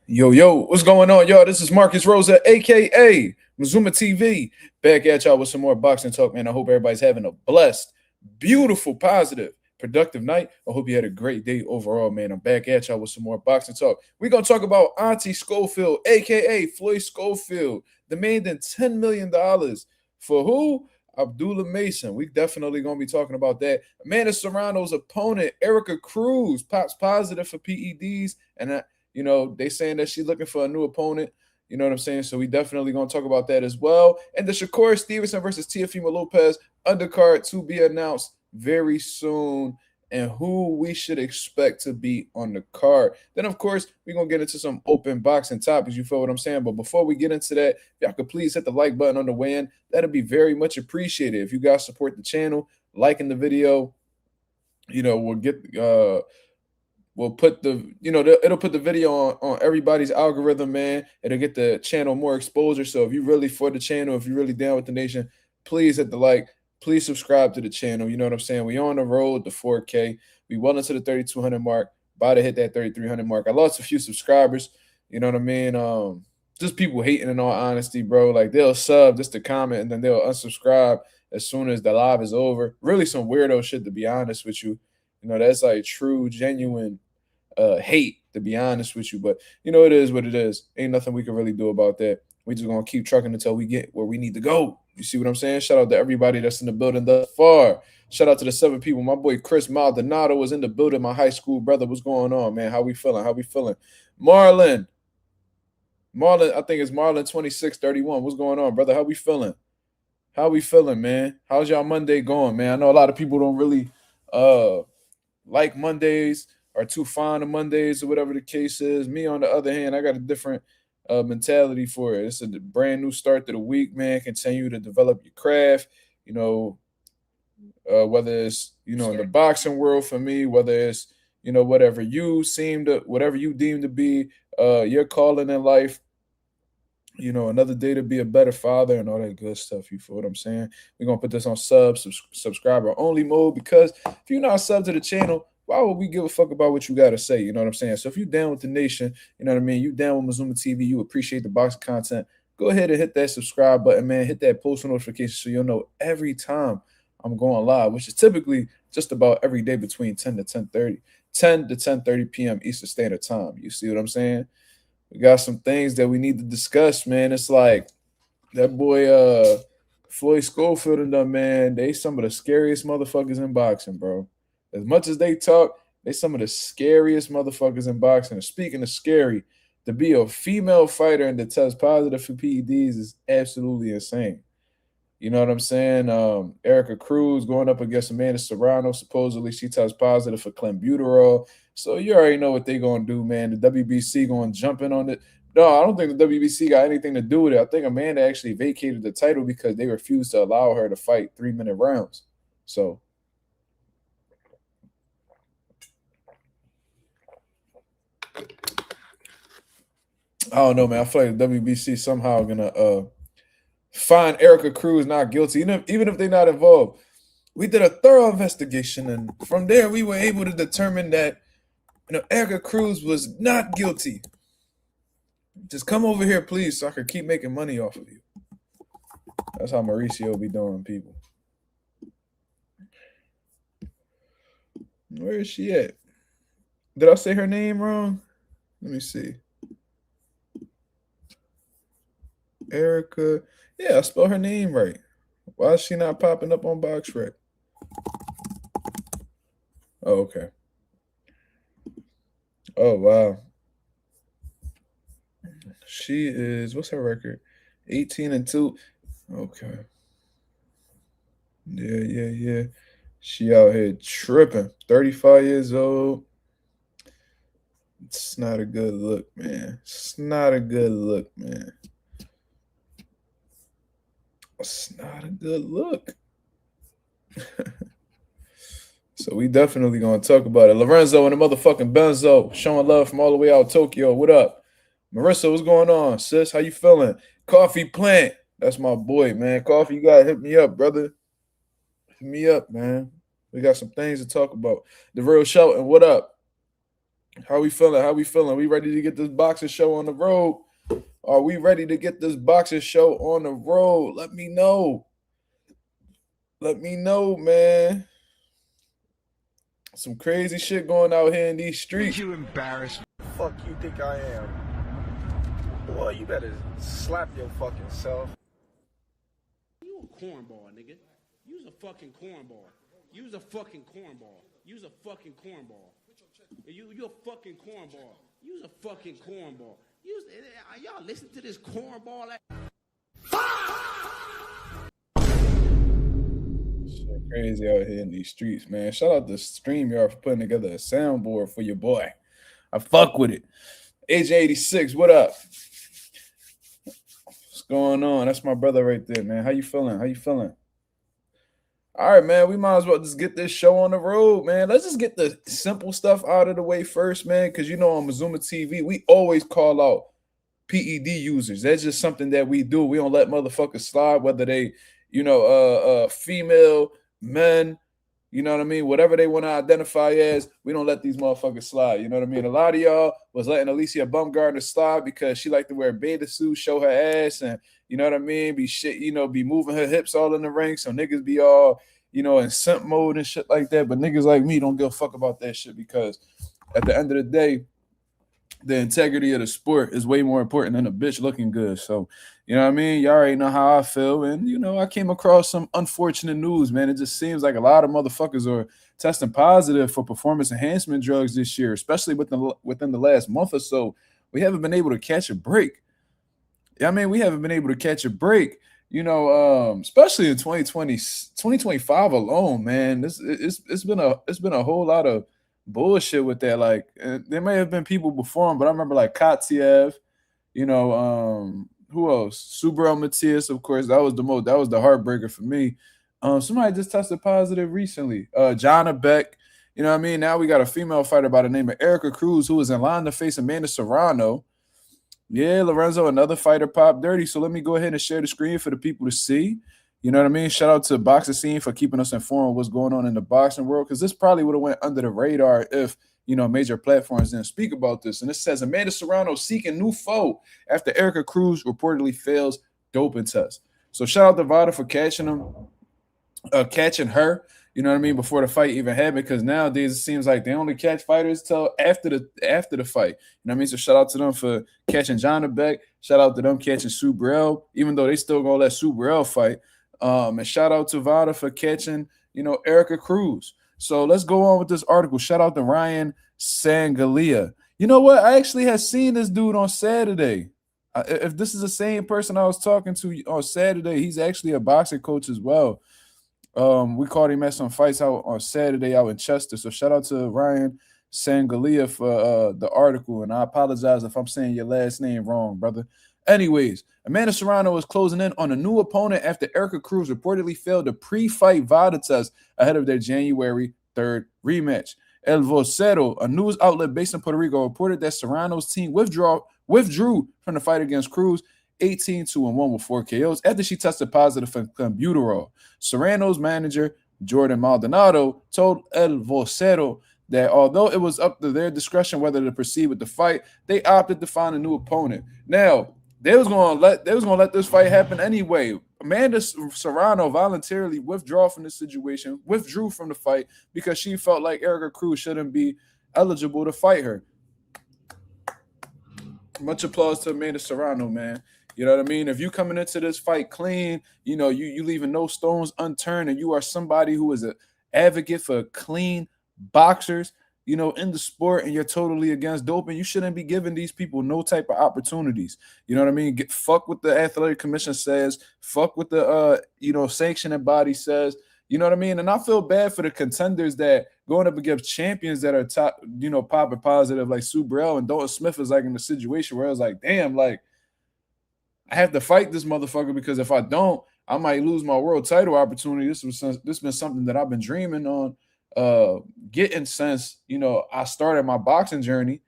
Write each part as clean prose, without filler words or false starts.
Yo, what's going on, y'all? This is Marcus Rosa, aka Mazuma TV, back at y'all with some more boxing talk, man. I hope everybody's having a blessed, beautiful, positive, productive night. I hope you had a great day overall, man. I'm back at y'all with some more boxing talk. We're gonna talk about Auntie Schofield, aka Floyd Schofield, demanding $10 million for who? Abdullah Mason. We definitely gonna be talking about that. Amanda Serrano's opponent, Erica Cruz, pops positive for PEDs, and they saying that she's looking for a new opponent. You know what I'm saying? So we definitely gonna talk about that as well. And the Shakur Stevenson versus Teofimo Lopez undercard to be announced very soon, and who we should expect to be on the card. Then, of course, we're gonna get into some open boxing topics. You feel what I'm saying? But before we get into that, if y'all could please hit the like button on the way in. That'd be very much appreciated. If you guys support the channel, liking the video, we'll put it'll put the video on everybody's algorithm, man. It'll get the channel more exposure. So if you're really for the channel, if you're really down with the nation, please hit the like. Please subscribe to the channel. You know what I'm saying? We on the road to 4K. We well into the 3,200 mark. About to hit that 3,300 mark. I lost a few subscribers. You know what I mean? Just people hating, in all honesty, bro. Like, they'll sub just to comment and then they'll unsubscribe as soon as the live is over. Really some weirdo shit, to be honest with you. That's like true, genuine hate, to be honest with you. But it is what it is. Ain't nothing we can really do about that. We just gonna keep trucking until we get where we need to go. You see what I'm saying? Shout out to everybody that's in the building thus far. Shout out to the 7 people. My boy Chris Maldonado was in the building. My high school brother. What's going on, man? How we feeling? Marlon, I think it's Marlon 2631. What's going on, brother? How we feeling? Man? How's y'all Monday going, man? I know a lot of people don't really like Mondays, are too fond of Mondays, or whatever the case is. Me, on the other hand, I got a different mentality for it. It's a brand new start to the week, man. Continue to develop your craft. Whether it's in the boxing world for me, whether it's whatever you deem to be your calling in life. Another day to be a better father and all that good stuff. You feel what I'm saying? We're gonna put this on subscriber only mode, because if you're not sub to the channel, why would we give a fuck about what you got to say? You know what I'm saying? So if you down with the nation, you know what I mean? You down with Mazuma TV, you appreciate the boxing content, go ahead and hit that subscribe button, man. Hit that post notification so you'll know every time I'm going live, which is typically just about every day between 10 to 10:30 p.m. Eastern Standard Time. You see what I'm saying? We got some things that we need to discuss, man. It's like that boy Floyd Schofield and them, man, they some of the scariest motherfuckers in boxing, bro. As much as they talk, they some of the scariest motherfuckers in boxing. And speaking of scary, to be a female fighter and to test positive for PEDs is absolutely insane. You know what I'm saying? Erica Cruz going up against Amanda Serrano. Supposedly she tests positive for clenbuterol. So you already know what they going to do, man. The WBC going to jump in on it. No, I don't think the WBC got anything to do with it. I think Amanda actually vacated the title because they refused to allow her to fight 3-minute rounds. So I don't know, man. I feel like the WBC somehow gonna find Erica Cruz not guilty, even if they're not involved. We did a thorough investigation, and from there we were able to determine that Erica Cruz was not guilty. Just come over here, please, so I can keep making money off of you. That's how Mauricio be doing, people. Where is she at? Did I say her name wrong? Let me see. Erica. Yeah, I spelled her name right. Why is she not popping up on BoxRec? Oh, okay. Oh, wow. She is, what's her record? 18-2. Okay. Yeah. She out here tripping. 35 years old. It's not a good look, man. It's not a good look. So we definitely gonna talk about it. Lorenzo and the motherfucking Benzo showing love from all the way out Tokyo. What up? Marissa, what's going on? Sis, how you feeling? Coffee Plant. That's my boy, man. Coffee, you gotta hit me up, brother. Hit me up, man. We got some things to talk about. The Real Shelton, what up? How we feeling? How we feeling? We ready to get this boxing show on the road? Are we ready to get this boxing show on the road? Let me know. Let me know, man. Some crazy shit going out here in these streets. You embarrassed. Fuck you think I am? Boy, you better slap your fucking self. You a cornball, nigga. You's a fucking cornball. You's a fucking cornball. You's a fucking cornball. You a fucking cornball. You's a fucking cornball. Y'all listen to this cornball. Shit crazy out here in these streets, man. Shout out to StreamYard for putting together a soundboard for your boy. I fuck with it. AJ86, what up? What's going on? That's my brother right there, man. How you feeling? How you feeling? All right, man. We might as well just get this show on the road, man. Let's just get the simple stuff out of the way first, man. Because you know, on Mazuma TV, we always call out PED users. That's just something that we do. We don't let motherfuckers slide, whether they, female, men, you know what I mean? Whatever they want to identify as, we don't let these motherfuckers slide. You know what I mean? A lot of y'all was letting Alicia Bumgarner slide because she liked to wear a bathing suit, show her ass, and you know what I mean? Be moving her hips all in the ring. So niggas be all, in simp mode and shit like that. But niggas like me don't give a fuck about that shit because at the end of the day, the integrity of the sport is way more important than a bitch looking good. So, you know what I mean? Y'all already know how I feel. And, I came across some unfortunate news, man. It just seems like a lot of motherfuckers are testing positive for performance enhancement drugs this year, especially within the last month or so. We haven't been able to catch a break. I mean, we haven't been able to catch a break, especially in 2025 alone, man. It's been a whole lot of bullshit with that. Like, there may have been people before him, but I remember like Katiev, who else? Subriel Matias, of course. That was the heartbreaker for me. Somebody just tested positive recently. Jonna Beck, you know what I mean? Now we got a female fighter by the name of Erica Cruz who is in line to face Amanda Serrano. Yeah, Lorenzo, another fighter popped dirty. So let me go ahead and share the screen for the people to see. You know what I mean? Shout out to Boxing Scene for keeping us informed of what's going on in the boxing world, because this probably would have went under the radar if, major platforms didn't speak about this. And it says Amanda Serrano seeking new foe after Erica Cruz reportedly fails doping test. So shout out to Vada for catching her, you know what I mean, before the fight even happened, because nowadays it seems like they only catch fighters till after the fight. You know what I mean? So shout out to them for catching Jonna Beck. Shout out to them catching Subriel, even though they still gonna let Subriel fight. And shout out to Vada for catching, Erica Cruz. So let's go on with this article. Shout out to Ryan Sangalia. You know what? I actually had seen this dude on Saturday. If this is the same person I was talking to on Saturday, he's actually a boxing coach as well. We caught him at some fights out on Saturday out in Chester. So shout out to Ryan Sangalia for the article. And I apologize if I'm saying your last name wrong, brother. Anyways, Amanda Serrano is closing in on a new opponent after Erica Cruz reportedly failed a pre-fight VADA test ahead of their January 3rd rematch. El Vocero, a news outlet based in Puerto Rico, reported that Serrano's team withdrew from the fight against Cruz 18-1 with 4 KOs after she tested positive for clenbuterol. Serrano's manager, Jordan Maldonado, told El Vocero that although it was up to their discretion whether to proceed with the fight, they opted to find a new opponent. Now, they was gonna let this fight happen anyway. Amanda Serrano voluntarily withdrew from the fight because she felt like Erica Cruz shouldn't be eligible to fight her. Much applause to Amanda Serrano, man. You know what I mean? If you coming into this fight clean, you leaving no stones unturned, and you are somebody who is an advocate for clean boxers, in the sport, and you're totally against doping, you shouldn't be giving these people no type of opportunities. You know what I mean? Fuck what the athletic commission says. Fuck what the sanctioning body says. You know what I mean? And I feel bad for the contenders that going up against champions that are top, popping positive like Subriel and Dalton Smith is like in the situation where I was like, damn, like I have to fight this motherfucker because if I don't, I might lose my world title opportunity. This has been something that I've been dreaming on getting since I started my boxing journey.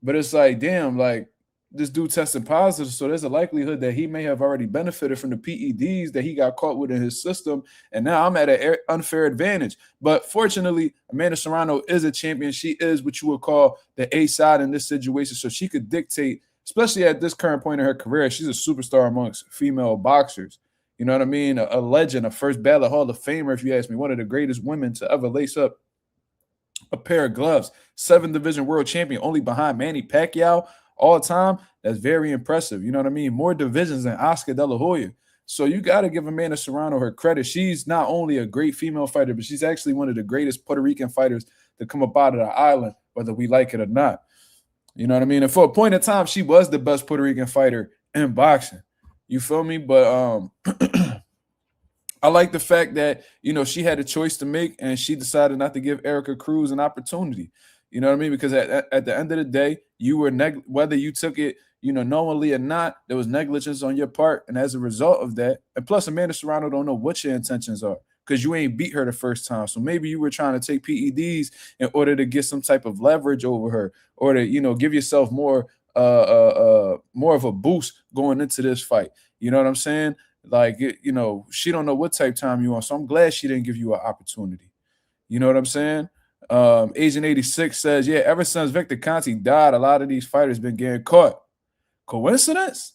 But it's like, damn, like this dude tested positive, so there's a likelihood that he may have already benefited from the PEDs that he got caught with in his system, and now I'm at an unfair advantage. But fortunately, Amanda Serrano is a champion. She is what you would call the A side in this situation, so she could dictate, especially at this current point in her career. She's a superstar amongst female boxers. You know what I mean? A legend, a first ballot Hall of Famer, if you ask me, one of the greatest women to ever lace up a pair of gloves. 7-division world champion, only behind Manny Pacquiao all time. That's very impressive. You know what I mean? More divisions than Oscar De La Hoya. So you got to give Amanda Serrano her credit. She's not only a great female fighter, but she's actually one of the greatest Puerto Rican fighters to come up out of the island, whether we like it or not. You know what I mean? And for a point in time, she was the best Puerto Rican fighter in boxing. You feel me? But I like the fact that, you know, she had a choice to make and she decided not to give Erica Cruz an opportunity. You know what I mean? Because at the end of the day, you were whether you took it, you know, knowingly or not, there was negligence on your part. And as a result of that, and plus Amanda Serrano don't know what your intentions are because you ain't beat her the first time. So maybe you were trying to take PEDs in order to get some type of leverage over her or to, you know, give yourself more of a boost going into this fight. You know what I'm saying? Like, you know, she don't know what type time you on. So I'm glad she didn't give you an opportunity. You know what I'm saying? Agent 86 says, yeah, ever since Victor Conte died, a lot of these fighters been getting caught. Coincidence?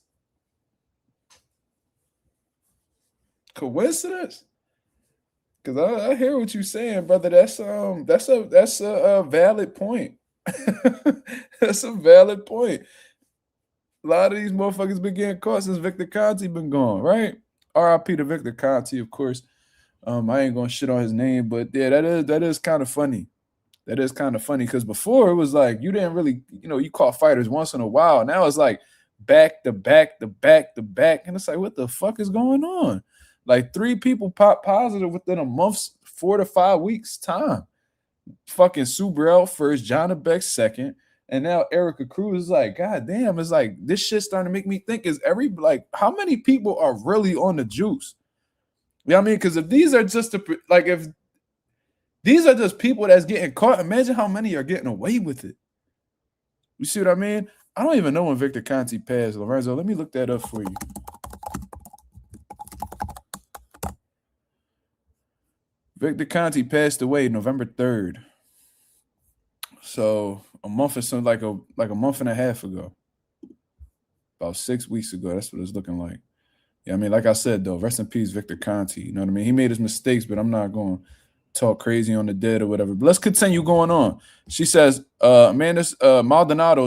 Coincidence? Because I hear what you're saying, brother. That's a valid point. That's a valid point. A lot of these motherfuckers been getting caught since Victor Conte been gone, right? R.I.P. to Victor Conte, of course. I ain't gonna shit on his name, but yeah, that is kind of funny. That is kind of funny because before it was like you didn't really, you know, you caught fighters once in a while. Now it's like back to back to back to back, and it's like, what the fuck is going on? Like 3 people pop positive within a month's 4 to 5 weeks time. Fucking Sue Burrell first, John Beck second. And now Erica Cruz is like, God damn, it's like this shit's starting to make me think, is how many people are really on the juice? You know what I mean? Because if these are just if these are just people that's getting caught, imagine how many are getting away with it. You see what I mean? I don't even know when Victor Conte passed, Lorenzo. Let me look that up for you. Victor Conte passed away November 3rd. So a month or something, like a month and a half ago. About 6 weeks ago. That's what it's looking like. Yeah, I mean, like I said, though, rest in peace, Victor Conte. You know what I mean? He made his mistakes, but I'm not going to talk crazy on the dead or whatever. But let's continue going on. She says, Jordan Maldonado,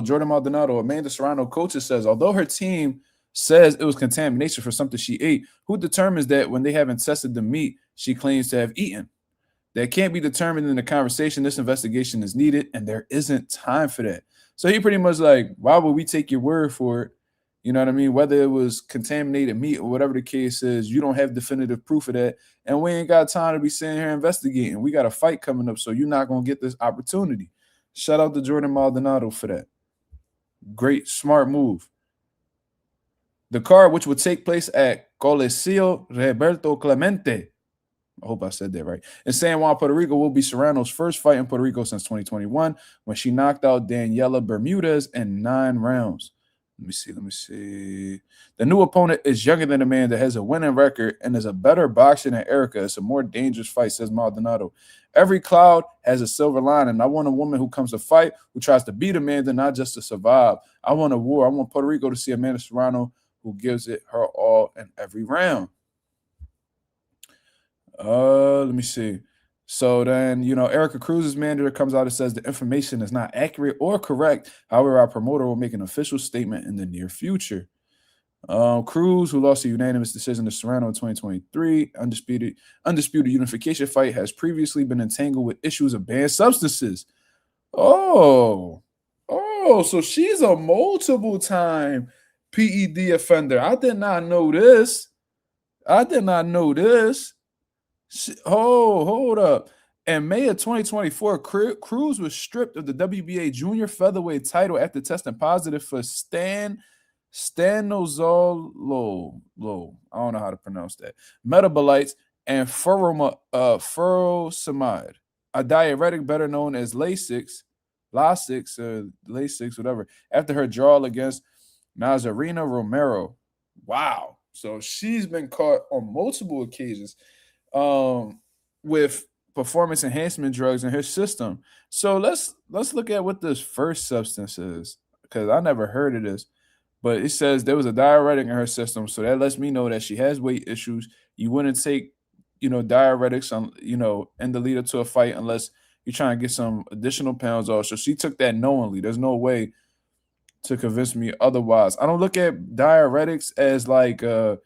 Amanda Serrano coaches says, although her team says it was contamination for something she ate, who determines that when they haven't tested the meat she claims to have eaten? That can't be determined in the conversation. This investigation is needed, and there isn't time for that. So he pretty much like, why would we take your word for it? You know what I mean? Whether it was contaminated meat or whatever the case is, you don't have definitive proof of that. And we ain't got time to be sitting here investigating. We got a fight coming up, so you're not going to get this opportunity. Shout out to Jordan Maldonado for that. Great, smart move. The card, which would take place at Coliseo Roberto Clemente, I hope I said that right, in San Juan, Puerto Rico, will be Serrano's first fight in Puerto Rico since 2021 when she knocked out Daniela Bermudez in 9 rounds. Let me see. The new opponent is younger than the man that has a winning record and is a better boxer than Erica. It's a more dangerous fight, says Maldonado. Every cloud has a silver lining. I want a woman who comes to fight, who tries to beat Amanda, not just to survive. I want a war. I want Puerto Rico to see Amanda Serrano, who gives it her all in every round. Let me see. So then, you know, Erica Cruz's manager comes out and says the information is not accurate or correct. However, our promoter will make an official statement in the near future. Cruz, who lost a unanimous decision to Serrano in 2023, undisputed unification fight, has previously been entangled with issues of banned substances. So she's a multiple-time PED offender. I did not know this. Hold up. In May of 2024, Cruz was stripped of the WBA junior featherweight title after testing positive for stanozolol. I don't know how to pronounce that. Metabolites and furosemide, a diuretic better known as Lasix, whatever, after her draw against Nazarena Romero. Wow. So she's been caught on multiple occasions with performance enhancement drugs in her system. So let's look at what this first substance is, because I never heard of this. But it says there was a diuretic in her system, so that lets me know that she has weight issues. You wouldn't take, diuretics on, in the lead up to a fight unless you're trying to get some additional pounds off. So she took that knowingly. There's no way to convince me otherwise. I don't look at diuretics as like the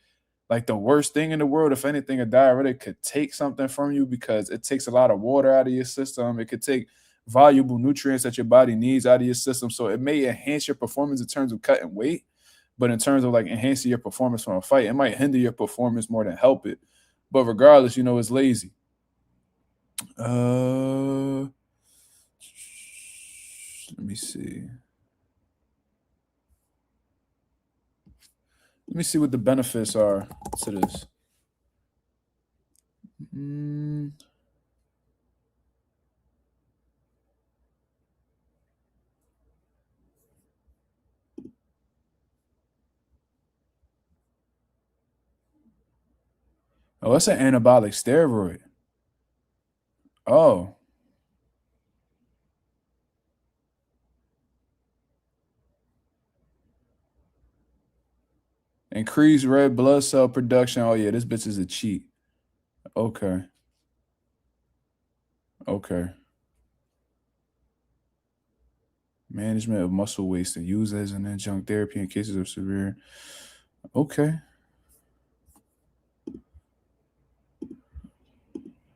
worst thing in the world. If anything, a diuretic could take something from you because it takes a lot of water out of your system. It could take valuable nutrients that your body needs out of your system. So it may enhance your performance in terms of cutting weight, but in terms of like enhancing your performance from a fight, it might hinder your performance more than help it. But regardless, it's lazy. Let me see. Let me see what the benefits are to this. Oh, it's an anabolic steroid. Oh. Increase red blood cell production. Oh, yeah, this bitch is a cheat. Okay. Okay. Management of muscle waste and used as an adjunct therapy in cases of severe. Okay.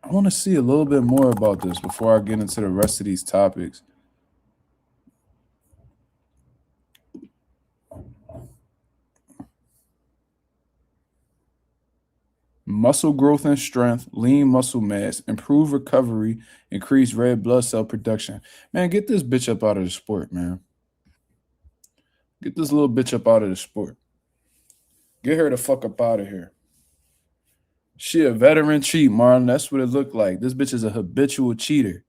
I want to see a little bit more about this before I get into the rest of these topics. Muscle growth and strength, lean muscle mass, improve recovery, increase red blood cell production. Man, get this bitch up out of the sport, man. Get this little bitch up out of the sport. Get her the fuck up out of here. She a veteran cheat, Marlon. That's what it looked like. This bitch is a habitual cheater.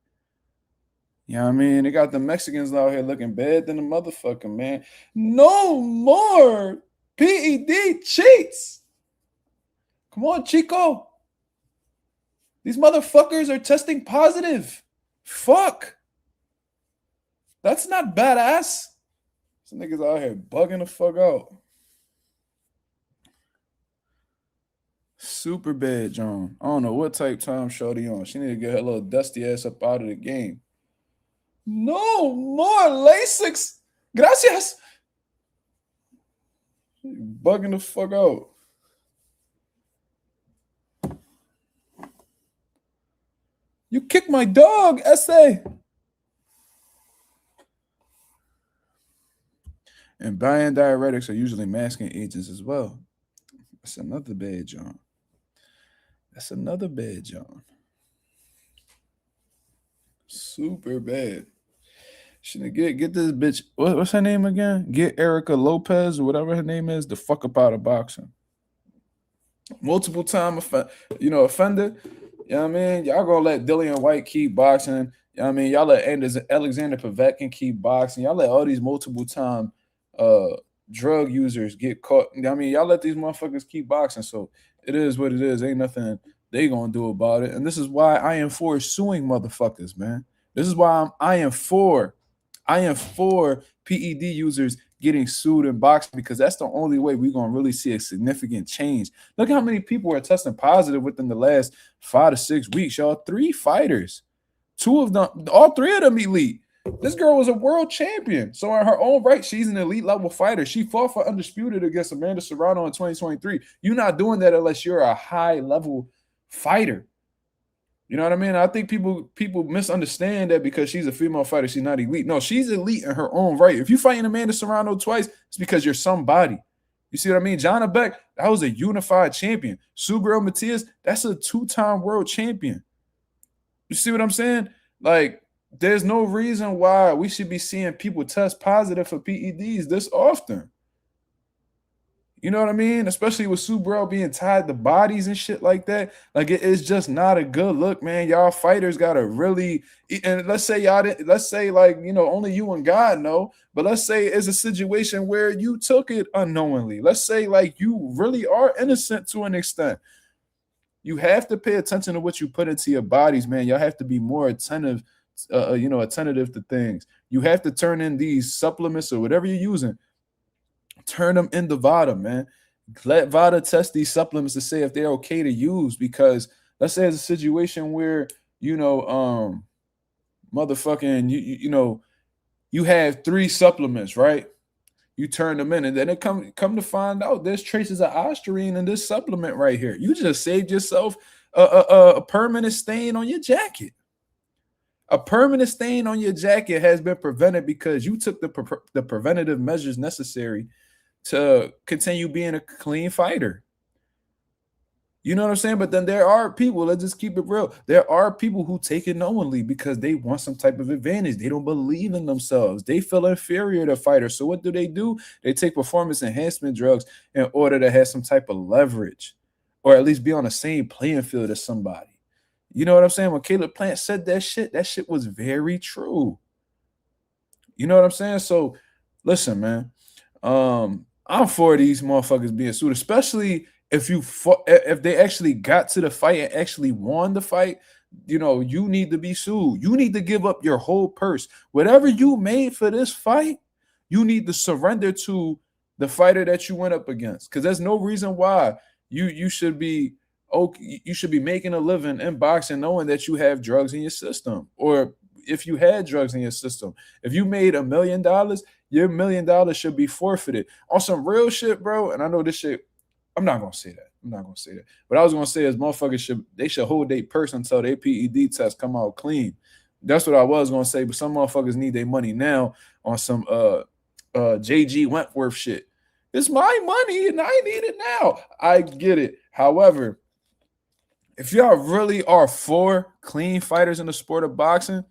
You know what I mean? They got the Mexicans out here looking bad than the motherfucker, man. No more PED cheats. Come on, Chico. These motherfuckers are testing positive. Fuck. That's not badass. Some niggas out here bugging the fuck out. Super bad, John. I don't know what type time shorty on. She need to get her little dusty ass up out of the game. No more Lasix. Gracias. Bugging the fuck out. You kicked my dog, essay. And buying diuretics are usually masking agents as well. That's another bad, John. That's another bad, John. Super bad. Should get this bitch. What's her name again? Get Erica Lopez or whatever her name is the fuck up out of boxing. Multiple time offender. You know what I mean? Y'all gonna let Dillian White keep boxing. You know what I mean? Y'all let Alexander Povetkin keep boxing. Y'all let all these multiple time drug users get caught. I mean, y'all let these motherfuckers keep boxing. So it is what it is. Ain't nothing they gonna do about it. And this is why I am for suing motherfuckers, man. This is why I am for PED users getting sued in boxing, because that's the only way we're gonna really see a significant change. Look how many people are testing positive within the last 5 to 6 weeks, y'all. 3 fighters, 2 of them, all 3 of them elite. This girl was a world champion. So in her own right, she's an elite level fighter. She fought for undisputed against Amanda Serrano in 2023. You're not doing that unless you're a high level fighter. You know what I mean? I think people misunderstand that because she's a female fighter, she's not elite. No, she's elite in her own right. If you're fighting Amanda Serrano twice, it's because you're somebody. You see what I mean? Jonna Beck, that was a unified champion. Subriel Matias, that's a 2-time world champion. You see what I'm saying? Like, there's no reason why we should be seeing people test positive for PEDs this often. You know what I mean? Especially with Sue Burrell being tied to bodies and shit like that. Like it is just not a good look, man. Y'all fighters gotta really, and let's say y'all didn't, let's say like, you know, only you and God know, but let's say it's a situation where you took it unknowingly. Let's say like you really are innocent to an extent. You have to pay attention to what you put into your bodies, man. Y'all have to be more attentive, attentive to things. You have to turn in these supplements or whatever you're using. Turn them into VADA, man. Let VADA test these supplements to say if they're okay to use. Because let's say it's a situation where motherfucking you have 3 supplements, right? You turn them in, and then it come to find out there's traces of ostarine in this supplement right here. You just saved yourself a permanent stain on your jacket. A permanent stain on your jacket has been prevented because you took the preventative measures necessary to continue being a clean fighter. You know what I'm saying? But then there are people, let's just keep it real. There are people who take it knowingly because they want some type of advantage. They don't believe in themselves. They feel inferior to fighters. So what do? They take performance enhancement drugs in order to have some type of leverage or at least be on the same playing field as somebody. You know what I'm saying? When Caleb Plant said that shit was very true. You know what I'm saying? So listen, man. I'm for these motherfuckers being sued, especially if they actually got to the fight and actually won the fight. You need to be sued. You need to give up your whole purse. Whatever you made for this fight, you need to surrender to the fighter that you went up against. Because there's no reason why you should be making a living in boxing knowing that you have drugs in your system. Or if you had drugs in your system, if you made $1 million, your $1 million should be forfeited on some real shit, bro. And I know this shit, I'm not gonna say that. What I was gonna say is motherfuckers should hold their purse until their PED test come out clean. That's what I was gonna say. But some motherfuckers need their money now on some JG Wentworth shit. It's my money and I need it now. I get it. However, if y'all really are for clean fighters in the sport of boxing,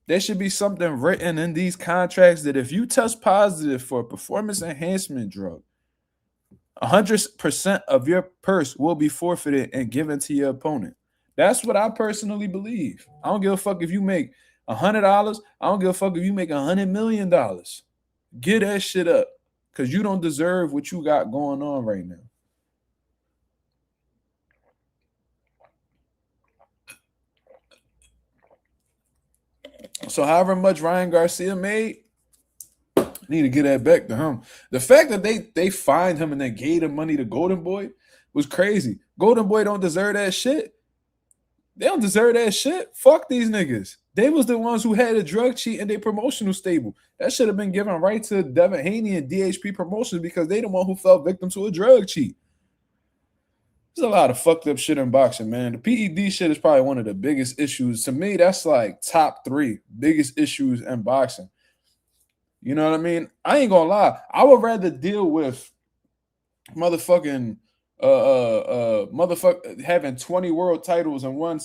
there should be something written in these contracts that if you test positive for a performance enhancement drug, 100% of your purse will be forfeited and given to your opponent. That's what I personally believe. I don't give a fuck if you make $100. I don't give a fuck if you make $100 million. Get that shit up because you don't deserve what you got going on right now. So however much Ryan Garcia made, need to get that back to him. The fact that they fined him and they gave him money to Golden Boy was crazy. Golden Boy don't deserve that shit. They don't deserve that shit. Fuck these niggas. They was the ones who had a drug cheat in their promotional stable. That should have been given right to Devin Haney and DHP Promotions because they the one who fell victim to a drug cheat. There's a lot of fucked up shit in boxing, man. The PED shit is probably one of the biggest issues. To me, that's like top 3 biggest issues in boxing. You know what I mean? I ain't gonna lie. I would rather deal with motherfucking having 20 world titles in one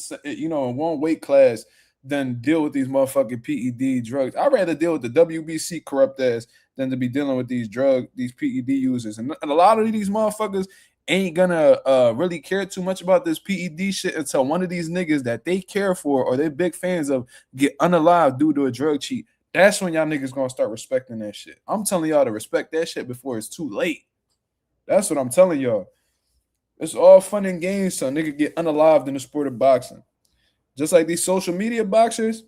weight class than deal with these motherfucking PED drugs. I'd rather deal with the WBC corrupt ass than to be dealing with these PED users. And a lot of these motherfuckers ain't gonna really care too much about this PED shit until one of these niggas that they care for or they're big fans of get unalived due to a drug cheat. That's when y'all niggas gonna start respecting that shit. I'm telling y'all to respect that shit before it's too late. That's what I'm telling y'all. It's all fun and games so nigga get unalived in the sport of boxing. Just like these social media boxers,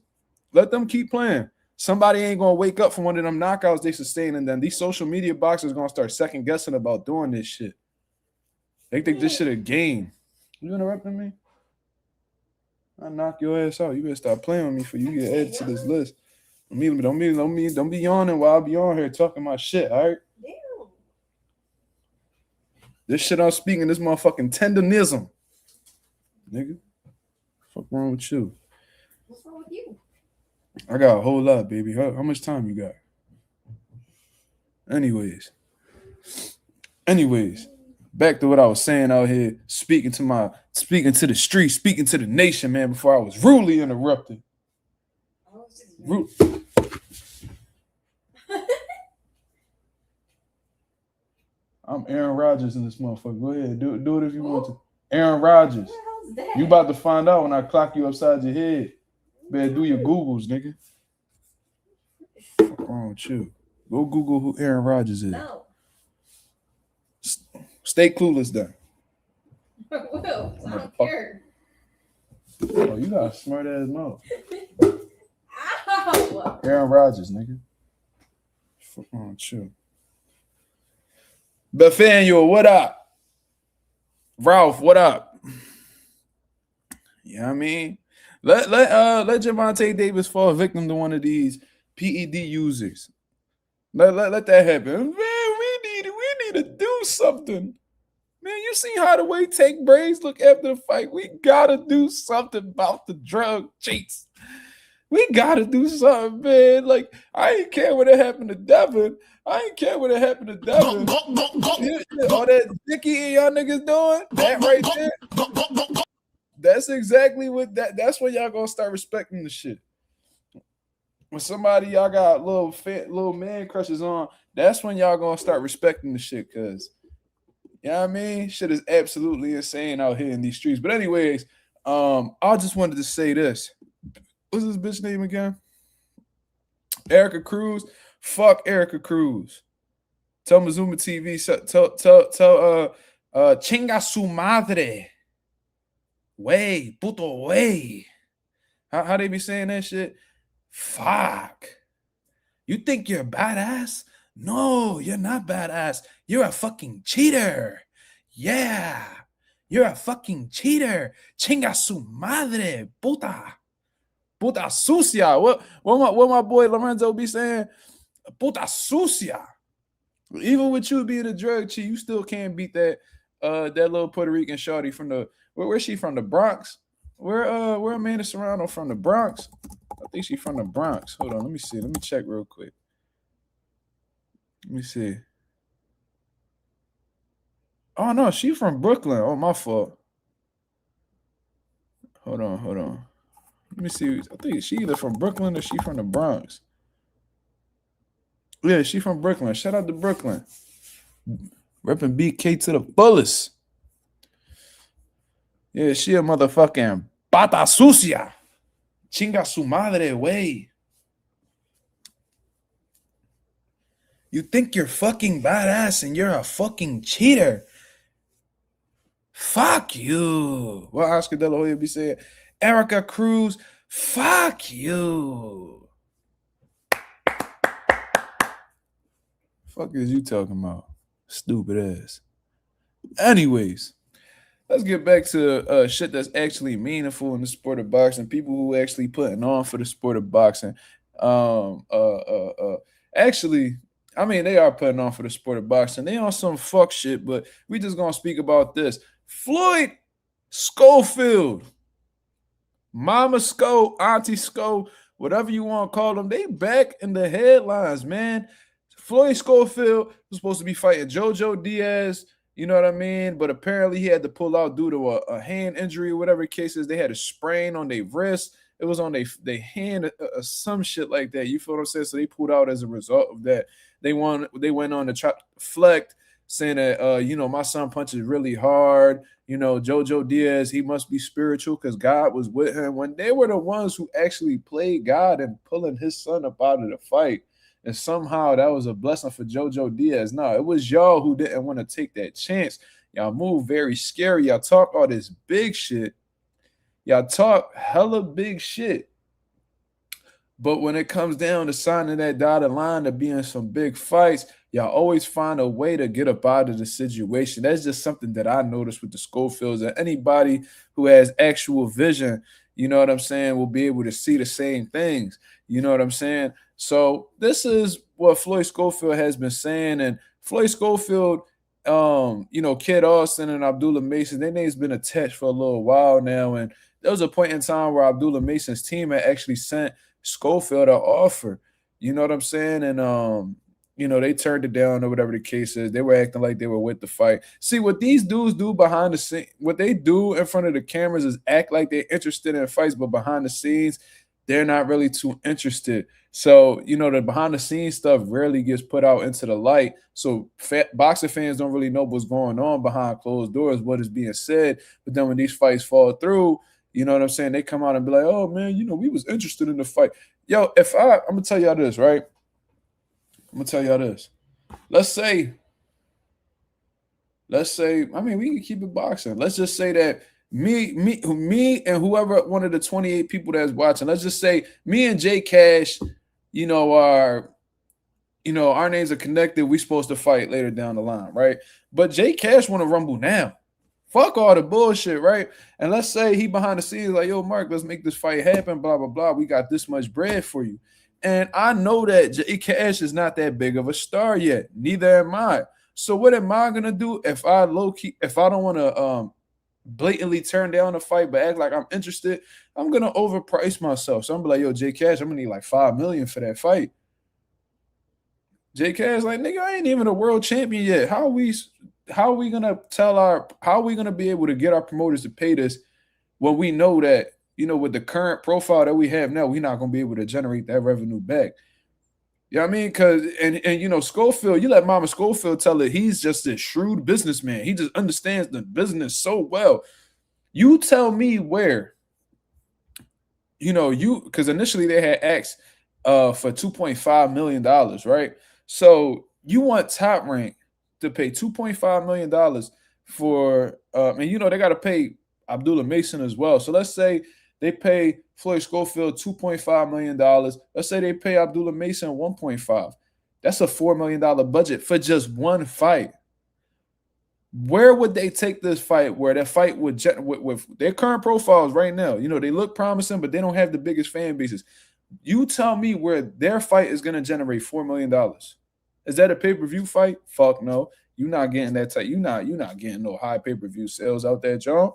let them keep playing. Somebody ain't gonna wake up from one of them knockouts they sustain, and then these social media boxers gonna start second guessing about doing this shit. They think this shit a game. You interrupting me? I knock your ass out. You better stop playing with me for you get added to this list. Don't be yawning while I be on here talking my shit, all right? Damn. This shit I'm speaking, this motherfucking tendonism. Nigga. Fuck wrong with you? What's wrong with you? I got a whole lot, baby. How much time you got? Anyways, back to what I was saying out here, speaking to the street, speaking to the nation, man, before I was rudely interrupted. I'm Aaron Rodgers in this motherfucker. Go ahead, do it if you want to. Aaron Rodgers. You about to find out when I clock you upside your head. Better do your Googles, nigga. What's wrong with you? Go Google who Aaron Rodgers is. No. Stay clueless then. Will, I don't care. Oh, you got a smart ass mouth. Ow! Aaron Rodgers, nigga. Fuck on, chill. Bethaniel, what up? Ralph, what up? You know what I mean? Let Javonte Davis fall victim to one of these PED users. Let that happen. Man, we need to do something. Man, you see how the way Tank Braves look after the fight? We gotta do something about the drug cheats. We gotta do something, man. Like, I ain't care what happened to Devin. I ain't care what happened to Devin. All that dicky y'all niggas doing, that right there. That's exactly what that's when y'all gonna start respecting the shit. When somebody y'all got little man crushes on, that's when y'all gonna start respecting the shit, cause you know what I mean? Shit is absolutely insane out here in these streets. But anyways, I just wanted to say this. What's this bitch name again? Erica Cruz. Fuck Erica Cruz. Tell Mazuma TV. Tell chinga su madre. Way, puto way. How they be saying that shit? Fuck. You think you're badass? No, you're not badass. You're a fucking cheater. Yeah. You're a fucking cheater. Chinga su madre, puta. Puta sucia. What my boy Lorenzo be saying? Puta sucia. Even with you being a drug cheat, you still can't beat that little Puerto Rican shorty from the where's she from? The Bronx? Where Amanda Serrano from? The Bronx? I think she's from the Bronx. Hold on, let me see. Let me check real quick. Let me see. Oh no, she from Brooklyn. Oh, my fault. Hold on. Let me see. I think she either from Brooklyn or she from the Bronx. Yeah, she from Brooklyn. Shout out to Brooklyn. Repping BK to the fullest. Yeah, she a motherfucking pata sucia. Chinga su madre, way. You think you're fucking badass and you're a fucking cheater. Fuck you. What Oscar De La Hoya be saying? Erica Cruz, fuck you. Fuck is you talking about? Stupid ass. Anyways, let's get back to shit that's actually meaningful in the sport of boxing. People who actually putting on for the sport of boxing. Actually, I mean, they are putting on for the sport of boxing. They on some fuck shit, but we just gonna speak about this. Floyd Schofield, Mama Sco, Auntie Sco, whatever you want to call them, they back in the headlines, man. Floyd Schofield was supposed to be fighting JoJo Diaz, you know what I mean? But apparently he had to pull out due to a hand injury or whatever the case is. They had a sprain on their wrist. It was on their hand, some shit like that. You feel what I'm saying? So they pulled out as a result of that. They went on to try to deflect, saying that, my son punches really hard. JoJo Diaz, he must be spiritual because God was with him. When they were the ones who actually played God and pulling his son up out of the fight. And somehow that was a blessing for JoJo Diaz. No, it was y'all who didn't want to take that chance. Y'all move very scary. Y'all talk all this big shit. Y'all talk hella big shit. But when it comes down to signing that dotted line to be in some big fights, y'all always find a way to get up out of the situation. That's just something that I noticed with the Schofields. And anybody who has actual vision, you know what I'm saying, will be able to see the same things. You know what I'm saying? So this is what Floyd Schofield has been saying. And Floyd Schofield, Kid Austin and Abdullah Mason, their name's been attached for a little while now. And there was a point in time where Abdullah Mason's team had actually sent Schofield an offer. You know what I'm saying? And, they turned it down or whatever the case is. They were acting like they were with the fight. See, what these dudes do behind the scenes, what they do in front of the cameras is act like they're interested in fights, but behind the scenes, they're not really too interested. So, you know, the behind the scenes stuff rarely gets put out into the light. So boxing fans don't really know what's going on behind closed doors, what is being said. But then when these fights fall through, you know what I'm saying? They come out and be like, oh man, you know, we was interested in the fight. Yo, I'm gonna tell y'all this, right? I'm gonna tell y'all this. Let's say, I mean, we can keep it boxing. Let's just say that me, and whoever one of the 28 people that's watching, let's just say me and Jay Cash, you know, our names are connected. We supposed to fight later down the line, right? But Jay Cash want to rumble now. Fuck all the bullshit, right? And let's say he behind the scenes like, yo, Mark, let's make this fight happen, blah, blah, blah. We got this much bread for you. And I know that Jay Cash is not that big of a star yet. Neither am I. So what am I gonna do if I don't want to blatantly turn down the fight but act like I'm interested? I'm gonna overprice myself. So I'm gonna be like, yo, Jay Cash, I'm gonna need like $5 million for that fight. Jay Cash like, nigga, I ain't even a world champion yet. How are we gonna be able to get our promoters to pay this when we know that, you know, with the current profile that we have now, we're not gonna be able to generate that revenue back. You know what I mean? Because and you know, Schofield, you let Mama Schofield tell it, he's just a shrewd businessman. He just understands the business so well. You tell me where, you know, because initially they had asked for $2.5 million, right? So you want Top Rank to pay $2.5 million for and you know they got to pay Abdullah Mason as well. So let's say they pay Floyd Schofield $2.5 million. Let's say they pay Abdullah Mason $1.5. That's a $4 million budget for just one fight. Where would they take this fight? Where that fight with their current profiles right now, you know, they look promising, but they don't have the biggest fan bases. You tell me where their fight is going to generate $4 million. Is that a pay-per-view fight? Fuck no. You're not getting that type. You're not getting no high pay-per-view sales out there, John.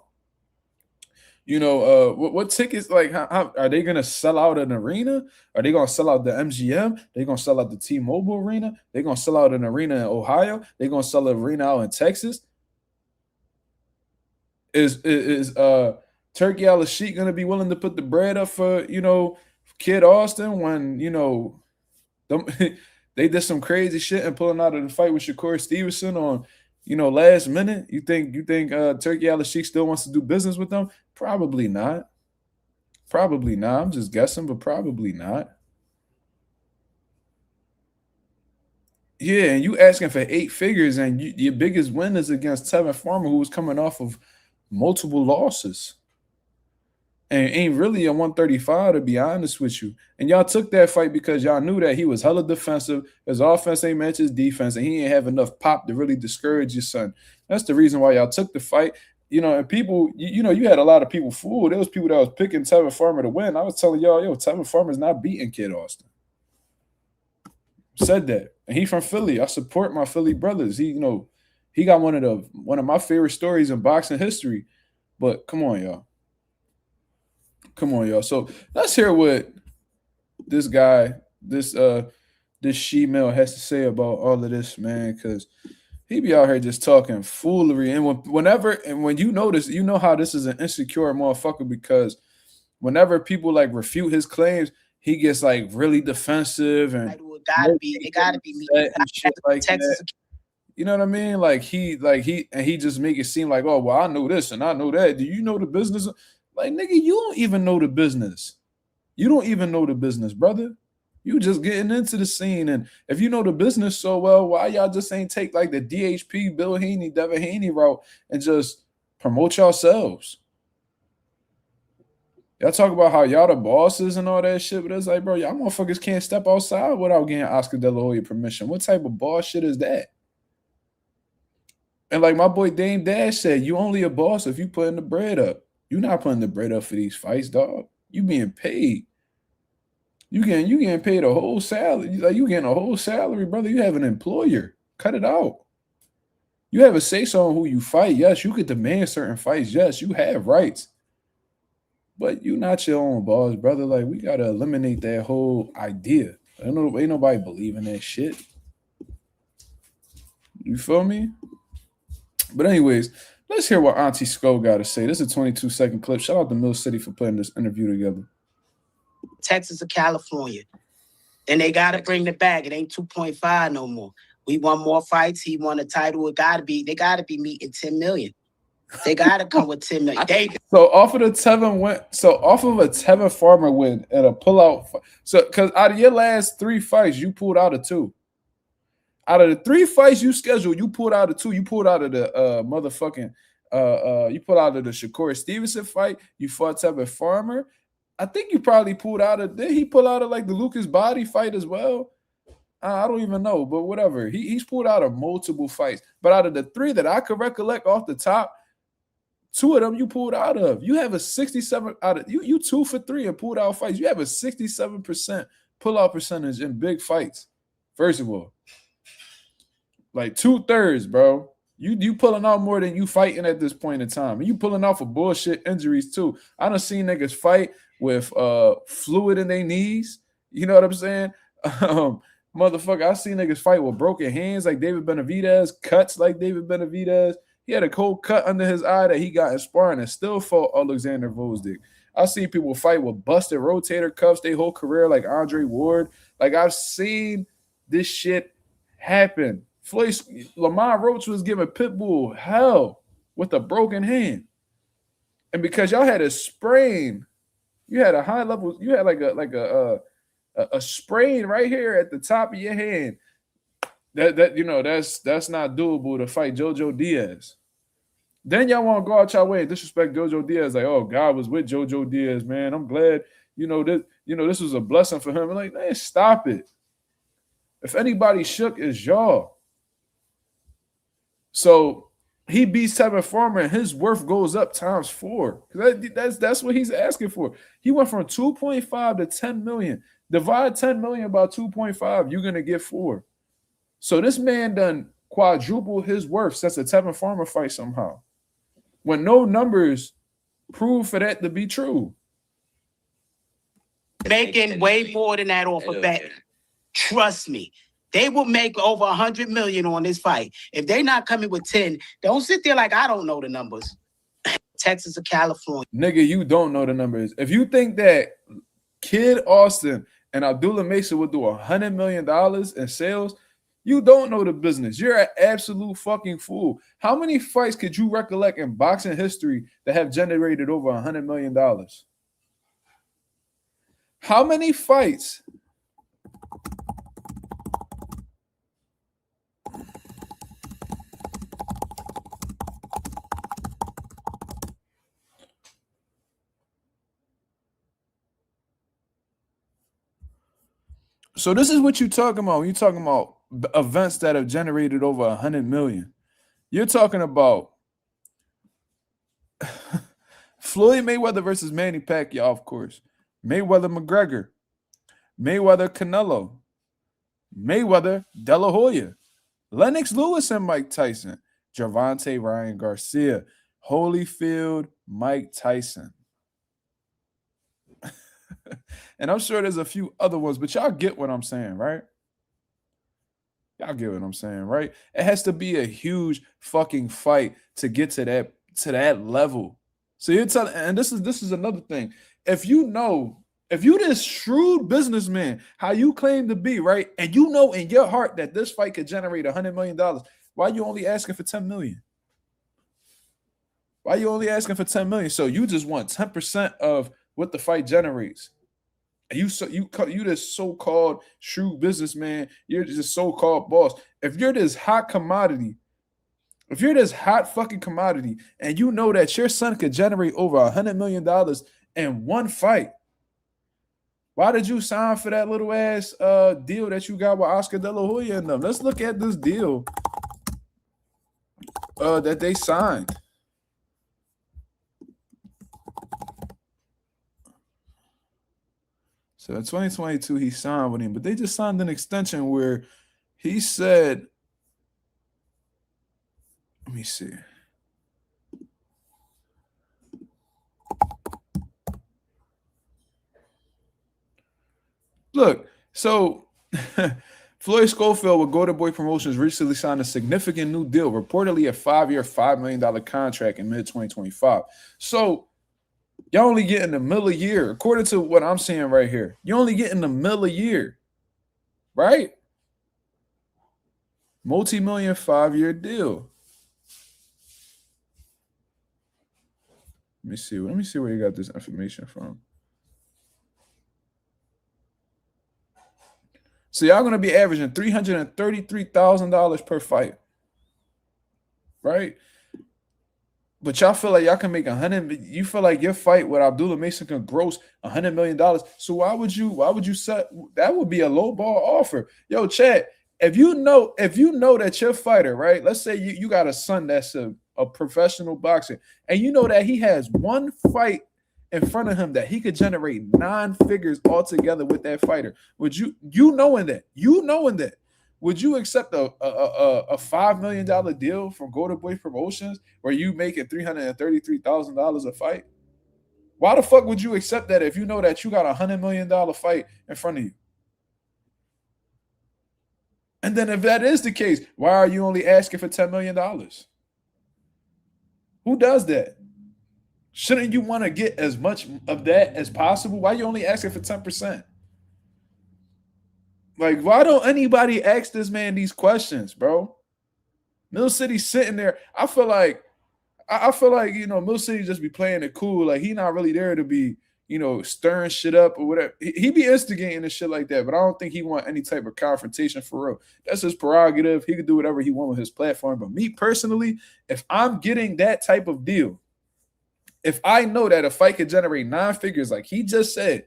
You know, what tickets, like, how are they going to sell out an arena? Are they going to sell out the MGM? They're going to sell out the T-Mobile Arena? They're going to sell out an arena in Ohio? They're going to sell an arena out in Texas? Is Turkey Al-Sheikh going to be willing to put the bread up for, you know, Kid Austin when, you know, they did some crazy shit and pulling out of the fight with Shakur Stevenson on, you know, last minute? You think Turkey Al-Sheikh still wants to do business with them? Probably not. Probably not. I'm just guessing, but probably not. Yeah, and you asking for 8 figures, and your biggest win is against Tevin Farmer, who was coming off of multiple losses. And ain't really a 135, to be honest with you. And y'all took that fight because y'all knew that he was hella defensive. His offense ain't match his defense, and he ain't have enough pop to really discourage your son. That's the reason why y'all took the fight. You know, and people, you know, you had a lot of people fooled. There was people that was picking Tevin Farmer to win. I was telling y'all, yo, Tevin Farmer's not beating Kid Austin. Said that. And he from Philly. I support my Philly brothers. He got one of my favorite stories in boxing history. But come on, y'all. So let's hear what this guy, this she-male has to say about all of this, man, because he be out here just talking foolery. And when you notice, you know how this is an insecure motherfucker, because whenever people like refute his claims, he gets like really defensive and it gotta be me. And shit like that. You know what I mean? Like he just make it seem like, oh well, I know this and I know that. Do you know the business? Like, nigga, you don't even know the business. You don't even know the business, brother. You just getting into the scene. And if you know the business so well, why y'all just ain't take like the DHP, Bill Haney, Devin Haney route and just promote yourselves? Y'all talk about how y'all the bosses and all that shit, but it's like, bro, y'all motherfuckers can't step outside without getting Oscar De La Hoya permission. What type of boss shit is that? And like my boy Dame Dash said, you only a boss if you putting the bread up. You're not putting the bread up for these fights, dog. You being paid. You getting paid a whole salary. Like, you getting a whole salary, brother. You have an employer. Cut it out. You have a say-so on who you fight. Yes, you could demand certain fights. Yes, you have rights. But you not your own boss, brother. Like, we gotta eliminate that whole idea. Ain't nobody believing that shit. You feel me? But anyways, let's hear what Auntie Sko got to say. This is a 22-second clip. Shout out to Mill City for putting this interview together. Texas or California. And they got to bring the bag. It ain't 2.5 no more. We won more fights. He won a title. They got to be meeting 10 million. They got to come with 10 million. So off of a Tevin Farmer win and a pullout. So because out of your last 3 fights, you pulled out of 2. Out of the 3 fights you scheduled, you pulled out of 2. You pulled out of the you pulled out of the Shakur Stevenson fight. You fought Tevin Farmer. I think you probably pulled out of. Did he pull out of like the Lucas Body fight as well? I don't even know, but whatever. He's pulled out of multiple fights. But out of the 3 that I could recollect off the top, 2 of them you pulled out of. You have a 67 out of you 2 for 3 and pulled out fights. You have a 67% pull-out percentage in big fights. First of all, like 2/3, bro. You pulling out more than you fighting at this point in time. And you pulling out for bullshit injuries too. I done seen niggas fight with fluid in their knees. You know what I'm saying? Motherfucker, I seen niggas fight with broken hands like David Benavidez, cuts like David Benavidez. He had a cold cut under his eye that he got in sparring and still fought Alexander Volzdik. I've seen people fight with busted rotator cuffs their whole career like Andre Ward. Like, I've seen this shit happen. Lamar Roach was giving Pitbull hell with a broken hand. And because y'all had a sprain, you had a high level, you had like a sprain right here at the top of your hand. That you know, that's not doable to fight Jojo Diaz. Then y'all want to go out your way and disrespect Jojo Diaz, like, oh, God was with Jojo Diaz, man. I'm glad, this was a blessing for him. I'm like, man, stop it. If anybody shook, it's y'all. So he beats Tevin Farmer and his worth goes up times 4. That's what he's asking for. He went from 2.5 to 10 million. Divide 10 million by 2.5, you're gonna get 4. So this man done quadruple his worth since the Tevin Farmer fight somehow. When no numbers prove for that to be true. Making way more than that off of bet. Trust me. They will make over 100 million on this fight. If they're not coming with 10, don't sit there like I don't know the numbers. Texas or California. Nigga, you don't know the numbers. If you think that Kid Austin and Abdullah Mason would do $100 million in sales, you don't know the business. You're an absolute fucking fool. How many fights could you recollect in boxing history that have generated over $100 million? How many fights? So this is what you're talking about. You're talking about events that have generated over 100 million. You're talking about Floyd Mayweather versus Manny Pacquiao, of course. Mayweather McGregor. Mayweather Canelo. Mayweather De La Hoya. Lennox Lewis and Mike Tyson. Gervonta Ryan Garcia. Holyfield Mike Tyson. And I'm sure there's a few other ones, but y'all get what I'm saying, right? Y'all get what I'm saying, right? It has to be a huge fucking fight to get to that level. So you're telling, and this is another thing. If you this shrewd businessman, how you claim to be, right? And you know in your heart that this fight could generate $100 million, why are you only asking for 10 million? Why are you only asking for 10 million? So you just want 10% of what the fight generates. And you this so-called shrewd businessman, you're just so-called boss. If you're this hot commodity, if you're this hot fucking commodity, and you know that your son could generate over $100 million in one fight, why did you sign for that little ass deal that you got with Oscar De La Hoya and them? Let's look at this deal that they signed. So in 2022, he signed with him, but they just signed an extension where he said, let me see. Look, so Floyd Schofield with Golden Boy Promotions recently signed a significant new deal, reportedly a 5-year, $5 million contract in mid-2025. So Y'all only getting $1 million a year, according to what I'm seeing right here. You're only getting $1 million a year, right? Multi-million 5-year deal. Let me see where you got this information from. So y'all gonna be averaging $333,000 per fight, right? But y'all feel like y'all can make you feel like your fight with Abdullah Mason can gross $100 million. So why would you set that? Would be a low ball offer. Yo, Chad, if you know that your fighter, right? Let's say you got a son that's a professional boxer, and you know that he has one fight in front of him that he could generate 9 figures altogether with that fighter. Would you knowing that, would you accept a $5 million deal from Golden Boy Promotions where you making $333,000 a fight? Why the fuck would you accept that if you know that you got $100 million fight in front of you? And then if that is the case, why are you only asking for $10 million? Who does that? Shouldn't you want to get as much of that as possible? Why are you only asking for 10%? Like, why don't anybody ask this man these questions, bro? Mill City's sitting there. I feel like, Mill City just be playing it cool. Like, he not really there to be, stirring shit up or whatever. He be instigating and shit like that, but I don't think he want any type of confrontation for real. That's his prerogative. He can do whatever he want with his platform. But me personally, if I'm getting that type of deal, if I know that a fight could generate 9 figures like he just said,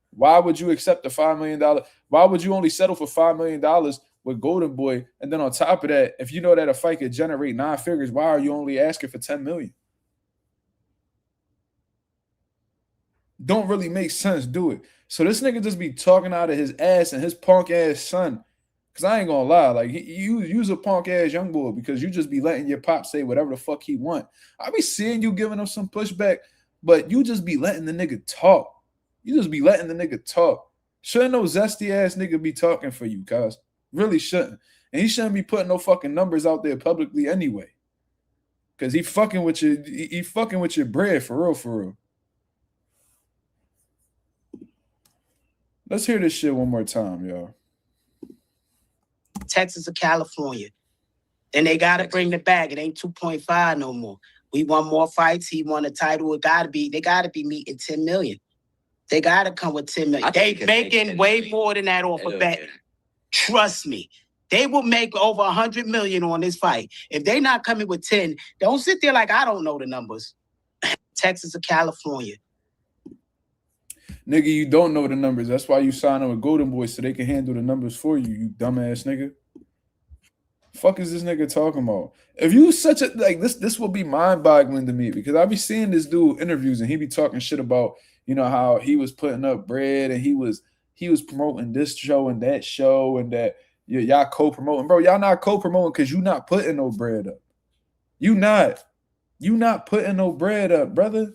why would you accept the $5 million? Why would you only settle for $5 million with Golden Boy? And then on top of that, if you know that a fight could generate 9 figures, why are you only asking for $10 million? Don't really make sense, do it. So this nigga just be talking out of his ass and his punk ass son. Cause I ain't gonna lie, like you's a punk ass young boy because you just be letting your pop say whatever the fuck he want. I be seeing you giving him some pushback, but you just be letting the nigga talk. Shouldn't no zesty ass nigga be talking for you, cuz? Really shouldn't. And he shouldn't be putting no fucking numbers out there publicly anyway. Cause he fucking with your bread for real. Let's hear this shit one more time, y'all. Texas or California. Then they got to bring the bag. It ain't 2.5 no more. We want more fights. He won a title. They got to be meeting 10 million. They got to come with 10 million. They making way more than that off of bet. Trust me. They will make over 100 million on this fight. If they not coming with 10, don't sit there like I don't know the numbers. Texas or California. Nigga, you don't know the numbers. That's why you signing with Golden Boy so they can handle the numbers for you, you dumbass nigga. Fuck is this nigga talking about? If you such a like this will be mind-boggling to me because I be seeing this dude interviews and he be talking shit about, how he was putting up bread and he was promoting this show and that y'all co-promoting. Bro, y'all not co-promoting because you not putting no bread up. You not putting no bread up, brother.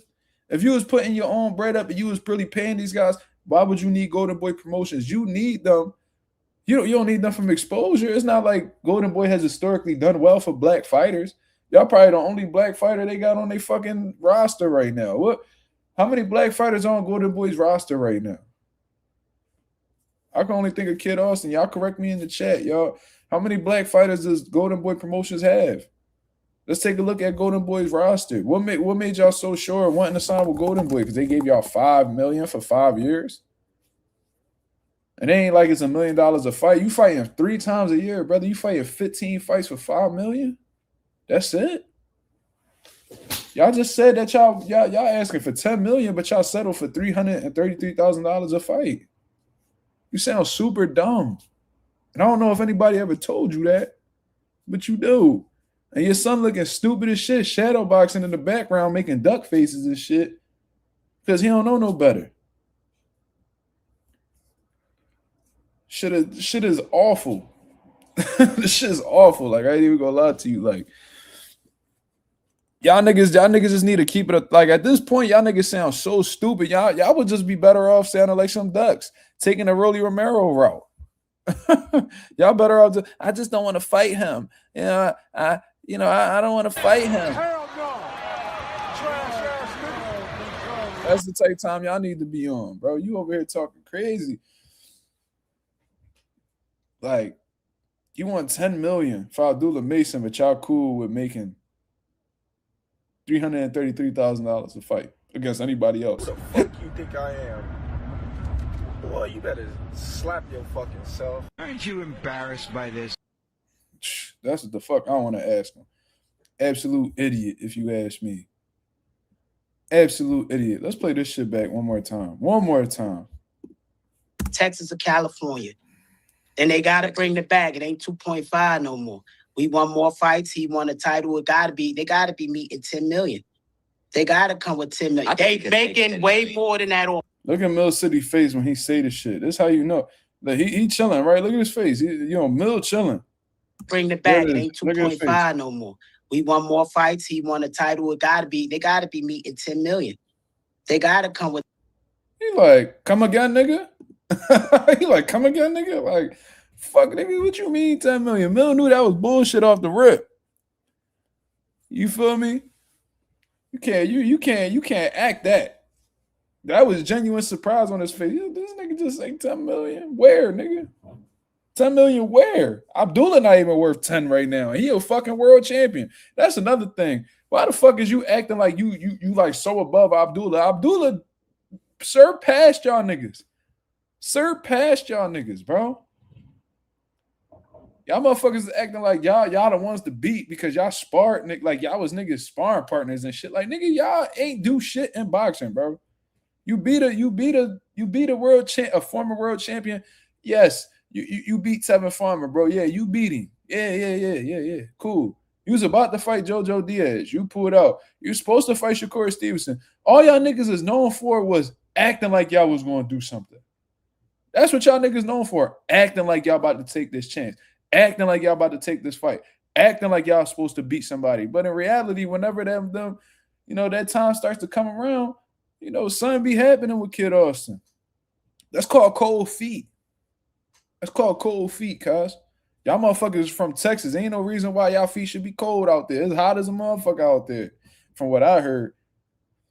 If you was putting your own bread up and you was really paying these guys, why would you need Golden Boy Promotions? You need them. You don't need them from exposure. It's not like Golden Boy has historically done well for black fighters. Y'all probably the only black fighter they got on their fucking roster right now. How many black fighters are on Golden Boy's roster right now? I can only think of Kid Austin. Y'all correct me in the chat, y'all. How many black fighters does Golden Boy Promotions have? Let's take a look at Golden Boy's roster. What made y'all so sure wanting to sign with Golden Boy? Because they gave y'all $5 million for 5 years? And it ain't like it's $1 million a fight. You fighting 3 times a year, brother. You fighting 15 fights for $5 million? That's it? Y'all just said that y'all asking for $10 million, but y'all settled for $333,000 a fight. You sound super dumb. And I don't know if anybody ever told you that, but you do. And your son looking stupid as shit, shadow boxing in the background, making duck faces and shit, because he don't know no better. Shit is awful. This shit is awful. Like, I ain't even gonna lie to you. Like, y'all niggas just need to keep it. Like, at this point, y'all niggas sound so stupid. Y'all would just be better off sounding like some ducks, taking a Rolly Romero route. Y'all better off. I just don't want to fight him. I don't want to fight him. Hell no. Trash ass nigga. That's the type of time y'all need to be on, bro. You over here talking crazy. Like, you want 10 million for Abdullah Mason, but y'all cool with making $333,000 a fight against anybody else. Who the fuck you think I am? Boy, you better slap your fucking self. Aren't you embarrassed by this? That's what the fuck I want to ask him. Absolute idiot, if you ask me. Absolute idiot. Let's play this shit back one more time. One more time. Texas or California. Then they got to bring the bag. It ain't 2.5 no more. We won more fights. He won a title. They got to be meeting 10 million. They got to come with 10 million. They making way more than that. Look at Mill City's face when he say the shit. That's how you know. Like he chilling, right? Look at his face. Mill chilling. Bring the bag. It ain't 2.5 no more. We won more fights. He won a title. They got to be meeting 10 million. They got to come with. He like, come again, nigga? He like, come again, nigga? Like, fuck, nigga, what you mean 10 million? Mill knew that was bullshit off the rip. You feel me? You can't act that. That was genuine surprise on his face. This nigga just say 10 million. Where, nigga? 10 million where? Abdullah not even worth 10 right now. He a fucking world champion. That's another thing. Why the fuck is you acting like you like so above Abdullah? Abdullah surpassed y'all niggas. Surpassed y'all niggas, bro. Y'all motherfuckers is acting like y'all the ones to beat because y'all sparred, like y'all was niggas sparring partners and shit. Like, nigga, y'all ain't do shit in boxing, bro. You beat a world a former world champion. Yes, you beat Tevin Farmer, bro. Yeah, you beat him. Yeah. Cool. You was about to fight Jojo Diaz. You pulled out. You was supposed to fight Shakur Stevenson. All y'all niggas is known for was acting like y'all was going to do something. That's what y'all niggas known for. Acting like y'all about to take this chance. Acting like y'all about to take this fight. Acting like y'all supposed to beat somebody. But in reality, whenever that time starts to come around, something be happening with Kid Austin. That's called cold feet. That's called cold feet, cuz. Y'all motherfuckers from Texas. Ain't no reason why y'all feet should be cold out there. It's hot as a motherfucker out there, from what I heard.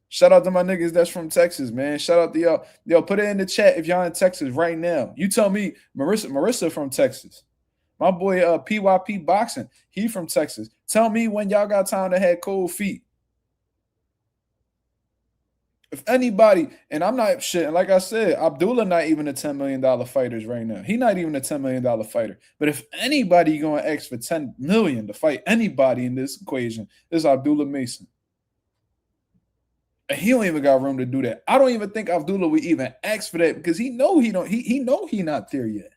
Shout out to my niggas that's from Texas, man. Shout out to y'all. Yo, put it in the chat if y'all in Texas right now. You tell me, Marissa from Texas. My boy PYP Boxing, he from Texas. Tell me when y'all got time to have cold feet. If anybody, and I'm not shit, and like I said, Abdullah not even a $10 million fighters right now. He not even a $10 million fighter. But if anybody going to ask for $10 million to fight anybody in this equation, it's Abdullah Mason. And he don't even got room to do that. I don't even think Abdullah would even ask for that because he know he not there yet.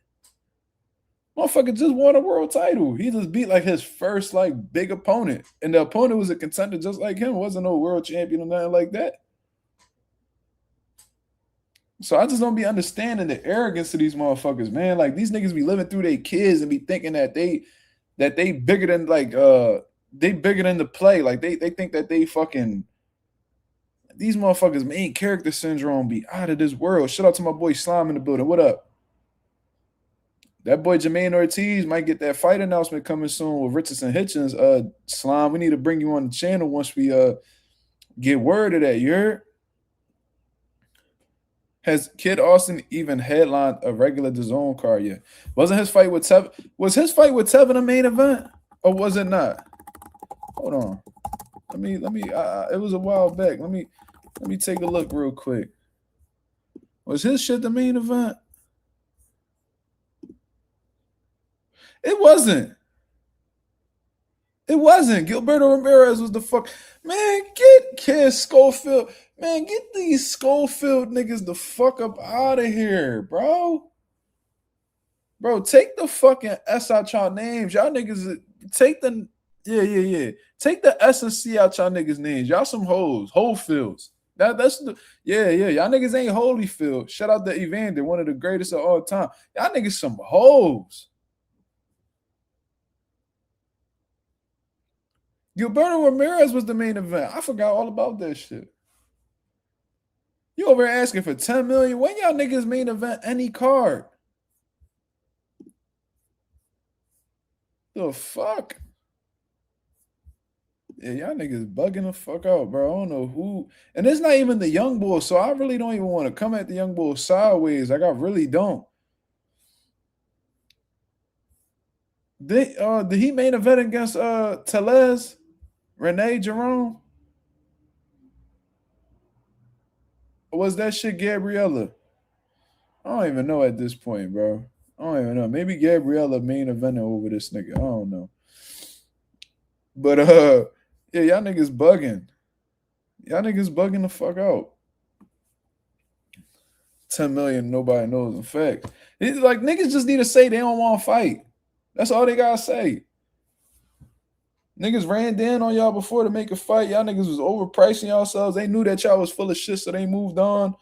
Motherfucker just won a world title. He just beat like his first like big opponent. And the opponent was a contender just like him. Wasn't no world champion or nothing like that. So I just don't be understanding the arrogance of these motherfuckers, man. Like, these niggas be living through their kids and be thinking that they bigger than they bigger than the play. Like they think that they fucking, these motherfuckers main character syndrome be out of this world. Shout out to my boy Slime in the building. What up? That boy Jermaine Ortiz might get that fight announcement coming soon with Richardson Hitchens. Slime, we need to bring you on the channel once we get word of that. You heard? Has Kid Austin even headlined a regular DAZN card yet? Wasn't his fight with Tevin? Was his fight with Tevin a main event, or was it not? Hold on. Let me. It was a while back. Let me take a look real quick. Was his shit the main event? It wasn't. It wasn't. Gilberto Ramirez was the fuck. Man, get Kid Schofield. Man, get these Schofield niggas the fuck up out of here, bro. Bro, take the fucking S out y'all names. Y'all niggas, take the, yeah. Take the S and C out y'all niggas names. Y'all some hoes. Holyfields. That's the, yeah. Y'all niggas ain't Holyfield. Shout out to Evander, one of the greatest of all time. Y'all niggas some hoes. Gilberto Ramirez was the main event. I forgot all about that shit. You over here asking for $10 million? When y'all niggas main event any card? The fuck? Yeah, y'all niggas bugging the fuck out, bro. I don't know who, and it's not even the young boy, so I really don't even want to come at the young boy sideways. Like I really don't. Did he main event against Telez, Renee Jerome? Or was that shit Gabriella? I don't even know at this point, bro. I don't even know. Maybe Gabriella main eventing over this nigga. I don't know. But yeah, y'all niggas bugging. Y'all niggas bugging the fuck out. 10 million, nobody knows. In fact, it's like niggas just need to say they don't want to fight. That's all they gotta say. Niggas ran down on y'all before to make a fight. Y'all niggas was overpricing yourselves. They knew that y'all was full of shit, so they moved on.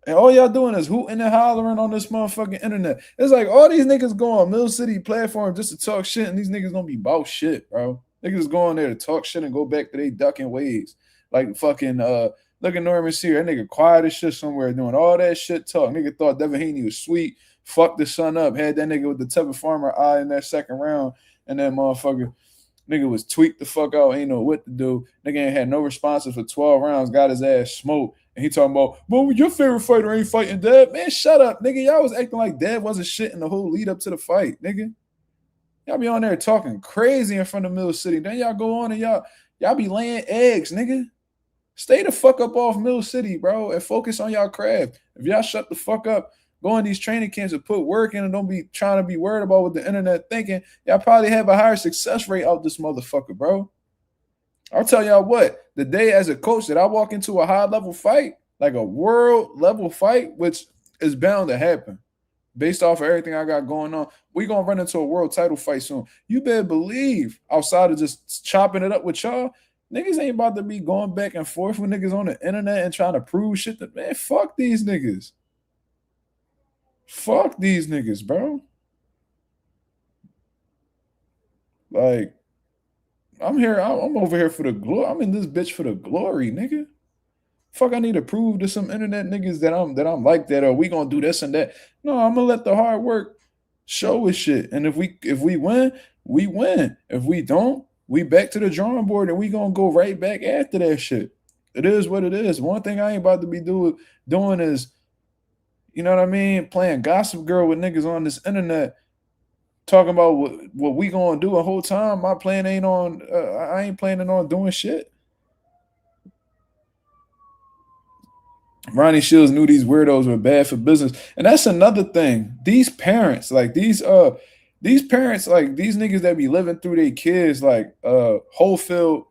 And all y'all doing is hooting and hollering on this motherfucking internet. It's like all these niggas go on Mill City platform just to talk shit, and these niggas gonna be about shit, bro. Niggas go on there to talk shit and go back to they ducking ways. Like fucking look at Norman Sear. That nigga quiet as shit somewhere doing all that shit talk. Nigga thought Devin Haney was sweet. Fucked the son up. Had that nigga with the Tevin Farmer eye in that second round. And that motherfucker, nigga was tweaked the fuck out. Ain't know what to do. Nigga ain't had no responses for 12 rounds. Got his ass smoked. And he talking about, well, your favorite fighter ain't fighting Dad. Man, shut up, nigga. Y'all was acting like Dad wasn't shit in the whole lead up to the fight, nigga. Y'all be on there talking crazy in front of Mill City. Then y'all go on and y'all be laying eggs, nigga. Stay the fuck up off Mill City, bro, and focus on y'all craft. If y'all shut the fuck up, go in these training camps and put work in and don't be trying to be worried about what the internet thinking, y'all probably have a higher success rate out this motherfucker, bro. I'll tell y'all what, the day as a coach that I walk into a high-level fight, like a world-level fight, which is bound to happen, based off of everything I got going on, we going to run into a world title fight soon. You better believe, outside of just chopping it up with y'all, niggas ain't about to be going back and forth with niggas on the internet and trying to prove shit. Man, fuck these niggas. Fuck these niggas, bro. Like, I'm over here for the glory. I'm in this bitch for the glory, nigga. Fuck, I need to prove to some internet niggas that I'm like that, or we gonna do this and that. No, I'm gonna let the hard work show us shit. And if we win, we win. If we don't, we back to the drawing board and we gonna go right back after that shit. It is what it is. One thing I ain't about to be doing is, you know what I mean, playing gossip girl with niggas on this internet, talking about what we gonna do the whole time. My plan ain't on. I ain't planning on doing shit. Ronnie Shields knew these weirdos were bad for business, and that's another thing. These parents, like these parents, like these niggas that be living through their kids, like Holyfield.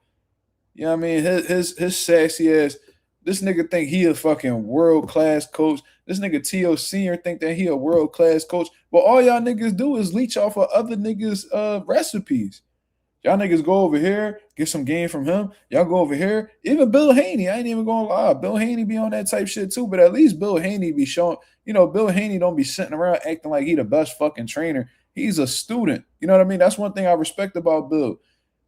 You know what I mean? His sassy ass. This nigga think he a fucking world class coach. This nigga T.O. Senior think that he a world class coach. But all y'all niggas do is leech off of other niggas' recipes. Y'all niggas go over here, get some game from him. Y'all go over here. Even Bill Haney, I ain't even gonna lie. Bill Haney be on that type shit too, but at least Bill Haney be showing, Bill Haney don't be sitting around acting like he the best fucking trainer. He's a student. You know what I mean? That's one thing I respect about Bill.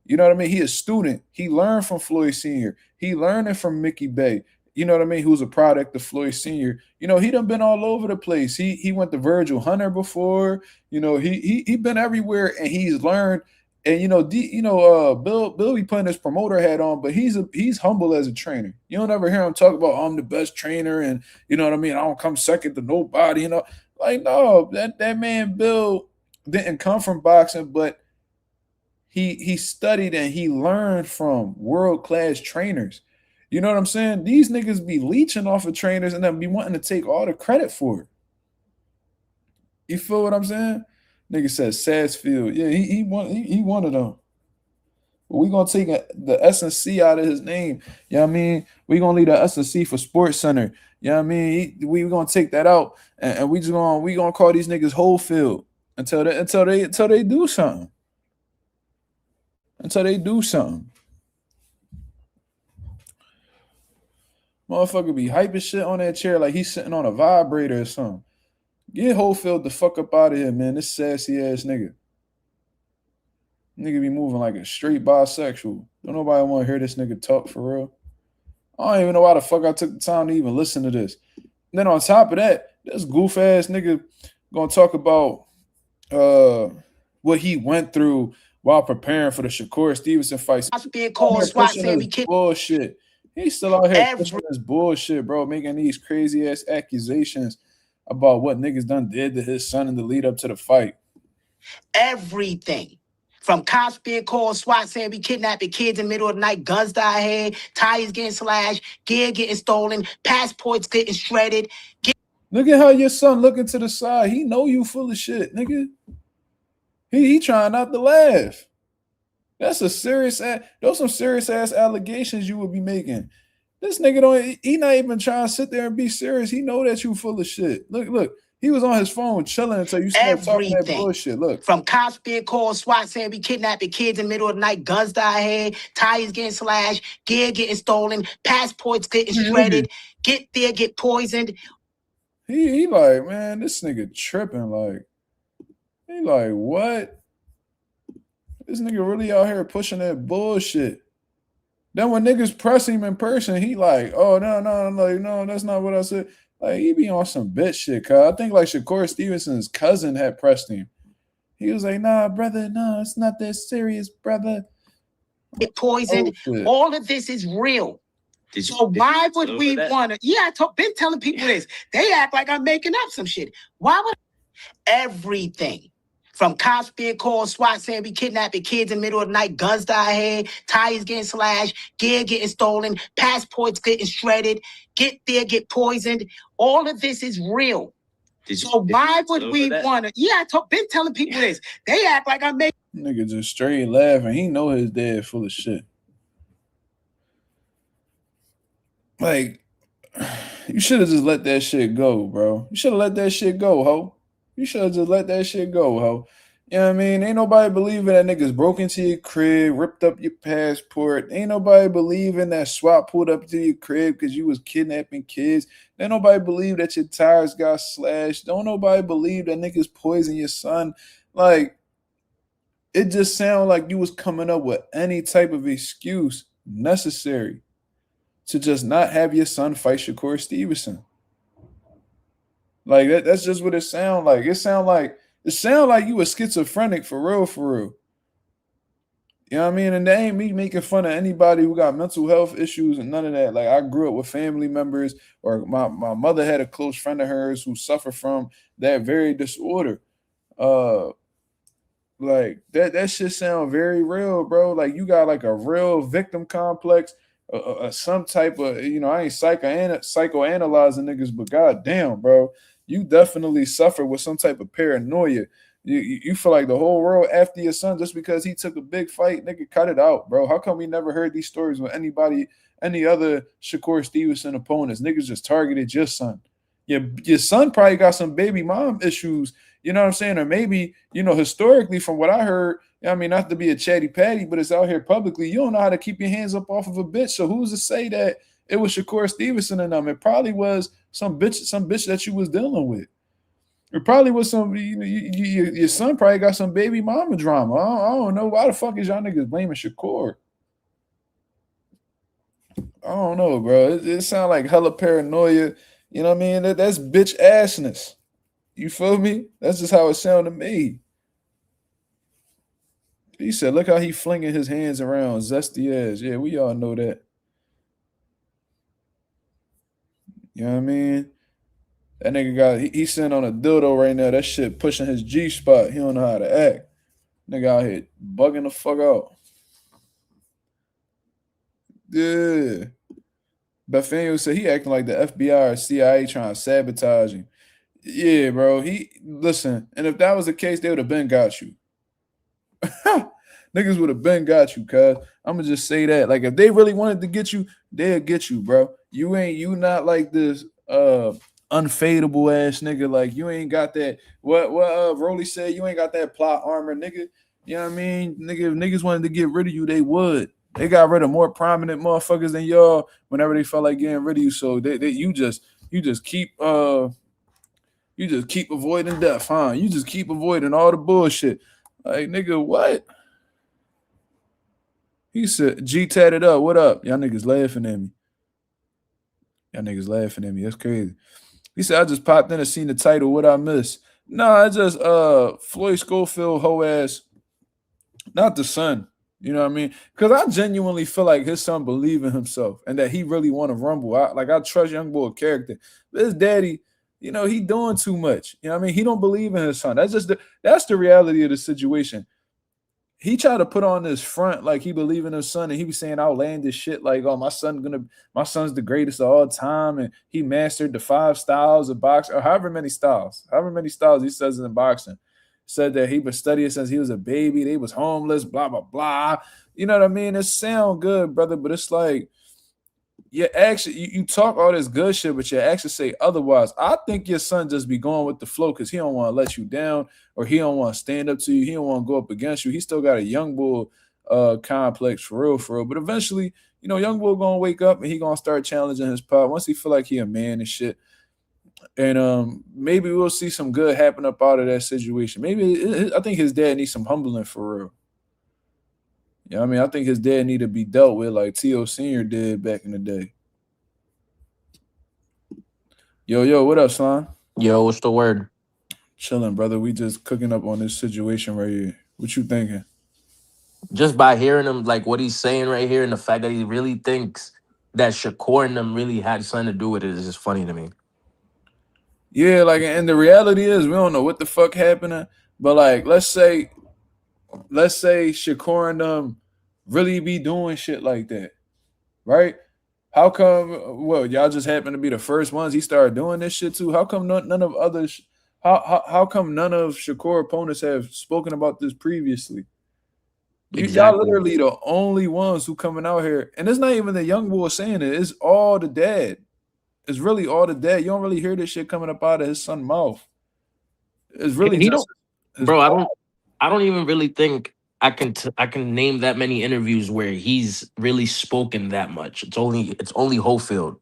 You know what I mean? He a student. He learned from Floyd Sr. He learning from Mickey Bay. You know what I mean? Who's a product of Floyd Sr. He done been all over the place. He went to Virgil Hunter before. He been everywhere and he's learned. And Bill be putting his promoter hat on, but he's humble as a trainer. You don't ever hear him talk about I'm the best trainer, and you know what I mean. I don't come second to nobody. Like no, that man Bill didn't come from boxing, but he studied and he learned from world class trainers. You know what I'm saying? These niggas be leeching off of trainers and then be wanting to take all the credit for it. You feel what I'm saying? Nigga said Sarsfield. Yeah, he one of them. But we gonna take the S and C out of his name. You know what I mean? We gonna leave the S and C for Sports Center. You know what I mean? We gonna take that out and we gonna call these niggas Holyfield until they do something. Until they do something. Motherfucker be hyping shit on that chair like he's sitting on a vibrator or something. Get Holyfield the fuck up out of here, man. This sassy ass nigga. Nigga be moving like a straight bisexual. Don't nobody want to hear this nigga talk for real. I don't even know why the fuck I took the time to even listen to this. And then on top of that, this goof ass nigga gonna talk about what he went through while preparing for the Shakur Stevenson fight. He's being called SWAT saying we killed bullshit. He's still out here pushing this bullshit, bro, making these crazy ass accusations about what niggas done did to his son in the lead up to the fight. Everything. From cops being called SWAT saying we kidnapping kids in the middle of the night, guns to our head, tires getting slashed, gear getting stolen, passports getting shredded. Look at how your son looking to the side. He know you full of shit, nigga. He trying not to laugh. That's a serious ass. Those some serious ass allegations you would be making. This nigga don't. He not even trying to sit there and be serious. He know that you full of shit. Look. He was on his phone chilling until you started talking that bullshit. Look. From cops being called SWAT saying we kidnapping kids in the middle of the night, guns to our head, tires getting slashed, gear getting stolen, passports getting shredded, get there, get poisoned. He like, man, this nigga tripping. Like, he like, what? This nigga really out here pushing that bullshit. Then when niggas press him in person, he like, oh, no, that's not what I said. Like, he be on some bitch shit, cuz I think like Shakur Stevenson's cousin had pressed him. He was like, nah, brother, no, it's not that serious, brother. Get poisoned. All of this is real. So why would we want to? Yeah, been telling people this. They act like I'm making up some shit. Why would everything? From cops being called SWAT saying we kidnapping kids in the middle of the night, guns to our head, tires getting slashed, gear getting stolen, passports getting shredded, get there, get poisoned. All of this is real. So why would we want to? Yeah, been telling people this. They act like I'm making. Nigga just straight laughing. He know his dad full of shit. Like, you should have just let that shit go, bro. You should have let that shit go, ho. You should have just let that shit go, ho. You know what I mean? Ain't nobody believing that niggas broke into your crib, ripped up your passport. Ain't nobody believing that SWAT pulled up to your crib because you was kidnapping kids. Ain't nobody believe that your tires got slashed. Don't nobody believe that niggas poisoned your son. Like, it just sounded like you was coming up with any type of excuse necessary to just not have your son fight Shakur Stevenson. Like that's just what it sound like. It sound like you were schizophrenic for real, for real. You know what I mean? And they ain't me making fun of anybody who got mental health issues and none of that. Like, I grew up with family members, or my mother had a close friend of hers who suffered from that very disorder. Like that shit sound very real, bro. Like, you got like a real victim complex. Some type of, I ain't psychoanalyzing niggas, but goddamn, bro, you definitely suffer with some type of paranoia. You feel like the whole world after your son just because he took a big fight. Nigga, cut it out, bro. How come we never heard these stories with any other Shakur Stevenson opponents? Niggas just targeted your son. Your son probably got some baby mom issues, you know what I'm saying? Or maybe, historically, from what I heard, I mean, not to be a chatty patty, but it's out here publicly. You don't know how to keep your hands up off of a bitch. So who's to say that it was Shakur Stevenson and them? It probably was some bitch that you was dealing with. It probably was some, your son probably got some baby mama drama. I don't know. Why the fuck is y'all niggas blaming Shakur? I don't know, bro. It sounds like hella paranoia. You know what I mean? That's bitch assness. You feel me? That's just how it sounded to me. He said, look how he flinging his hands around, zesty ass. Yeah, we all know that. You know what I mean? That nigga he's sitting on a dildo right now. That shit pushing his G-spot. He don't know how to act. Nigga out here bugging the fuck out. Yeah. Bethaniel said he acting like the FBI or CIA trying to sabotage him. Yeah, bro. Listen, and if that was the case, they would have been got you. Niggas would have been got you, cuz. I'm gonna just say that. Like, if they really wanted to get you, they'll get you, bro. You not like this unfadable ass nigga. Like, you ain't got that. What Rolly said, you ain't got that plot armor, nigga. You know what I mean? Nigga, if niggas wanted to get rid of you, they would. They got rid of more prominent motherfuckers than y'all whenever they felt like getting rid of you. So you just keep avoiding death, huh? You just keep avoiding all the bullshit. Like, nigga, what? He said, G tatted up. What up? Y'all niggas laughing at me. That's crazy. He said, I just popped in and seen the title. What I miss? Nah, it's just Floyd Schofield hoe ass not the son. You know what I mean? Because I genuinely feel like his son believe in himself and that he really want to rumble. I trust young boy character. But his daddy, you know, he doing too much. You know what I mean? He don't believe in his son. That's the reality of the situation. He tried to put on this front like he believe in his son, and he was saying outlandish shit like, "Oh, my son's the greatest of all time," and he mastered the 5 styles of boxing, or however many styles he says in boxing. Said that he was studying since he was a baby. They was homeless, blah blah blah. You know what I mean? It sound good, brother, but it's like you talk all this good shit, but your actions say otherwise. I think your son just be going with the flow because he don't want to let you down, or he don't want to stand up to you. He don't want to go up against you. He still got a young bull complex for real. But eventually, you know, young bull gonna wake up and he gonna start challenging his pop once he feel like he a man and shit. And maybe we'll see some good happen up out of that situation. Maybe I think his dad needs some humbling for real. You know what I mean? I think his dad need to be dealt with like T.O. Sr. did back in the day. Yo, what up, son? Yo, what's the word? Chilling, brother. We just cooking up on this situation right here. What you thinking? Just by hearing him, like what he's saying right here, and the fact that he really thinks that Shakur and them really had something to do with it is just funny to me. Yeah, like, and the reality is we don't know what the fuck happening, but like, let's say Shakur and them really be doing shit like that, right? How come? Well, y'all just happen to be the first ones he started doing this shit to. How come none of others? How come none of Shakur opponents have spoken about this previously? Y'all literally the only ones who coming out here, and it's not even the young boy saying it. It's all the dad. It's really all the dad. You don't really hear this shit coming up out of his son's mouth. It's really He just don't, bro. I don't even really think I can name that many interviews where he's really spoken that much. It's only Hofield.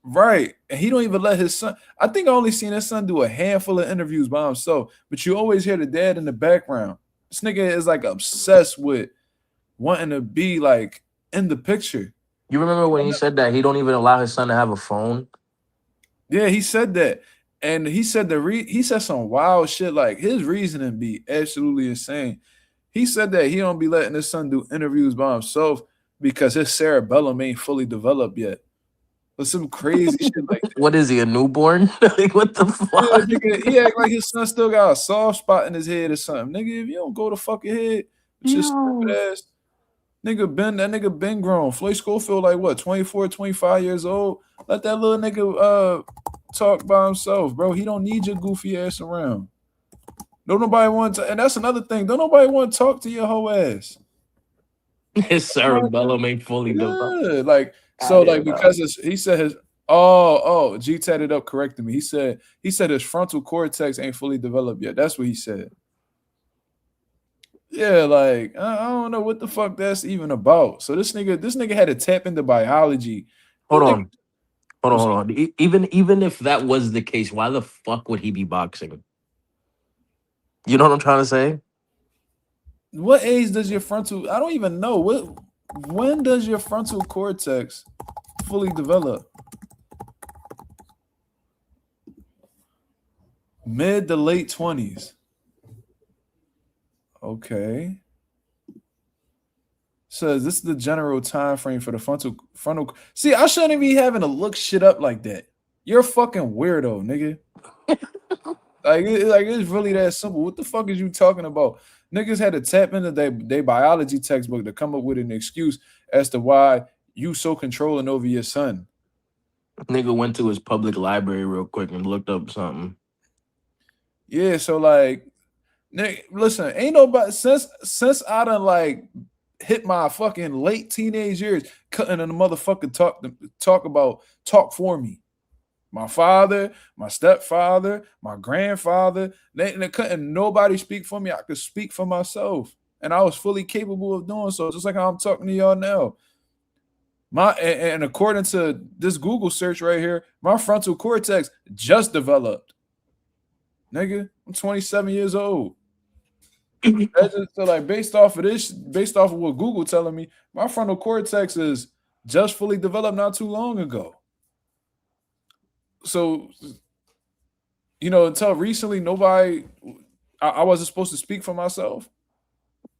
Right. And he don't even let his son. I think I only seen his son do a handful of interviews by himself, but you always hear the dad in the background. This nigga is like obsessed with wanting to be like in the picture. You remember when he said that he don't even allow his son to have a phone? Yeah, he said that. And he said he said some wild shit, like his reasoning be absolutely insane. He said that he don't be letting his son do interviews by himself because his cerebellum ain't fully developed yet. But some crazy shit like that. What is he, a newborn? Like, what the fuck? Yeah, nigga, he act like his son still got a soft spot in his head or something. Nigga, if you don't go to fucking head with your stupid ass, that nigga been grown. Floyd Schofield, like what, 24, 25 years old? Let that little nigga talk by himself, bro. He don't need your goofy ass around. Don't nobody want to, and that's another thing. Don't nobody want to talk to your whole ass. His cerebellum ain't fully developed. Like, so like because he said his G tatted up corrected me. He said his frontal cortex ain't fully developed yet. That's what he said. Yeah, like I don't know what the fuck that's even about. So this nigga had to tap into biology. Hold on. Even if that was the case, why the fuck would he be boxing? You know what I'm trying to say? What age does your frontal? I don't even know. When does your frontal cortex fully develop? Mid to late 20s. Okay. Says this is the general time frame for the frontal. See, I shouldn't be having to look shit up like that. You're a fucking weirdo, nigga. like it's really that simple. What the fuck is you talking about? Niggas had to tap into their biology textbook to come up with an excuse as to why you so controlling over your son. Nigga went to his public library real quick and looked up something. Yeah, so like, nigga, listen, ain't nobody since I done like hit my fucking late teenage years, cutting in the motherfucker talk for me. My father, my stepfather, my grandfather, they couldn't nobody speak for me. I could speak for myself. And I was fully capable of doing so, just like how I'm talking to y'all now. And according to this Google search right here, my frontal cortex just developed. Nigga, I'm 27 years old. So like based off of what Google telling me, my frontal cortex is just fully developed not too long ago. So, you know, until recently, I wasn't supposed to speak for myself.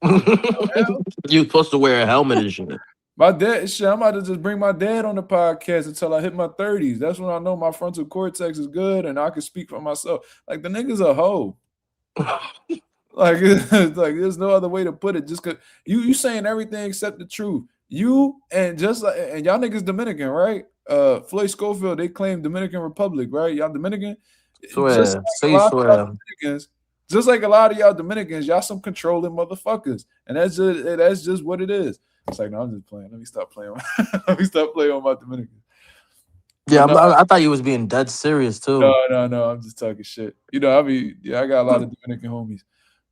You're supposed to wear a helmet and shit. My dad, shit, I'm about to just bring my dad on the podcast until I hit my 30s. That's when I know my frontal cortex is good and I can speak for myself. Like the nigga's a hoe. Like, like there's no other way to put it. Just cause you saying everything except the truth. You and just like and y'all niggas Dominican, right? Floyd Schofield, they claim Dominican Republic, right? Y'all Dominican. Just Swear. like a Say lot of y'all swear. Dominicans, just like a lot of y'all Dominicans, y'all some controlling motherfuckers, and that's just what it is. It's like, no, I'm just playing. Let me stop playing. Let me stop playing on my Dominicans. Yeah, No, I thought you was being dead serious too. no. I'm just talking shit. You know, I got a lot of Dominican homies,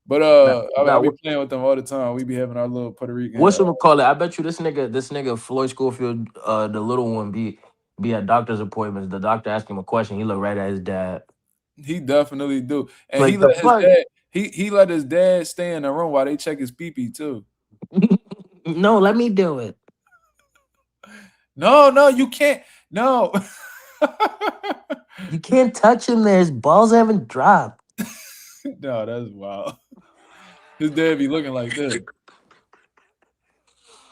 but I be playing with them all the time. We be having our little Puerto Rican. What's gonna call it? I bet you this nigga Floyd Schofield, the little one, be at doctor's appointments. The doctor ask him a question. He look right at his dad. He definitely do, and Like he the let his fuck? dad. He let his dad stay in the room while they check his pee too. No, let me do it. No, you can't. No. You can't touch him there. His balls haven't dropped. No, that's wild. His dad be looking like this.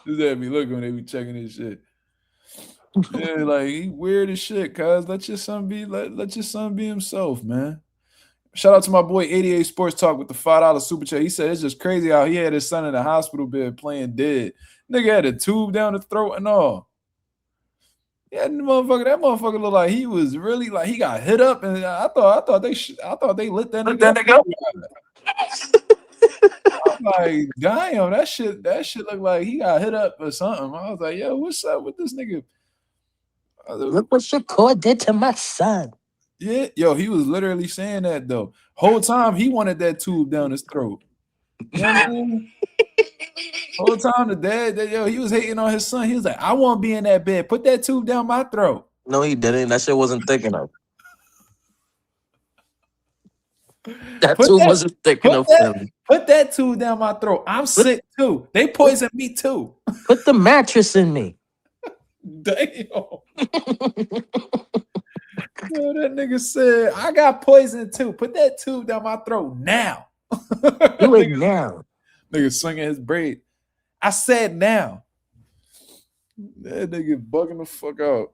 His dad be looking when they be checking his shit. Yeah, like he weird as shit, cuz let your son be himself, man. Shout out to my boy 88 Sports Talk with the $5 super chat. He said it's just crazy how he had his son in the hospital bed playing dead. Nigga had a tube down the throat and all. Yeah, that motherfucker looked like he was really like he got hit up, and I thought they lit that nigga up. I'm like, damn, that shit looked like he got hit up or something. I was like, yo, what's up with this nigga? Look what Shakur did to my son. Yeah, yo, he was literally saying that though. Whole time he wanted that tube down his throat. You know what I mean? Whole time the dad, he was hating on his son. He was like, I want to be in that bed. Put that tube down my throat. No, he didn't. That shit wasn't thick enough. That tube wasn't thick enough for him. Put that tube down my throat. I'm sick too. They poisoned me too. Put the mattress in me. Damn. Yo, that nigga said, I got poison too. Put that tube down my throat now. Do it now. Nigga swinging his braid. I said now. That nigga bugging the fuck out.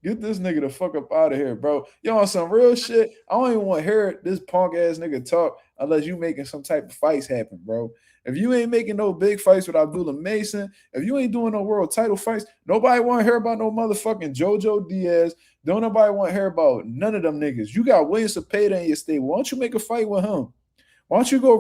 Get this nigga the fuck up out of here, bro. You on some real shit? I don't even want to hear this punk ass nigga talk unless you making some type of fights happen, bro. If you ain't making no big fights with Abdullah Mason, if you ain't doing no world title fights, nobody want to hear about no motherfucking JoJo Diaz. Don't nobody want to hear about none of them niggas. You got William Cepeda in your stable. Why don't you make a fight with him? Why don't you go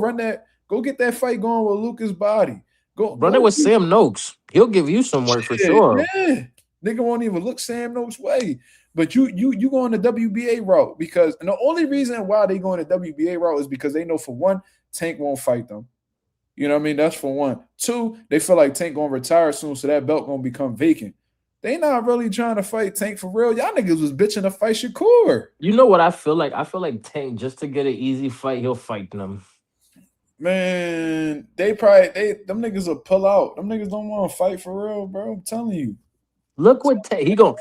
get that fight going with Lucas Body? Run it with Sam Noakes. He'll give you some work for sure. Yeah. Nigga won't even look Sam Noakes' way. But you going the WBA route because the only reason why they going the WBA route is because they know for one, Tank won't fight them. You know what I mean? That's for one. Two, they feel like Tank gonna retire soon, so that belt gonna become vacant. They not really trying to fight Tank for real. Y'all niggas was bitching to fight Shakur. You know what I feel like? I feel like Tank, just to get an easy fight, he'll fight them. Man, them niggas will pull out. Them niggas don't want to fight for real, bro. I'm telling you. Look what Tank he gonna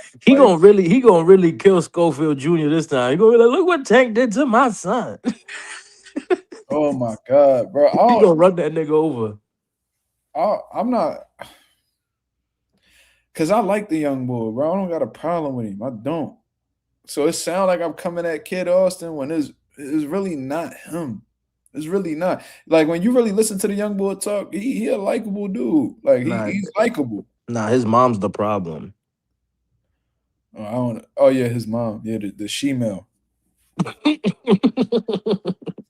really kill Schofield Jr. this time. He gonna be like, look what Tank did to my son. Oh my god, bro! He gonna run that nigga over. I'm not, cause I like the young boy, bro. I don't got a problem with him. I don't. So it sounds like I'm coming at Kid Austin when it's really not him. It's really not. Like when you really listen to the young boy talk, he a likable dude. Like he's likable. Nah, his mom's the problem. Oh yeah, his mom. Yeah, the she-male.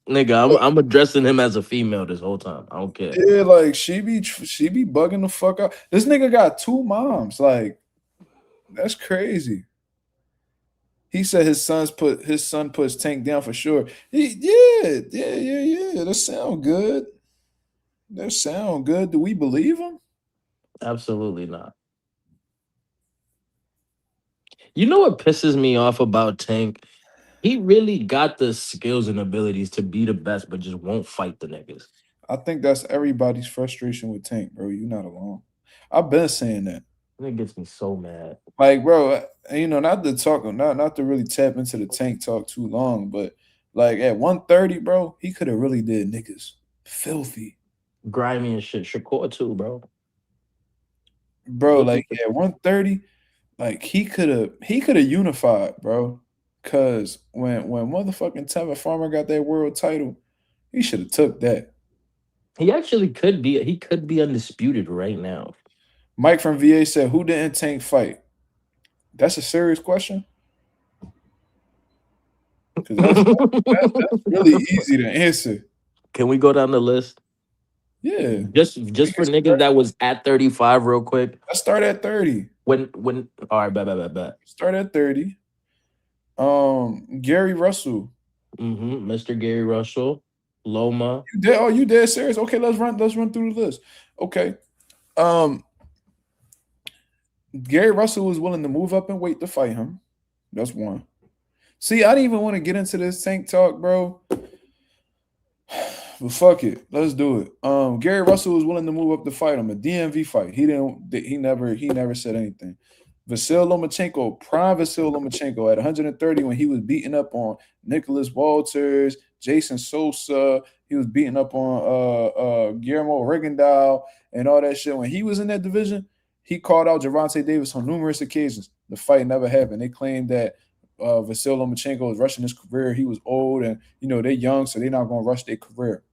Nigga, I'm addressing him as a female this whole time. I don't care. Yeah, like she be bugging the fuck out. This nigga got two moms. Like that's crazy. He said his son puts Tank down for sure. Yeah. That sound good. Do we believe him? Absolutely not. You know what pisses me off about Tank? He really got the skills and abilities to be the best, but just won't fight the niggas. I think that's everybody's frustration with Tank, bro. You're not alone. I've been saying that. It gets me so mad. Like, bro, not to really tap into the Tank talk too long, but like at 130, bro, he could have really did niggas filthy. grimy and shit. Shakur too, bro. Bro, like at 130, like he could have unified, bro. Cause when motherfucking Tevin Farmer got that world title, he should have took that. He actually could be. He could be undisputed right now. Mike from VA said, "Who didn't Tank fight?" That's a serious question. Because that's really easy to answer. Can we go down the list? Yeah. Just for niggas that was at 35 real quick. Let's start at 30. When all right, bet. Start at 30. Gary Russell. Mr. Gary Russell. Loma. You dead serious? Okay, let's run through the list. Okay. Gary Russell was willing to move up in weight to fight him. That's one. See, I didn't even want to get into this Tank talk, bro. But fuck it, let's do it. Gary Russell was willing to move up to fight him, a DMV fight. He never said anything. Vasyl Lomachenko, prime Vasyl Lomachenko at 130 when he was beating up on Nicholas Walters, Jason Sosa. He was beating up on Guillermo Rigondeaux and all that shit. When he was in that division, he called out Gervonta Davis on numerous occasions. The fight never happened. They claimed that Vasyl Lomachenko was rushing his career. He was old and, they're young, so they're not going to rush their career.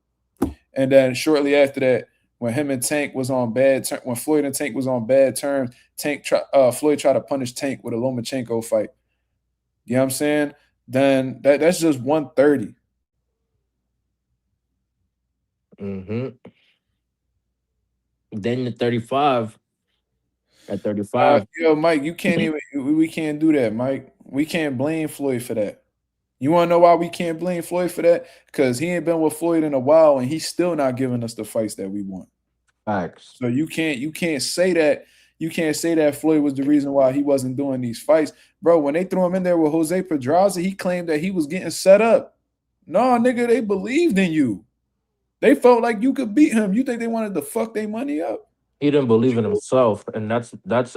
And then shortly after that, when him and Tank was on when Floyd and Tank was on bad terms, Floyd tried to punish Tank with a Lomachenko fight. You know what I'm saying? Then that's just 130. Then the 35. At 35. Yo, Mike, we can't do that, Mike. We can't blame Floyd for that. You want to know why we can't blame Floyd for that? Because he ain't been with Floyd in a while, and he's still not giving us the fights that we want. Facts. So you can't say that. You can't say that Floyd was the reason why he wasn't doing these fights. Bro, when they threw him in there with Jose Pedraza, he claimed that he was getting set up. No, nigga, they believed in you. They felt like you could beat him. You think they wanted to fuck their money up? He didn't believe in himself, and that's.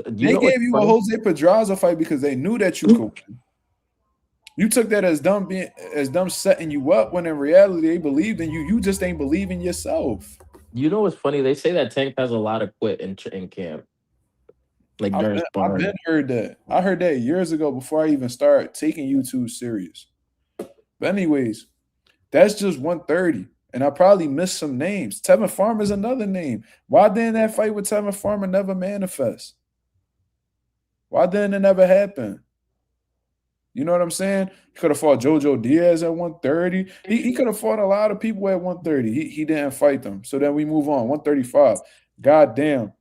They gave you a Jose Pedraza fight because they knew that you could win. You took that as dumb setting you up when in reality they believed in you. You just ain't believe in yourself. You know what's funny? They say that Tank has a lot of quit in camp. Like during sparring. I've heard that. I heard that years ago before I even started taking YouTube serious. But anyways, that's just 130. And I probably missed some names. Tevin Farmer's another name. Why didn't that fight with Tevin Farmer never manifest? Why didn't it never happen? You know what I'm saying? He could have fought JoJo Diaz at 130. He could have fought a lot of people at 130. He didn't fight them. So then we move on. 135. God damn.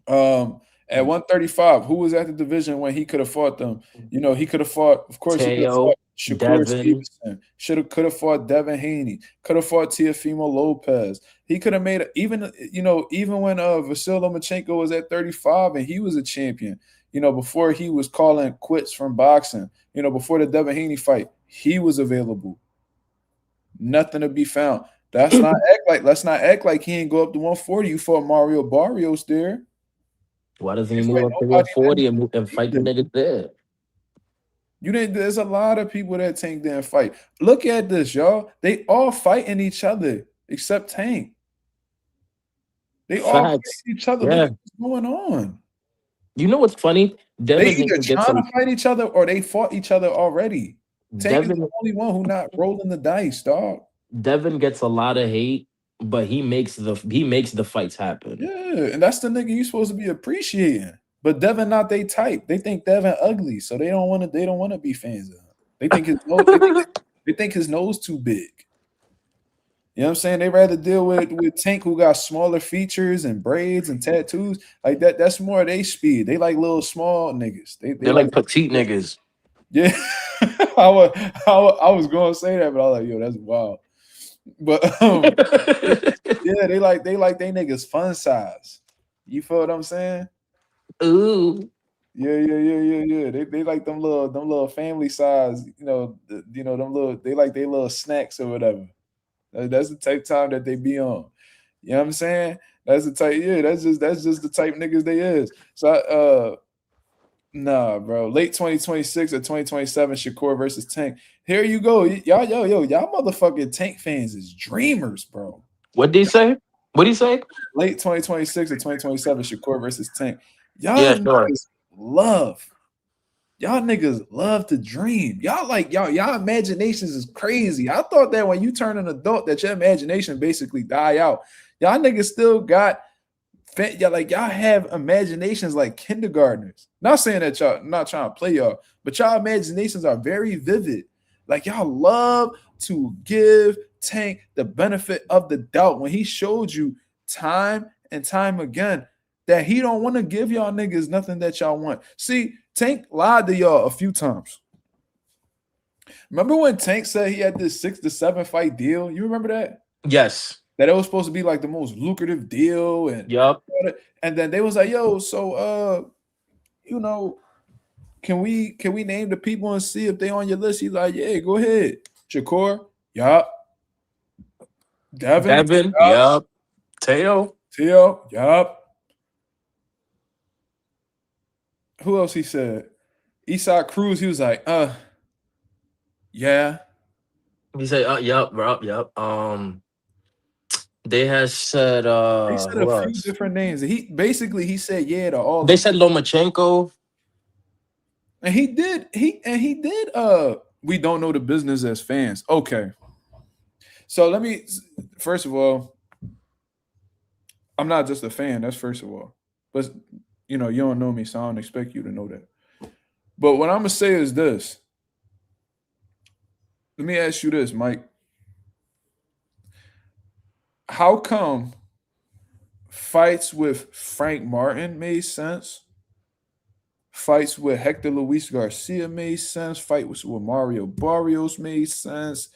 At 135, who was at the division when he could have fought them? He could have fought, of course, he could have fought Shakur Stevenson. Could have fought Devin Haney. Could have fought Teofimo Lopez. He could have made even when Vasyl Lomachenko was at 35 and he was a champion. Before he was calling quits from boxing. Before the Devin Haney fight, he was available. Nothing to be found. Let's not act like he ain't go up to 140. You fought Mario Barrios there. Why doesn't he move up to 140 and fight the niggas there? There's a lot of people that Tank didn't fight. Look at this, y'all. They all fighting each other except Tank. They all fight each other. Yeah. Look what's going on. You know what's funny? They either trying to fight each other or they fought each other already. Tank is the only one who not rolling the dice, dog. Devin gets a lot of hate, but he makes the fights happen. Yeah, and that's the nigga you supposed to be appreciating. But Devin not they type. They think Devin ugly, so they don't want to be fans of him. They think his nose, they think his nose too big. You know what I'm saying? They rather deal with Tank, who got smaller features and braids and tattoos like that. That's more their speed. They like little small niggas. They're like petite niggas. Yeah, I was going to say that, but I was like, yo, that's wild. But yeah, they like they niggas fun size. You feel what I'm saying? Ooh. Yeah. They like them little family size. Them little. They like their little snacks or whatever. That's the type time that they be on. You know what I'm saying? That's the type. Yeah, that's just the type niggas they is. So nah, bro. Late 2026 or 2027, Shakur versus Tank. Here you go. Y'all motherfucking Tank fans is dreamers, bro. What'd they say? What do you say? Late 2026 or 2027, Shakur versus Tank. Yeah, sure. Y'all niggas love to dream. Y'all imaginations is crazy. I thought that when you turn an adult, that your imagination basically die out. Y'all niggas still got y'all have imaginations like kindergartners. Not saying that y'all not trying to play y'all, but y'all imaginations are very vivid. Like y'all love to give Tank the benefit of the doubt when he showed you time and time again that he don't want to give y'all niggas nothing that y'all want. See, Tank lied to y'all a few times. Remember when Tank said he had this 6 to 7 fight deal? You remember that? Yes. That it was supposed to be like the most lucrative deal, and and then they was like, "Yo, so can we name the people and see if they on your list?" He's like, "Yeah, go ahead." Shakur, yup. Devin, yup. Teo, yup. Who else he said? Eastside Cruz, he was like, yeah. He said, yup, yup. They had said They said who a few else? different names. He said yeah to all. They said Lomachenko. And he did we don't know the business as fans. Okay. So let me first of all, I'm not just a fan, that's first of all. But you don't know me, so I don't expect you to know that. But what I'm gonna say is this. Let me ask you this, Mike. How come fights with Frank Martin made sense? Fights with Hector Luis Garcia made sense. Fights with Mario Barrios made sense.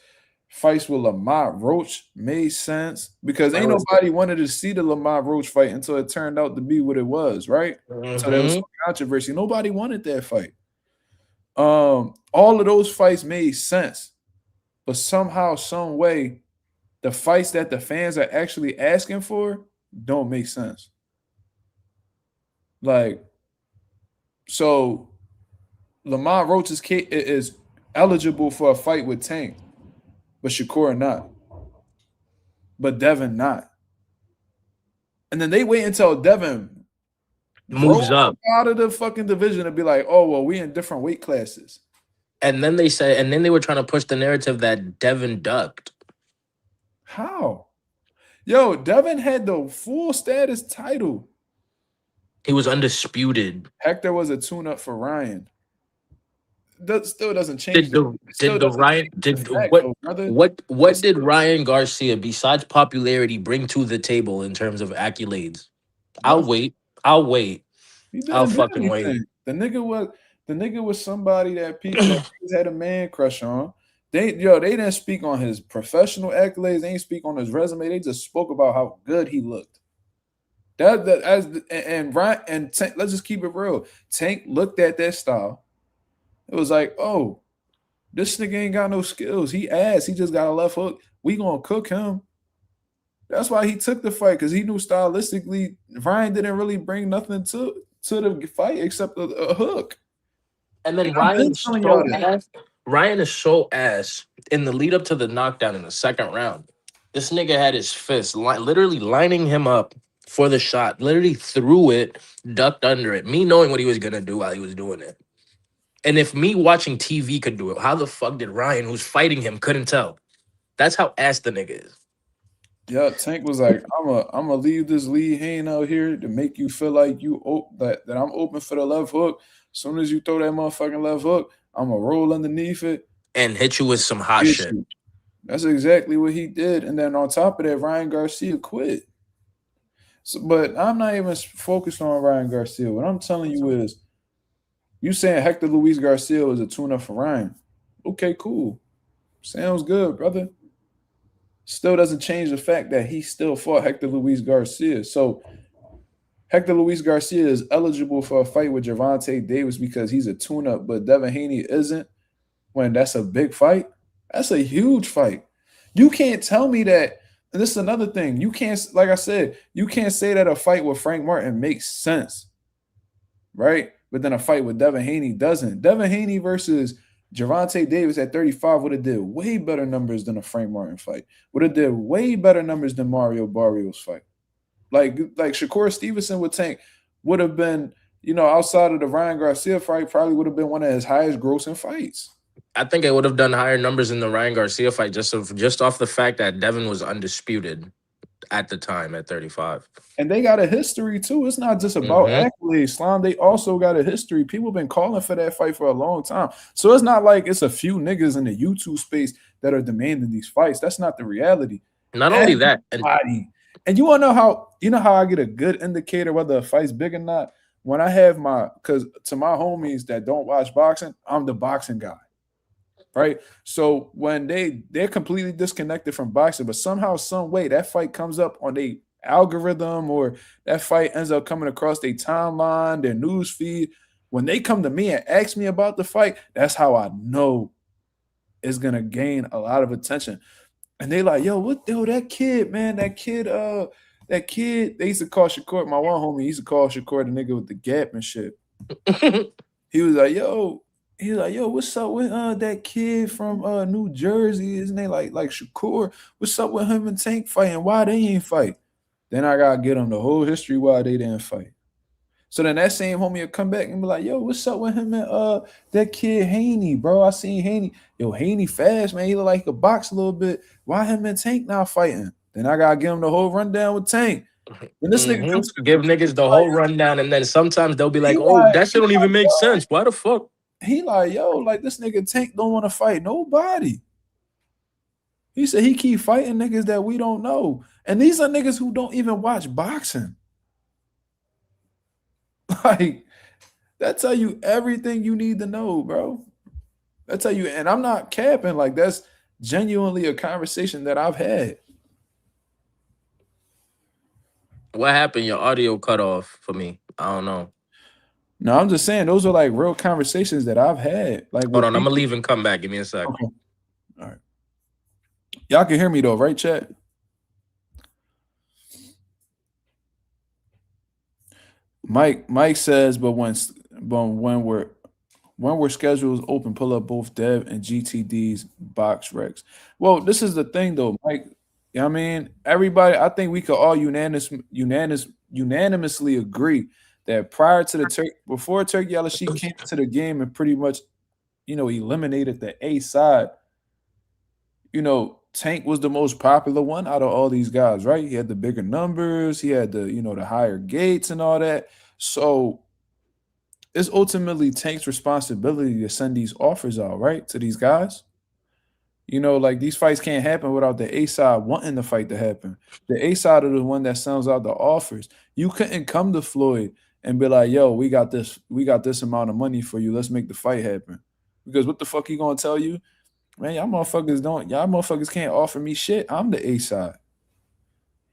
Fights with Lamont Roach made sense. Because ain't nobody wanted to see the Lamont Roach fight until it turned out to be what it was, right? Mm-hmm. So there was some controversy. Nobody wanted that fight. All of those fights made sense. But somehow, some way, the fights that the fans are actually asking for don't make sense. Like, so Lamont Roach is eligible for a fight with Tank, but Shakur not. But Devin not. And then they wait until Devin moves up out of the fucking division and be like, oh, well, we in different weight classes. And then they were trying to push the narrative that Devin ducked. How? Yo, Devin had the full status title. He was undisputed. Hector was a tune-up for Ryan. That still doesn't change. What did Ryan Garcia, besides popularity, bring to the table in terms of accolades? I'll wait. I'll fucking wait. The nigga was somebody that people had a man crush on. They didn't speak on his professional accolades. They didn't speak on his resume. They just spoke about how good he looked. Tank, let's just keep it real. Tank looked at that style. It was like, oh, this nigga ain't got no skills. He just got a left hook. We gonna cook him. That's why he took the fight, because he knew stylistically Ryan didn't really bring nothing to the fight except a hook. And then Ryan is so ass in the lead up to the knockdown in the second round. This nigga had his fist literally lining him up for the shot, literally threw it, ducked under it, me knowing what he was going to do while he was doing it. And if me watching TV could do it, how the fuck did Ryan, who's fighting him, couldn't tell? That's how ass the nigga is. Yeah, Tank was like, I'm gonna leave this lead hanging out here to make you feel like that I'm open for the left hook. As soon as you throw that motherfucking left hook, I'm gonna roll underneath it and hit you with some hot shit. That's exactly what he did. And then on top of that, Ryan Garcia quit. So, but I'm not even focused on Ryan Garcia. What I'm telling you is, you saying Hector Luis Garcia is a tune-up for Ryan. Okay, cool. Sounds good, brother. Still doesn't change the fact that he still fought Hector Luis Garcia. So Hector Luis Garcia is eligible for a fight with Gervonta Davis because he's a tune-up, but Devin Haney isn't, when that's a big fight. That's a huge fight. You can't tell me that, and this is another thing. You can't, like I said, you can't say that a fight with Frank Martin makes sense, right? But then a fight with Devin Haney doesn't. Devin Haney versus Gervonta Davis at 35 would have did way better numbers than a Frank Martin fight. Would have did way better numbers than Mario Barrios fight. Like Shakur Stevenson with Tank would have been, outside of the Ryan Garcia fight, probably would have been one of his highest grossing fights. I think it would have done higher numbers in the Ryan Garcia fight just off the fact that Devin was undisputed at the time at 35. And they got a history too. It's not just about accolades, Slime. They also got a history. People been calling for that fight for a long time. So it's not like it's a few niggas in the YouTube space that are demanding these fights. That's not the reality. Not only that, and you want to know how I get a good indicator whether a fight's big or not? When I have because to my homies that don't watch boxing, I'm the boxing guy. Right. So when they're completely disconnected from boxing, but somehow, some way that fight comes up on their algorithm or that fight ends up coming across their timeline, their news feed. When they come to me and ask me about the fight, that's how I know it's gonna gain a lot of attention. And they like, that kid, man, that kid, they used to call Shakur, my one homie, he used to call Shakur the nigga with the gap and shit. He was like, what's up with that kid from New Jersey? Isn't they like Shakur? What's up with him and Tank fighting? Why they ain't fight? Then I gotta get them the whole history why they didn't fight. So then that same homie will come back and be like, what's up with him and that kid Haney, bro? I seen Haney. Haney fast, man. He look like he could box a little bit. Why him and Tank not fighting? Then I gotta give him the whole rundown with Tank. And this nigga comes to give niggas the whole rundown, and then sometimes they'll be like, that shit don't even make sense. Why the fuck? He like, this nigga Tank don't want to fight nobody. He said he keep fighting niggas that we don't know. And these are niggas who don't even watch boxing. Like, that tell you everything you need to know, bro. That tell you, and I'm not capping, like that's genuinely a conversation that I've had. What happened? Your audio cut off for me. I don't know. No, I'm just saying those are like real conversations that I've had. Like, hold on, I'm gonna leave and come back. Give me a sec. Okay. All right. Y'all can hear me though, right, chat? Mike says, but when we're schedules open, pull up both Dev and GTD's box recs. Well, this is the thing though, Mike. You know what I mean? Everybody, I think we could all unanimously agree that prior to before Turkey Al-Sheikh came to the game and pretty much, eliminated the A side, Tank was the most popular one out of all these guys, right? He had the bigger numbers, he had the, the higher gates and all that. So it's ultimately Tank's responsibility to send these offers out, right, to these guys. Like these fights can't happen without the A side wanting the fight to happen. The A side is the one that sends out the offers. You couldn't come to Floyd and be like, we got this amount of money for you. Let's make the fight happen. Because what the fuck he gonna tell you? Man, y'all motherfuckers can't offer me shit. I'm the A side.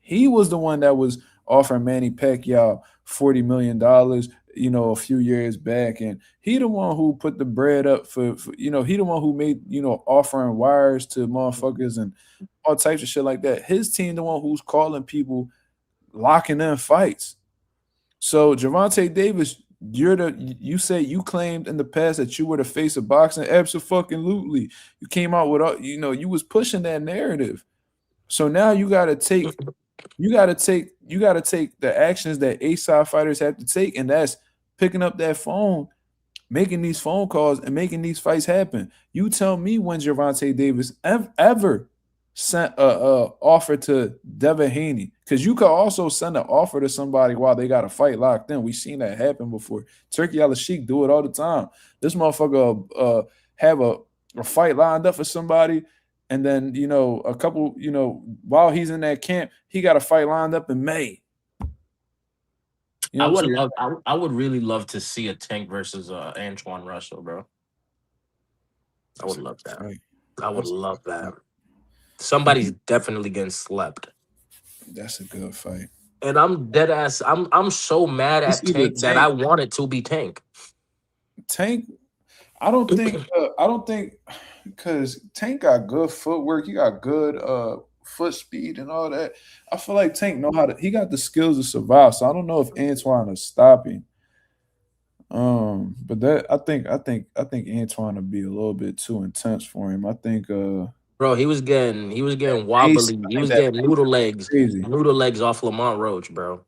He was the one that was offering Manny Pacquiao $40 million, a few years back. And he the one who put the bread up for he the one who made, offering wires to motherfuckers and all types of shit like that. His team the one who's calling people, locking in fights. So Gervonta Davis, you say you claimed in the past that you were the face of boxing. Absolutely. You came out with you was pushing that narrative. So now you gotta take the actions that A-side fighters have to take, and that's picking up that phone, making these phone calls, and making these fights happen. You tell me when Gervonta Davis ever sent a offer to Devin Haney, because you could also send an offer to somebody while they got a fight locked in. We've seen that happen before. Turkey Al-Sheikh do it all the time. This motherfucker have a fight lined up for somebody, and then a couple, while he's in that camp, he got a fight lined up in May. I would really love to see a Tank versus Antoine Russell, bro. I would love that. I would love that. Somebody's definitely getting slept. That's a good fight. And I'm dead ass. I'm so mad at Tank that I want it to be Tank. Tank, I don't think because Tank got good footwork, he got good foot speed and all that. I feel like Tank he got the skills to survive. So I don't know if Antoine is stopping. But that I think Antoine would be a little bit too intense for him. I think Bro, he was getting pace. wobbly. I He think was that getting pace is crazy. noodle legs off Lamont Roach, bro.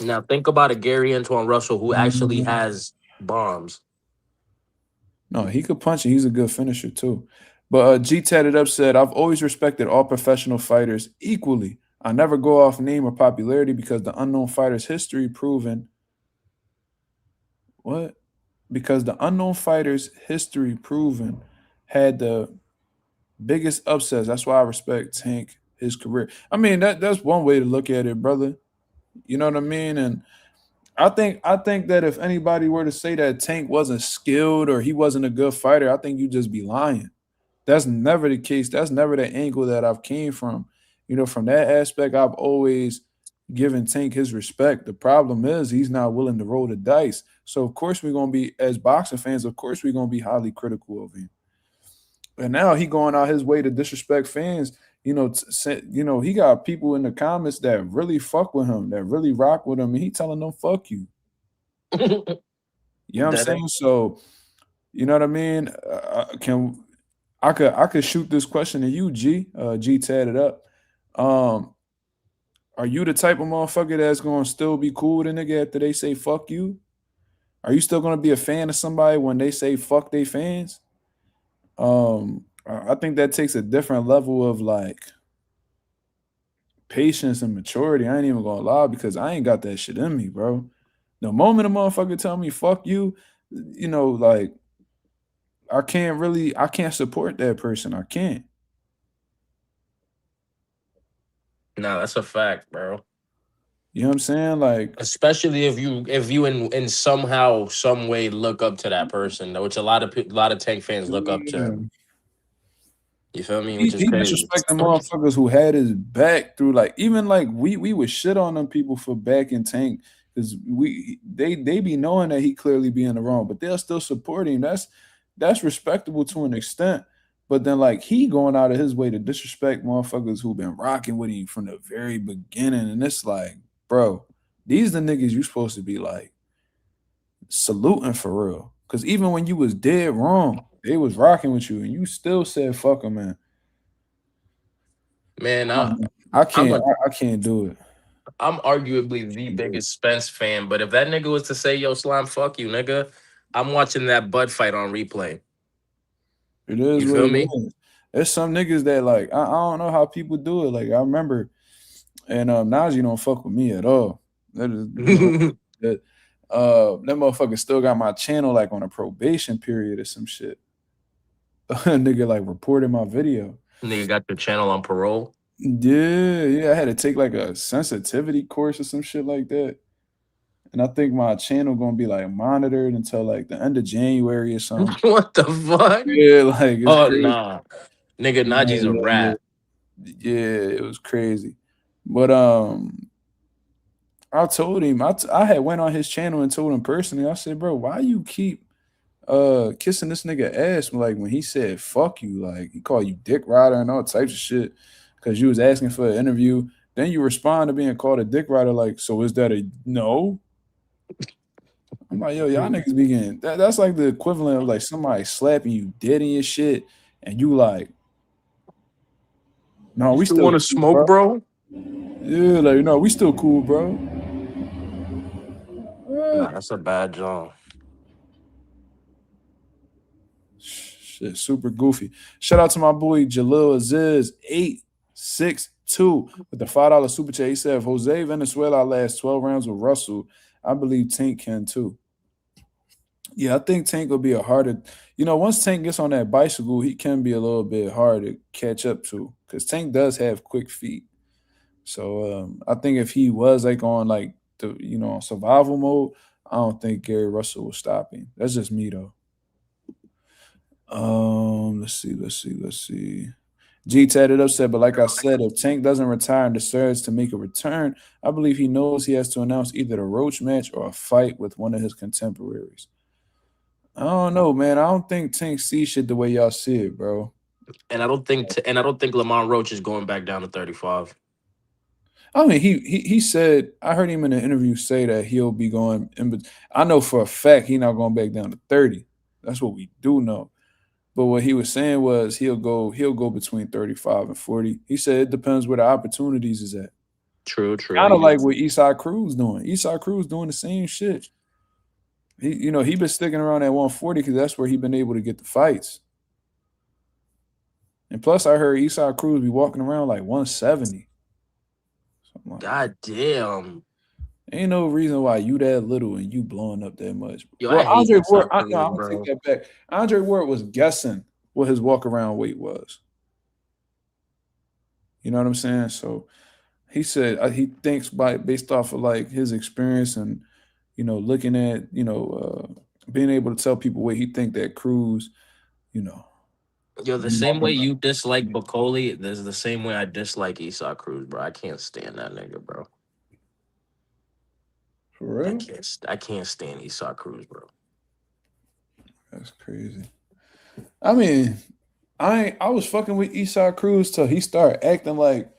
Now think about a Gary Antoine Russell who actually Mhm. has bombs. No, he could punch it. He's a good finisher too. But G Tatted Up said, I've always respected all professional fighters equally. I never go off name or popularity because the unknown fighter's history proven what? Because the unknown fighter's history proven had the biggest upsets. That's why I respect Tank his career. I mean, that's one way to look at it, brother. You know what I mean? And I think that if anybody were to say that Tank wasn't skilled or he wasn't a good fighter, I think you just be lying. That's never the case. That's never the angle that I've came from. From that aspect, I've always given Tank his respect. The problem is he's not willing to roll the dice. So of course we're gonna be, as boxing fans, of course we're gonna be highly critical of him. And now he going out his way to disrespect fans. He got people in the comments that really fuck with him, that really rock with him, and he telling them fuck you. You know what I'm That saying? So you know what I mean? I could shoot this question to you, G. G tatted up. Um, are you the type of motherfucker that's gonna still be cool with a nigga after they say fuck you? Are you still gonna be a fan of somebody when they say fuck they fans? I think that takes a different level of like patience and maturity. I ain't even gonna lie because I ain't got that shit in me, bro. The moment a motherfucker tell me fuck you, like I can't support that person. I can't. nah, that's a fact, bro. You know what I'm saying? Like, Especially if you in somehow some way look up to that person, which a lot of Tank fans look up to. yeah. You feel me? he, Which is he crazy. disrespecting motherfuckers who had his back through like even like we would shit on them people for backing Tank because they be knowing that he clearly be in the wrong, but they'll still support him. That's respectable to an extent. But then like he going out of his way to disrespect motherfuckers who been rocking with him from the very beginning, and it's like, bro, these the niggas you supposed to be like saluting for real. Cause even when you was dead wrong, they was rocking with you, and you still said fuck them, man. Man, I I'm can't. a I can't do it. I'm arguably the biggest Spence fan, but if that nigga was to say, "Yo, Slime, fuck you, nigga," I'm watching that Bud fight on replay. It is You what feel it me? is. There's some niggas that like I don't know how people do it. Like I remember, and Najee don't fuck with me at all. That is, that that motherfucker still got my channel like on a probation period or some shit. Nigga like reported my video. Nigga got your channel on parole. Yeah. I had to take like a sensitivity course or some shit like that. And I think my channel gonna be like monitored until like the end of January or something. What the fuck? Yeah, like it's Oh crazy. nah, nigga, Yeah, Najee's a yeah, rat. yeah, it was crazy. But I told him I had went on his channel and told him personally. I said, bro, why you keep kissing this nigga ass like when he said fuck you, like he called you dick rider and all types of shit because you was asking for an interview. Then you respond to being called a dick rider, like, so is that a no? I'm like, yo, y'all niggas be getting that's like the equivalent of like somebody slapping you dead in your shit, and you like, no, You we still still want to cool, smoke, bro. bro? Yeah, like, no, we still cool, bro. Nah, What? that's a bad job. Shit, super goofy. Shout out to my boy Jalil Aziz 862 with the $5 super chat. He said, if Jose Venezuela lasts 12 rounds with Russell, I believe Tank can too. Yeah, I think Tank will be a harder. Once Tank gets on that bicycle, he can be a little bit hard to catch up to because Tank does have quick feet. So I think if he was like on like the survival mode, I don't think Gary Russell will stop him. That's just me though. Let's see. G tatted up said, but like I said, if Tank doesn't retire and decides to make a return, I believe he knows he has to announce either a Roach match or a fight with one of his contemporaries. I don't know, man. I don't think Tank sees shit the way y'all see it, bro. And I don't think Lamont Roach is going back down to 35. I mean, he said, I heard him in an interview say that he'll be going in, but I know for a fact he's not going back down to 30. That's what we do know. But what he was saying was he'll go between 35 and 40. He said it depends where the opportunities is at. True. Kind of like what Eastside Cruz doing. Eastside Cruz doing the same shit. He been sticking around at 140 because that's where he been able to get the fights. And plus, I heard Eastside Cruz be walking around like 170. Like, God damn. Ain't no reason why you that little and you blowing up that much. Yo, Well, Andre Ward, I'm bro. gonna take that back. Andre Ward was guessing what his walk around weight was. You know what I'm saying? So he said he thinks based off of like his experience and looking at being able to tell people what he think that Cruz, Yo, the same way you dislike Bacoli, there's the same way I dislike Esau Cruz, bro. I can't stand that nigga, bro. For real? I can't stand Esau Cruz, bro. That's crazy. I mean, I was fucking with Esau Cruz till he started acting like,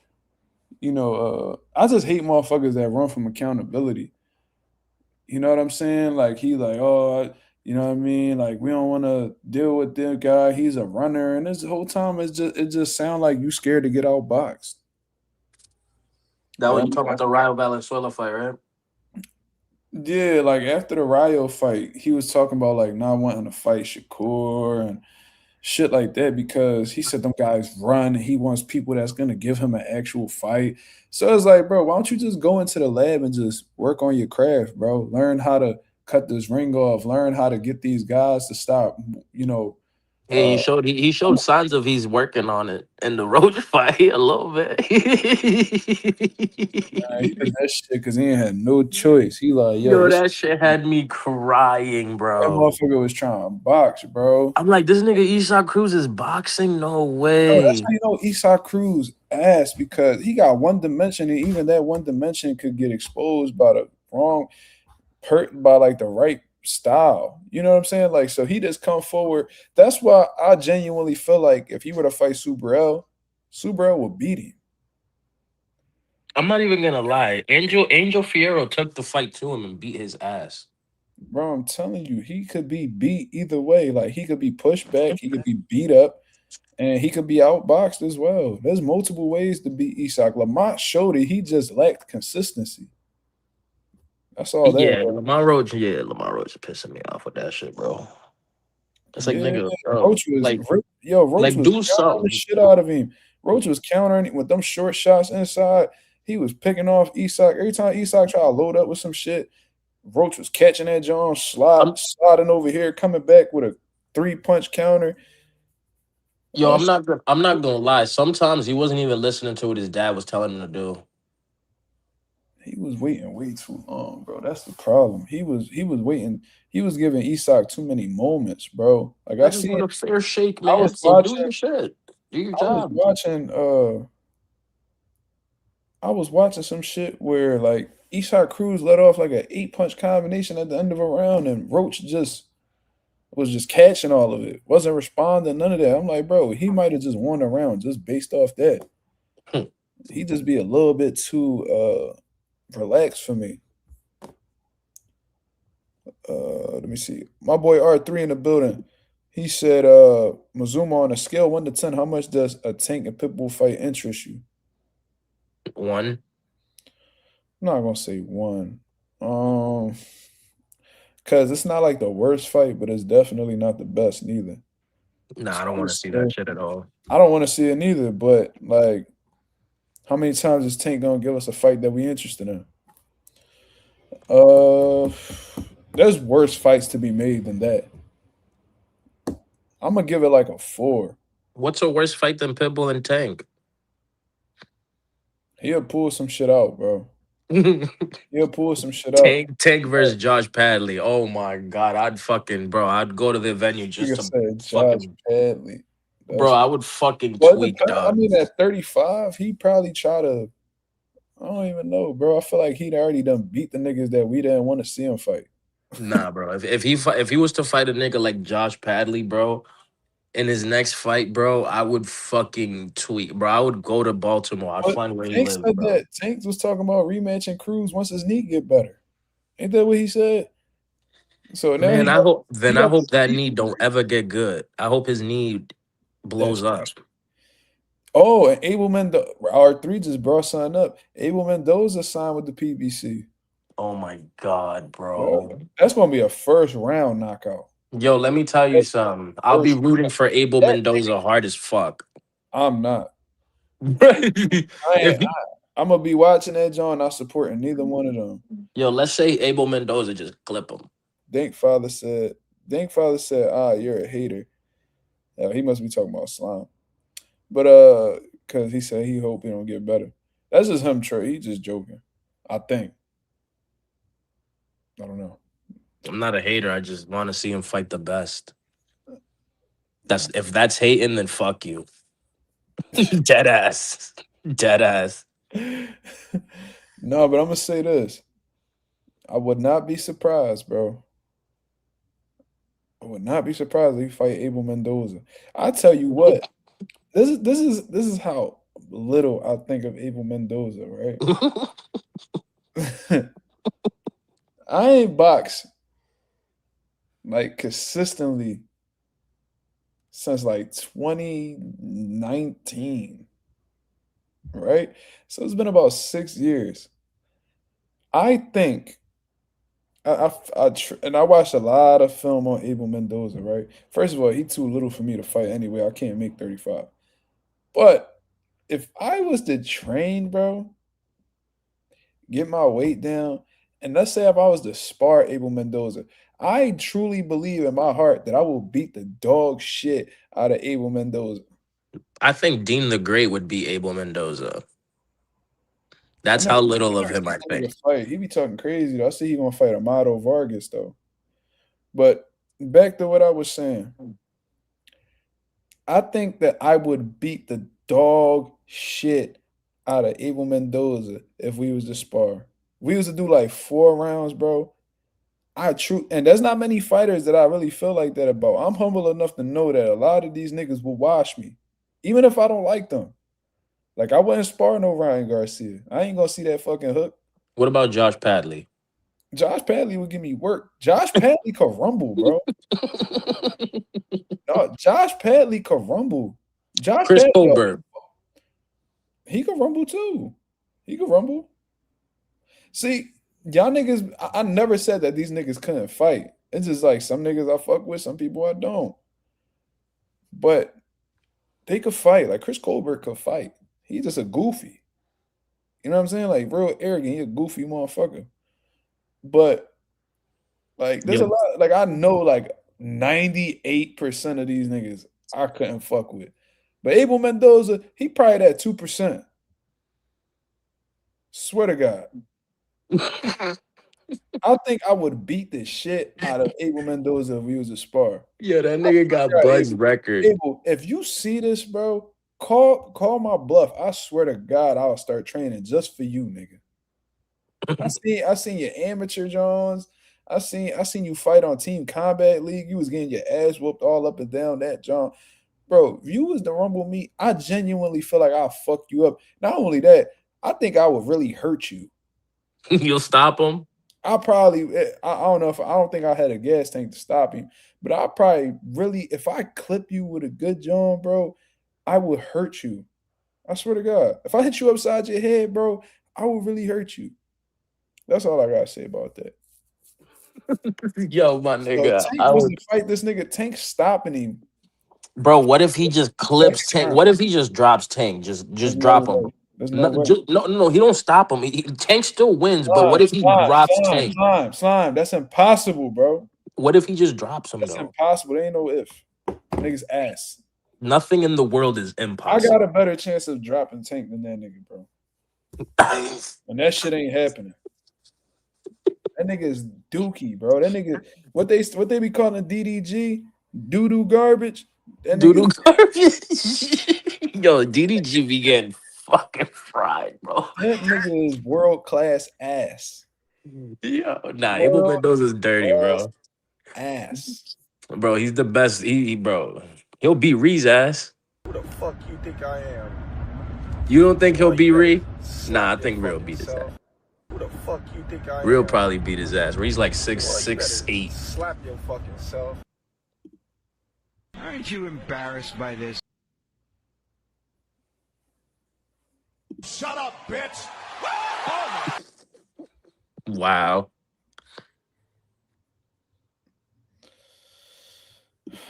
I just hate motherfuckers that run from accountability. You know what I'm saying? Like he like, oh, you know what I mean? Like we don't want to deal with this guy. He's a runner, and this whole time it just sounds like you scared to get outboxed. That what you talking about the Rayo Valenzuela fight, right? Yeah, like after the Rayo fight, he was talking about like not wanting to fight Shakur and shit like that because he said them guys run and he wants people that's gonna give him an actual fight. So it's like, bro, why don't you just go into the lab and just work on your craft, bro? Learn how to cut this ring off, learn how to get these guys to stop, Yeah, he showed signs of he's working on it in the Roach fight a little bit. He did that shit because he ain't had no choice. He like, yo, that shit had me crying, bro. That motherfucker was trying to box, bro. I'm like, this nigga Esau Cruz is boxing? No way. No, that's how you know Esau Cruz ass because he got one dimension, and even that one dimension could get exposed by the wrong, by like the right style. You know what I'm saying? Like, so he just come forward. That's why I genuinely feel like if he were to fight Subriel would beat him. I'm not even gonna lie. Angel Fierro took the fight to him and beat his ass. Bro, I'm telling you, he could be beat either way. Like he could be pushed back, he could be beat up, and he could be outboxed as well. There's multiple ways to beat Isak. Lamont showed it. He just lacked consistency. That's all that. Yeah, Lamont Roach is pissing me off with that shit, bro. It's like, nigga, bro, Roach was Roach was do something. The shit out of him. Roach was countering with them short shots inside. He was picking off Isak. Every time Isak tried to load up with some shit, Roach was catching that John, sliding over here, coming back with a 3-punch counter. Yo, I'm not gonna lie. Sometimes he wasn't even listening to what his dad was telling him to do. He was waiting way too long, bro. That's the problem. He was waiting. He was giving Isak too many moments, bro. Like I see a fair shake, man. I was watching. Do your shit. Do your job. I was watching some shit where like Isak Cruz let off like an 8-punch combination at the end of a round, and Roach was just catching all of it. Wasn't responding, none of that. I'm like, bro, he might have just won a round just based off that. He just be a little bit too relaxed for me. Let me see. My boy R3 in the building. He said, Mazuma, on a scale 1 to 10, how much does a Tank and Pitbull fight interest you? 1. I'm not gonna say 1. Because it's not like the worst fight, but it's definitely not the best neither. Nah, I don't want to see that shit at all. I don't want to see it neither, but like, how many times is Tank gonna give us a fight that we interested in? There's worse fights to be made than that. I'm gonna give it like a 4. What's a worse fight than Pitbull and Tank? He'll pull some shit out, bro. He'll pull some shit out. Tank versus Josh Padley. Oh my god, I'd go to the venue just to Josh Padley. Bro, I would fucking tweak, dog. I mean, at 35, he probably try to. I don't even know, bro. I feel like he'd already done beat the niggas that we didn't want to see him fight. Nah, bro. If he was to fight a nigga like Josh Padley, bro, in his next fight, bro, I would fucking tweet, bro. I would go to Baltimore. I'd But find where he Tank lives, said bro. that Tank was talking about rematching Cruz once his knee get better. Ain't that what he said? So now Man, he I got hope this that knee knee don't injury. ever get good. I hope his knee blows That's up. Oh, and Abel Mendoza, R3 just brought something up. Abel Mendoza signed with the PBC. Oh my god, Yeah. bro. That's gonna be a first round knockout. Yo, let me tell you That's something. I'll be first. rooting for Abel That Mendoza hard as fuck. I'm not. I if ain't. he, I'm gonna be watching that John. Not supporting neither one of them. yo, let's say Abel Mendoza just clip him. Think father said. Ah, you're a hater. He must be talking about slime. But cause he said he hope he don't get better. That's just him. He just joking. I think. I don't know. I'm not a hater. I just want to see him fight the best. That's if that's hating, then fuck you. Dead ass. Dead ass. No, but I'm gonna say this. I would not be surprised, bro. I would not be surprised if he fight Abel Mendoza. I tell you what, this is how little I think of Abel Mendoza, right? I ain't boxed like consistently since like 2019, right? So it's been about 6 years. I think and I watched a lot of film on Abel Mendoza, right? First of all, he too little for me to fight anyway. I can't make 35. But if I was to train, bro, get my weight down, and let's say if I was to spar Abel Mendoza, I truly believe in my heart that I will beat the dog shit out of Abel Mendoza. I think Dean the Great would be Abel Mendoza. I That's never, how I little of never him I seen that think. nigga fight. He be talking crazy though. I see he gonna fight Amado Vargas though. But back to what I was saying. I think that I would beat the dog shit out of Abel Mendoza if we was to spar. We was to do like 4 rounds, bro. And there's not many fighters that I really feel like that about. I'm humble enough to know that a lot of these niggas will wash me, even if I don't like them. Like I wouldn't spar no Ryan Garcia. I ain't gonna see that fucking hook. What about Josh Padley? Josh Padley would give me work. Josh Padley could rumble, bro. No, Josh Padley could rumble. Josh Chris Padley, Colbert. he could rumble too. He could rumble. See, y'all niggas, I never said that these niggas couldn't fight. It's just like some niggas I fuck with, some people I don't. But they could fight. Like Chris Colbert could fight. He's just a goofy. You know what I'm saying? Like real arrogant. He a goofy motherfucker. But like there's a Yo, lot, like I know like 98% of these niggas I couldn't fuck with. But Abel Mendoza, he probably that 2%. Swear to God. I think I would beat the shit out of Abel Mendoza if we was a spar. yo, that I nigga swear to got God, Bud's record. Abel, if you see this, bro, call my bluff. I swear to God, I'll start training just for you, nigga. I seen your amateur Jones. I seen you fight on Team Combat League. You was getting your ass whooped all up and down that, John. Bro, if you was to rumble me, I genuinely feel like I'll fuck you up. Not only that, I think I would really hurt you. You'll stop him? I don't know if I don't think I had a gas tank to stop him, but I probably really, if I clip you with a good John, bro, I would hurt you. I swear to God. If I hit you upside your head, bro, I would really hurt you. That's all I gotta say about that. Yo, my So nigga. Tank was to fight this nigga. Tank stopping him. Bro, what if he just clips Tank? What if he just drops Tank? There's Just no drop him. way. There's no No, way. no, he don't stop him. Tank still wins, but what if he drops Tank? Slime. That's impossible, bro. What if he just drops him, That's though? impossible. There ain't no if. Nigga's ass. Nothing in the world is I impossible. got a better chance of dropping Tank than that nigga, bro. And that shit ain't happening. That nigga is dookie, bro. That nigga, what they be calling DDG? Doo-doo garbage? That Doodle nigga, garbage. Yo, DDG be getting fucking fried, bro. that nigga is world-class ass. Yo, nah, Abel Mendoza's dirty, World-class bro. ass. Bro, he's the best. Bro. He'll beat Ree's ass. Who the fuck you think I am? You don't think he'll Boy, beat you better Ree? slap Nah, I your think Real fucking beat his self. ass. Who the fuck you think I Real am? probably beat his ass. Ree's like Boy, you better 6'8". slap your fucking self. Aren't you embarrassed by this? Shut up, bitch. Wow.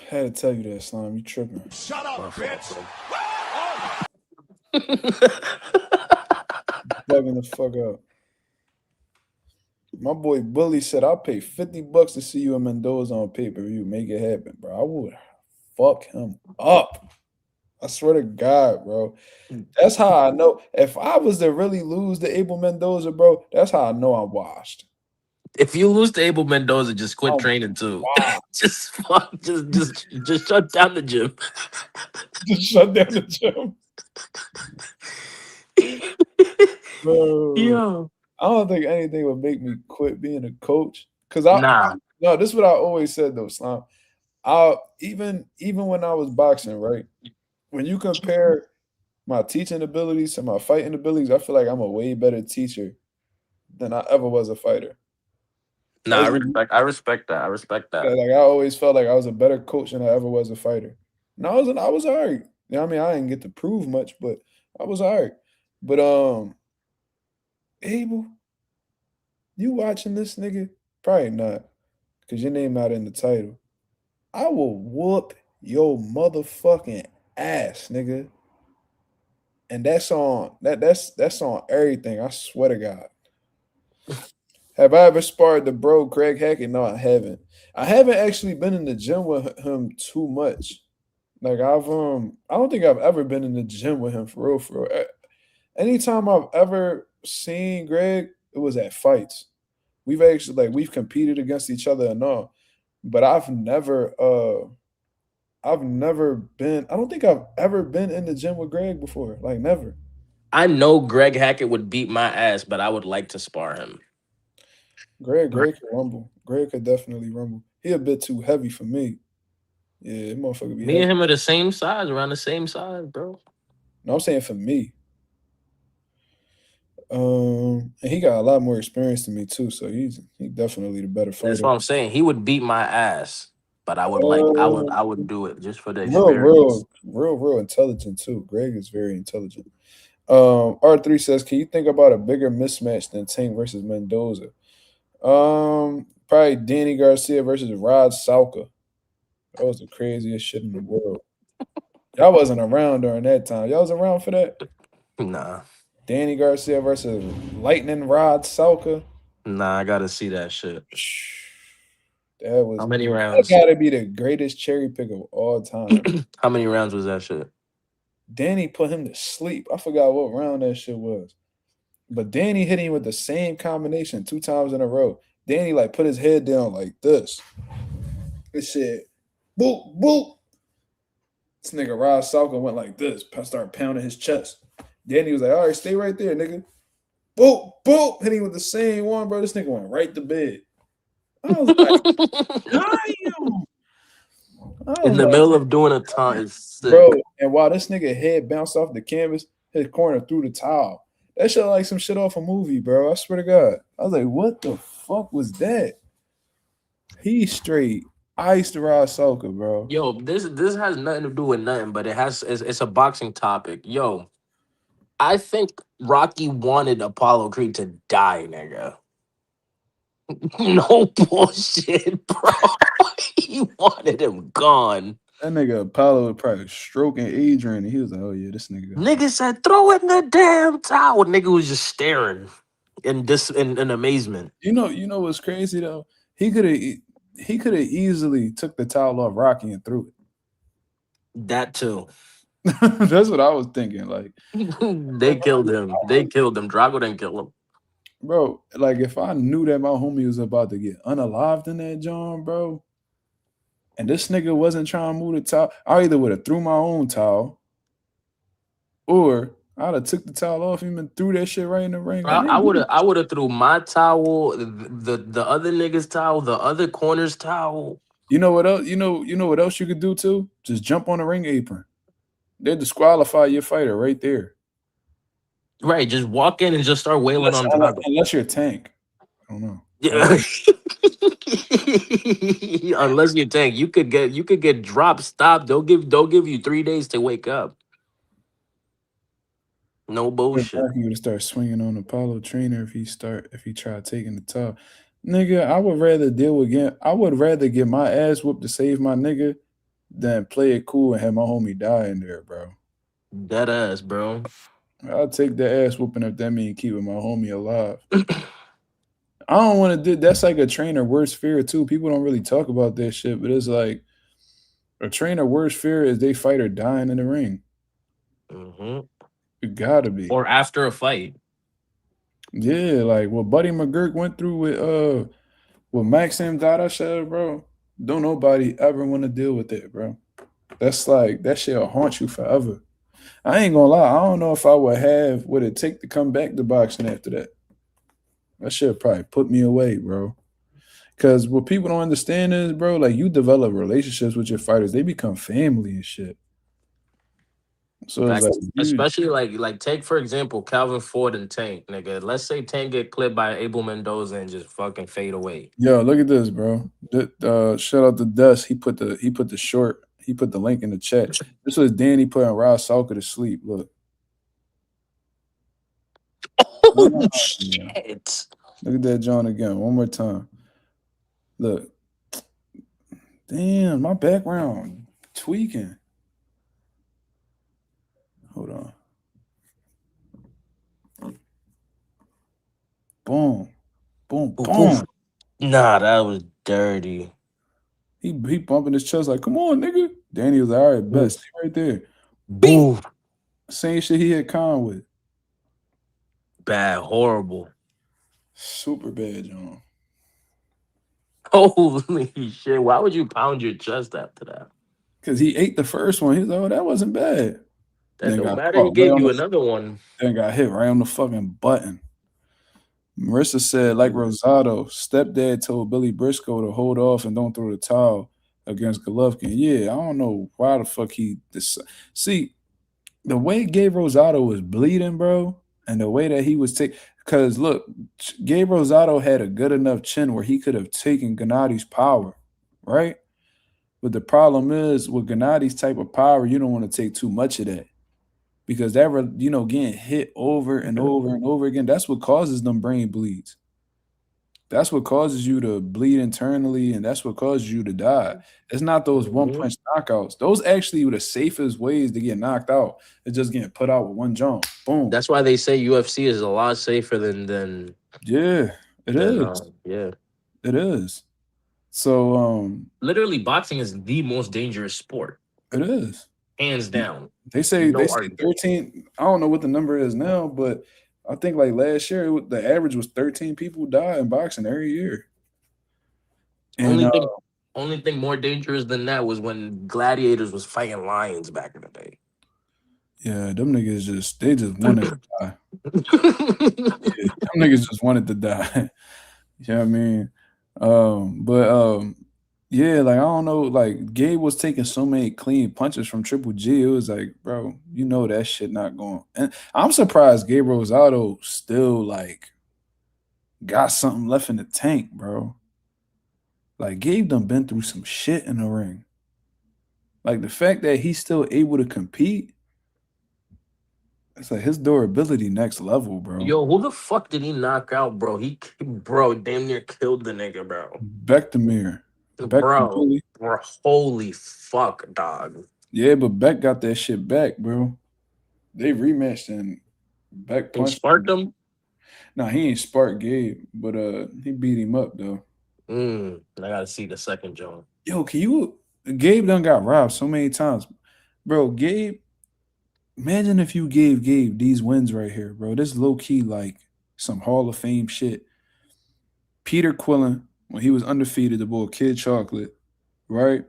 Had to tell you that, Slime. You tripping. Shut up, bitch. Bugging the fuck out. My boy Bully said, I'll pay $50 to see you in Mendoza on pay-per-view. Make it happen, bro. I would fuck him up. I swear to God, bro. That's how I know. If I was to really lose to Abel Mendoza, bro, that's how I know I'm washed. If you lose to Abel Mendoza, just quit I'm training too. washed. just shut down the gym. Just shut down the gym. Bro, Yo. I don't think anything would make me quit being a coach. Cause no, this is what I always said though, Slime. Even when I was boxing, right? When you compare my teaching abilities to my fighting abilities, I feel like I'm a way better teacher than I ever was a fighter. Nah, I respect that. I respect that. Like I always felt like I was a better coach than I ever was a fighter. And I was all right. You know what I mean? I didn't get to prove much, but I was all right. But Abel, you watching this nigga? Probably not, because your name not in the title. I will whoop your motherfucking ass, nigga. And that's on everything. I swear to God. Have I ever sparred the bro Craig Hackett? No, I haven't. I haven't actually been in the gym with him too much. Like I don't think I've ever been in the gym with him for real. Anytime I've ever seen Greg, it was at fights. We've competed against each other and all, but I've never been. I don't think I've ever been in the gym with Greg before. Like never. I know Greg Hackett would beat my ass, but I would like to spar him. Greg could rumble. Greg could definitely rumble. He a bit too heavy for me. Yeah, motherfucker be Me heavy. and him are the same size, around the same size, bro. No, I'm saying for me. And he got a lot more experience than me too, so he definitely the better fighter. That's what I'm saying. He would beat my ass, but I would I would do it just for the real, experience. real intelligent too. Greg is very intelligent. R3 says, can you think about a bigger mismatch than Tank versus Mendoza? Probably Danny Garcia versus Rod Salka. That was the craziest shit in the world. Y'all wasn't around during that time. Y'all was around for that? Nah. Danny Garcia versus Lightning Rod Salka. Nah, I gotta see that shit. That was How many rounds? That gotta be the greatest cherry pick of all time. How many rounds was that shit? Danny put him to sleep. I forgot what round that shit was. But Danny hit him with the same combination 2 times in a row. Danny like put his head down like this. It said, boop, boop. This nigga Rod Salka went like this. Started pounding his chest. Danny was like, all right, stay right there, nigga. Boop, boop. Hit him with the same one, bro. This nigga went right to bed. I was like, damn. In the middle of doing a time, bro, and while this nigga head bounced off the canvas, his corner threw the towel. That shit like some shit off a movie, bro. I swear to God. I was like, what the fuck was that? He straight iced Rod Salka, bro. Yo, this has nothing to do with nothing, but it's a boxing topic. Yo, I think Rocky wanted Apollo Creed to die, nigga. No bullshit, bro. He wanted him gone. That nigga Apollo was probably stroking Adrian, and he was like, oh yeah, this nigga. Nigga said, throw it in the damn towel. Nigga was just staring in amazement. You know what's crazy though? He could have easily took the towel off Rocky and threw it. That too. That's what I was thinking. Like they killed him. They killed him. Drago didn't kill him. Bro, like if I knew that my homie was about to get unalived in that joint, bro, and this nigga wasn't trying to move the towel, I either would have threw my own towel, or I'd have took the towel off him and threw that shit right in the ring. I would have threw my towel, the other nigga's towel, the other corner's towel. You know what else? You know what else you could do too? Just jump on the ring apron. They disqualify your fighter right there. Right, just walk in and just start wailing on Drago. Unless you're a tank. I don't know. Yeah. Unless you tank, you could get dropped, stopped. Don't give you 3 days to wake up. No bullshit. He would start swinging on Apollo Trainer if he tried taking the top. Nigga, I would rather get my ass whooped to save my nigga than play it cool and have my homie die in there, bro. Dead ass, bro. I'll take the ass whooping if that means keeping my homie alive. I don't want to do that's like a trainer worst fear too. People don't really talk about that shit, but it's like a trainer worst fear is they fighter dying in the ring. Mm-hmm. It gotta be. Or after a fight. Yeah, like what Buddy McGurk went through with Maxim Dadashev, bro. Don't nobody ever want to deal with that, bro. That's like that shit'll haunt you forever. I ain't gonna lie, I don't know if I would have what it take to come back to boxing after that. That shit probably put me away, bro. Because what people don't understand is, bro, like you develop relationships with your fighters, they become family and shit. So it's like, especially like take for example Calvin Ford and Tank, nigga. Let's say Tank get clipped by Abel Mendoza and just fucking fade away. Yo, look at this, bro. Shout out to Dust. He put the link in the chat. This was Danny putting Rod Salka to sleep. Look. Oh shit. Look at that John again. One more time. Look. Damn, my background tweaking. Hold on. Boom. Boom. Boom. Nah, that was dirty. He bumping his chest like, come on, nigga. Danny was like, all right, best. Stay right there. Boom. Same shit he had Khan with. Bad, horrible. Super bad, John. Holy shit. Why would you pound your chest after that? Because he ate the first one. He's like, oh, that wasn't bad. That don't matter. He gave you another one. Then got hit right on the fucking button. Marissa said, like Rosado, stepdad told Billy Briscoe to hold off and don't throw the towel against Golovkin. Yeah, I don't know why the fuck he see the way Gabe Rosado was bleeding, bro, and the way that he was taking. Because look, Gabe Rosado had a good enough chin where he could have taken Gennadi's power, right? But the problem is with Gennadi's type of power, you don't want to take too much of that. Because that, getting hit over and over and over again, that's what causes them brain bleeds. That's what causes you to bleed internally, and that's what causes you to die. It's not those one-punch knockouts. Those actually were the safest ways to get knocked out. It's just getting put out with one jump. Boom. That's why they say UFC is a lot safer than yeah, it is. Yeah. It is. So literally boxing is the most dangerous sport. It is. Hands down. They say 13. I don't know what the number is now, but I think like last year the average was 13 people die in boxing every year. And only thing more dangerous than that was when gladiators was fighting lions back in the day. Yeah, them niggas just wanted to die. Them niggas just wanted to die. You know what I mean? Yeah, like I don't know, like Gabe was taking so many clean punches from Triple G. It was like, bro, you know that shit not going. And I'm surprised Gabe Rosado still like got something left in the tank, bro. Like Gabe done been through some shit in the ring. Like the fact that he's still able to compete, it's like his durability next level, bro. Yo, who the fuck did he knock out, bro? Bro, damn near killed the nigga, bro. Bektemir. Bro, holy fuck, dog. Yeah, but Beck got that shit back, bro. They rematched and Beck punched sparked him. Nah, he ain't sparked Gabe, but he beat him up though. I gotta see the second John. Yo, Gabe done got robbed so many times, bro. Gabe, imagine if you gave Gabe these wins right here, bro. This low key like some Hall of Fame shit. Peter Quillen, when he was undefeated, the boy Kid Chocolate, right?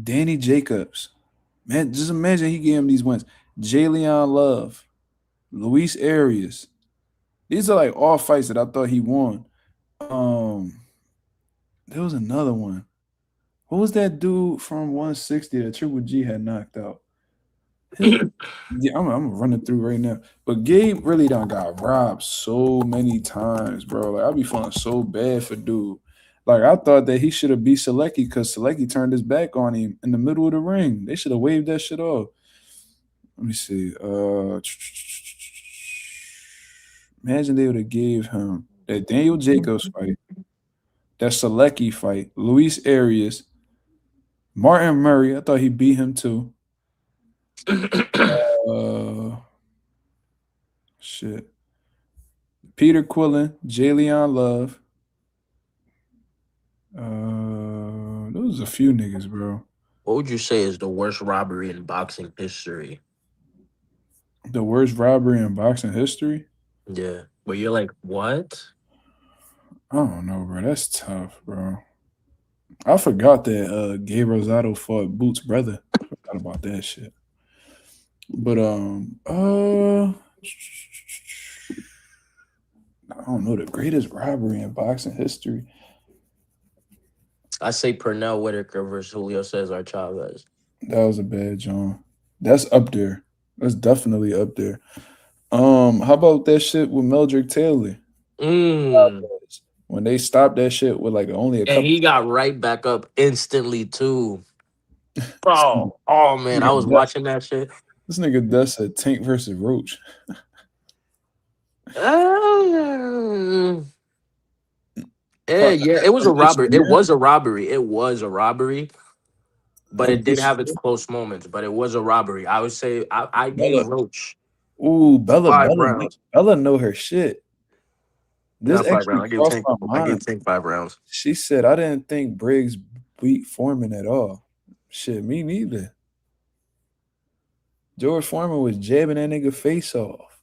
Danny Jacobs. Man, just imagine he gave him these wins. Jalen Love, Luis Arias. These are like all fights that I thought he won. There was another one. What was that dude from 160 that Triple G had knocked out? Yeah, I'm running through right now. But Gabe really done got robbed so many times, bro. Like I be feeling so bad for dude. Like I thought that he should have beat Selecki because Selecki turned his back on him in the middle of the ring. They should have waved that shit off. Let me see. Imagine they would have gave him that Daniel Jacobs fight, that Selecki fight, Luis Arias, Martin Murray. I thought he beat him too. Shit. Peter Quillen, Jalen Love. Those are a few niggas, bro. What would you say is the worst robbery in boxing history? The worst robbery in boxing history? Yeah. Where you're like, what? I don't know, bro. That's tough, bro. I forgot that Gabe Rosado fought Boots' brother. I forgot about that shit. But I don't know the greatest robbery in boxing history. I say Pernell Whitaker versus Julio Cesar Chavez. That was a bad John. That's up there. That's definitely up there. How about that shit with Meldrick Taylor? When they stopped that shit with like only a couple. And he got right back up instantly too. Bro, oh man, I was watching that shit. This nigga Dust said Tank versus Roach. Yeah, it was a robbery. It was a robbery. It was a robbery. But it did have its close moments. But it was a robbery. I would say I gave Roach. Ooh, Bella know her shit. This actually crossed my mind. I gave Tank 5 rounds. She said, I didn't think Briggs beat Foreman at all. Shit, me neither. George Foreman was jabbing that nigga face off.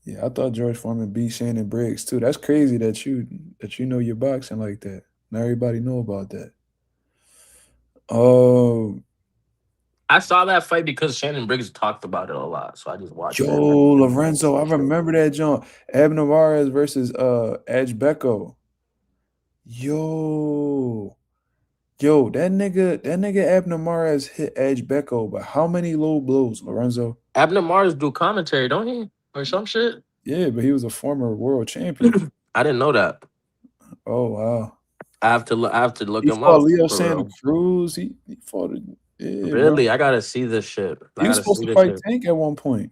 Yeah, I thought George Foreman beat Shannon Briggs too. That's crazy that you know your boxing like that. Not everybody know about that. I saw that fight because Shannon Briggs talked about it a lot, so I just watched it. Lorenzo, I remember that John. Abner Mares versus Edge Becco. Yo, that nigga Abner Mares hit Edge Becco, but how many low blows, Lorenzo? Abner Mares do commentary, don't he? Or some shit? Yeah, but he was a former world champion. I didn't know that. Oh wow. I have to look him up. Leo Santa Cruz. He fought it. Yeah, really? bro. I gotta see this shit. He was supposed to fight Tank at one point.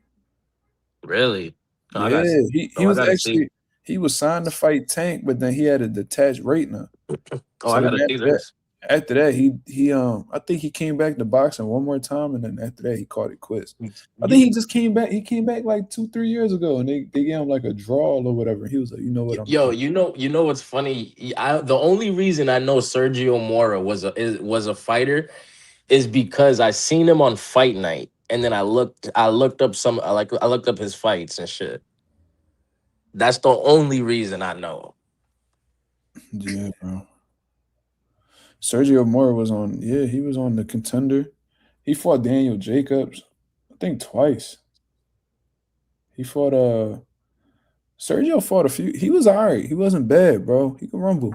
Really? Yeah, he was actually he was signed to fight Tank, but then he had a detached retina. I gotta see this. After that, he I think he came back to boxing one more time, and then after that he called it quits. I think he just came back. He came back like 2-3 years ago, and they gave him like a draw or whatever. He was like, you know what? You know what's funny? The only reason I know Sergio Mora was a fighter is because I seen him on Fight Night, and then I looked up I looked up his fights and shit. That's the only reason I know. Yeah, bro. Sergio Mora was on. Yeah, he was on The Contender. He fought Daniel Jacobs, I think twice. He fought Sergio fought a few. He was all right. He wasn't bad, bro. He can rumble.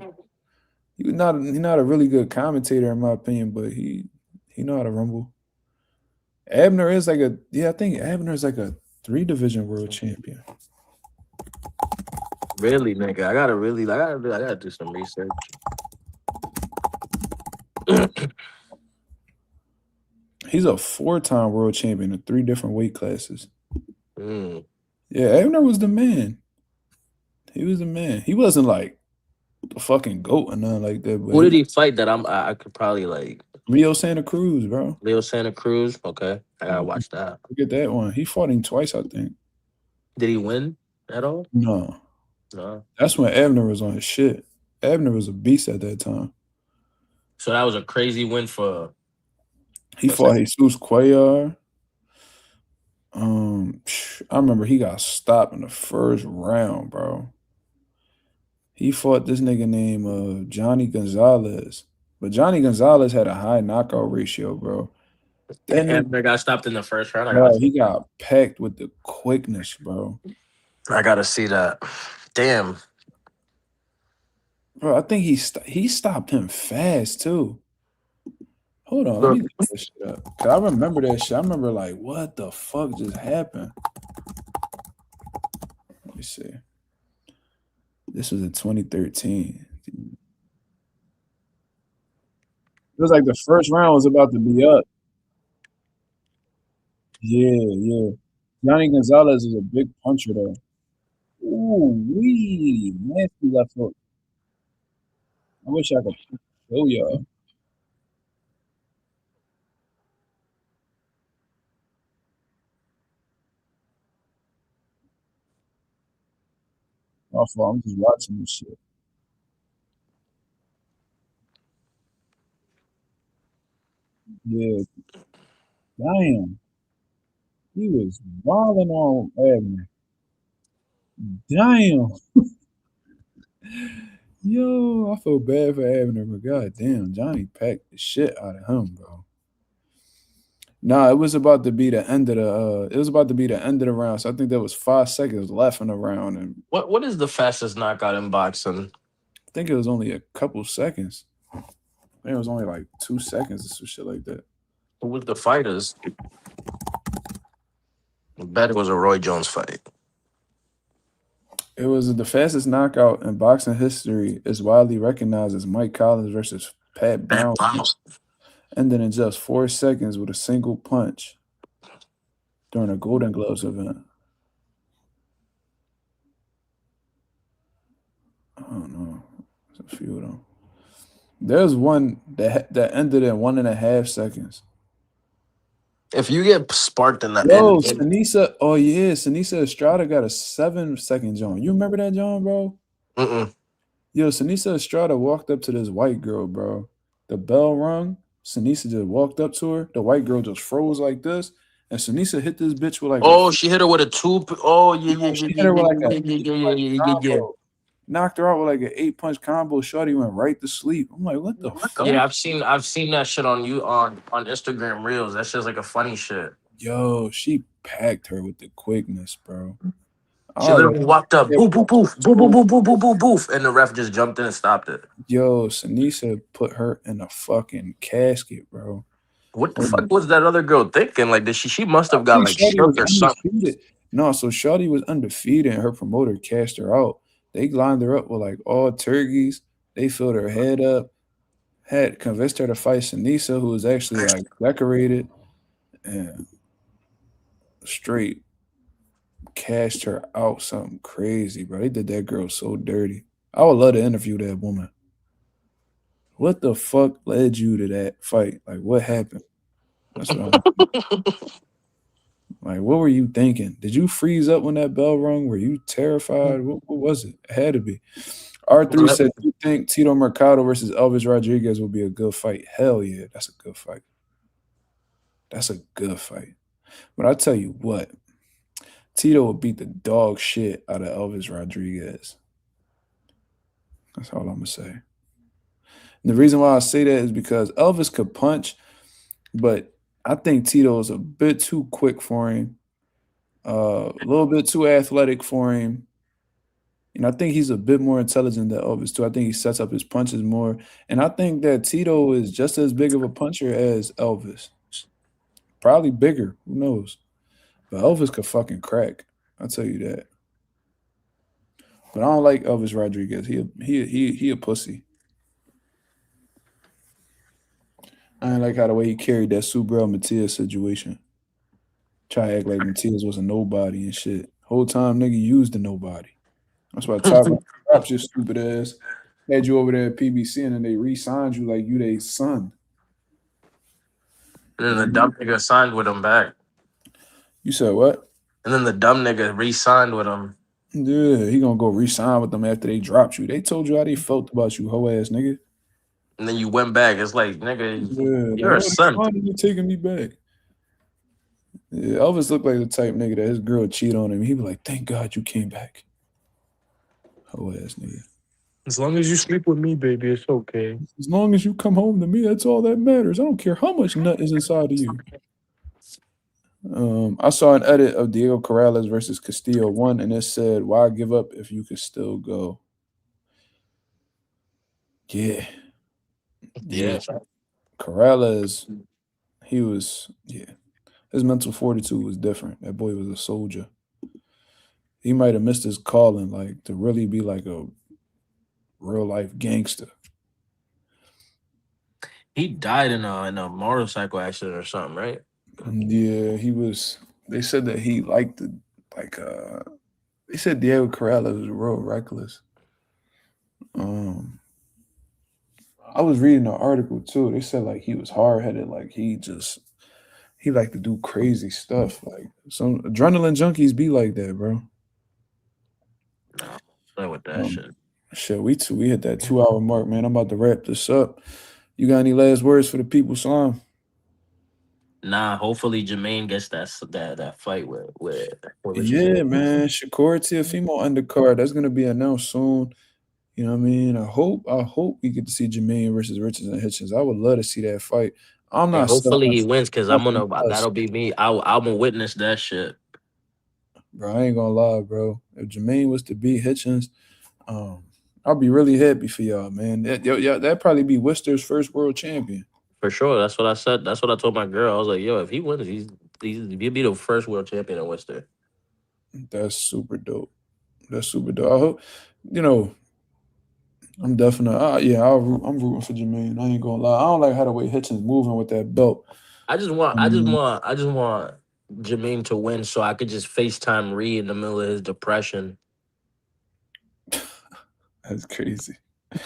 He's not a really good commentator in my opinion, but he know how to rumble. Abner is like I think Abner is like a 3-division world champion. Really, nigga. I gotta do some research. He's a 4-time world champion in 3 different weight classes. Yeah, Abner was the man. He was the man. He wasn't like a fucking GOAT or nothing like that. But who did he fight that I could probably like? Leo Santa Cruz, bro. Leo Santa Cruz. Okay, I gotta watch that. Look at that one. He fought him twice, I think. Did he win at all? No. No. That's when Abner was on his shit. Abner was a beast at that time. So that was a crazy win for. He fought Jesus Cuellar. I remember he got stopped in the first round, bro. He fought this nigga named Johnny Gonzalez. But Johnny Gonzalez had a high knockout ratio, bro. And they got stopped in the first round. He got packed with the quickness, bro. I gotta see that. Damn. Bro, I think he stopped him fast too. Hold on, let me look this shit up. 'Cause I remember that shit. I remember like, what the fuck just happened? Let me see. This was in 2013. It was like the first round was about to be up. Yeah. Johnny Gonzalez is a big puncher though. Ooh, wee, nasty left hook. I wish I could show y'all. My fault. I'm just watching this shit. Yeah, damn. He was wilding on Abner. Damn. Yo, I feel bad for Abner, but goddamn, Johnny packed the shit out of him, bro. Nah, it was about to be the end of the round. So I think there was 5 seconds left in the round, and What is the fastest knockout in boxing? I think it was only a couple seconds. I think it was only like 2 seconds or some shit like that. With the fighters, I bet it was a Roy Jones fight. It was the fastest knockout in boxing history. Is widely recognized as Mike Collins versus Pat Brown, ended in just 4 seconds with a single punch during a Golden Gloves event. I don't know. There's a few of them. There's one that ended in 1.5 seconds. If you get sparked in the Yo, end, Sinisa. Oh yeah, Sinisa Estrada got a 7-second John. You remember that John, bro? Yo, Sinisa Estrada walked up to this white girl, bro. The bell rung. Sinisa just walked up to her. The white girl just froze like this, and Sinisa hit this bitch with like. she hit her with a 2. Oh yeah. She hit her with like a 8-punch combo. Knocked her out with like an 8-punch combo. Shorty went right to sleep. I'm like, what the fuck? Yeah, I've seen that shit on Instagram Reels. That shit's like a funny shit. Yo, she packed her with the quickness, bro. She literally walked up, boof, boof, boof, boof, boof, boof, boof, boof, boof, and the ref just jumped in and stopped it. Yo, Sinisa put her in a fucking casket, bro. What the fuck was that other girl thinking? Like, she must have got like shook or something. No, so Shorty was undefeated and her promoter cast her out. They lined her up with like all turkeys. They filled her head up, had convinced her to fight Sinisa, who was actually like decorated, and straight cashed her out something crazy, bro. They did that girl so dirty. I would love to interview that woman. What the fuck led you to that fight? Like, what happened? That's what I'm like, what were you thinking? Did you freeze up when that bell rung? Were you terrified? What was it? It had to be. R3 said, do you think Tito Mercado versus Elvis Rodriguez will be a good fight? Hell yeah, that's a good fight. That's a good fight. But I tell you what, Tito will beat the dog shit out of Elvis Rodriguez. That's all I'm going to say. And the reason why I say that is because Elvis could punch, but I think Tito is a bit too quick for him, a little bit too athletic for him. And I think he's a bit more intelligent than Elvis, too. I think he sets up his punches more. And I think that Tito is just as big of a puncher as Elvis. Probably bigger. Who knows? But Elvis could fucking crack. I'll tell you that. But I don't like Elvis Rodriguez. He a pussy. I didn't like how the way he carried that Subrel Matias situation. Try to act like Matias was a nobody and shit. Whole time nigga used the nobody. That's why Top dropped your stupid ass. Had you over there at PBC and then they re-signed you like you their son. And then the dumb nigga signed with him back. You said what? And then the dumb nigga re-signed with him. Yeah, he gonna go re-sign with them after they dropped you. They told you how they felt about you, hoe ass nigga. And then you went back. It's like, nigga, you're like, a son. Why are you taking me back? Yeah, Elvis looked like the type nigga that his girl cheat on him. He was like, thank God you came back. Hoe ass nigga. As long as you sleep with me, baby, it's okay. As long as you come home to me, that's all that matters. I don't care how much nut is inside of you. I saw an edit of Diego Corrales versus Castillo 1, and it said, why give up if you could still go? Yeah. Yeah. Corella his mental fortitude was different. That boy was a soldier. He might have missed his calling, like to really be like a real life gangster. He died in a motorcycle accident or something, right? Yeah, he was. They said that he liked the like. They said Diego Corrales was real reckless. I was reading an article too. They said like he was hard headed. Like he liked to do crazy stuff. Like some adrenaline junkies be like that, bro. No, play with that shit. Shit, we hit that 2 hour mark, man. I'm about to wrap this up. You got any last words for the people, Slime? Nah, hopefully Jermaine gets that fight with Yeah, Richardson. man. Shakur Teofimo Undercard. That's gonna be announced soon. You know what I mean? I hope we get to see Jermaine versus Richardson Hitchens. I would love to see that fight. I'm And not selling hopefully he myself. wins because Not I'm for gonna us, that'll be me. I'm gonna witness that shit. bro. I ain't gonna lie, bro. If Jermaine was to beat Hitchens, I'll be really happy for y'all, man. That'd probably be Worcester's first world champion. For sure. That's what I said. That's what I told my girl. I was like, yo, if he wins, he'll be the first world champion in Worcester. That's super dope. That's super dope. I hope, you know, I'm definitely, I'm rooting for Jermaine. I ain't gonna lie. I don't like how the way Hitchens moving with that belt. I just want Jermaine to win so I could just FaceTime Reed in the middle of his depression. That's crazy.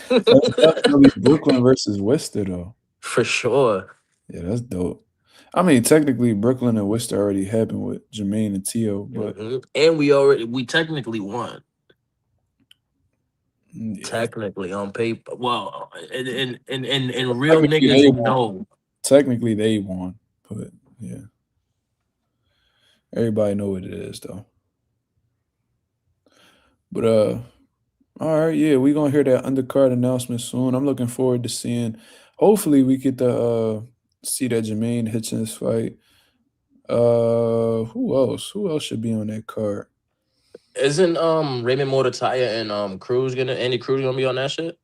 That's definitely Brooklyn versus Worcester, though. For sure. Yeah, that's dope. I mean, technically, Brooklyn and Worcester already happened with Jermaine and Teo, but and we technically won. yeah. Technically on paper. Well, in real niggas, no. Technically, they won, but yeah. Everybody know what it is, though. But all right, yeah, we're gonna hear that undercard announcement soon. I'm looking forward to seeing. Hopefully, we get to see that Jermaine Hitchens fight. Who else? Who else should be on that card? Isn't Raymond Mortataya and Andy Cruz gonna be on that shit?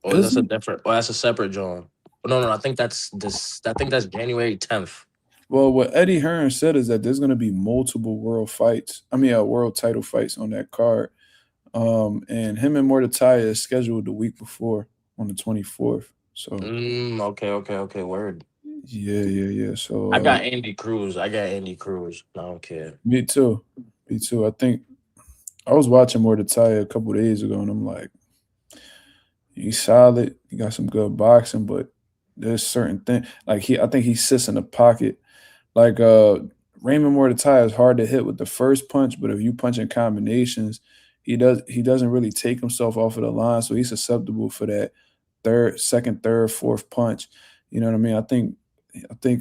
Or is that a different? Or that's a separate John? No. I think that's January 10th. Well, what Eddie Hearn said is that there's going to be multiple world title fights on that card. And him and Mortataya is scheduled the week before on the 24th. So okay, word. Yeah. So I got Andy Cruz. I don't care. Me too. I think I was watching Mortataya a couple days ago, and I'm like, he's solid. He got some good boxing, but there's certain things like I think he sits in the pocket. Like Raymond Mortataya is hard to hit with the first punch, but if you punch in combinations, he doesn't really take himself off of the line, so he's susceptible for that second, third, fourth punch. You know what I mean? I think,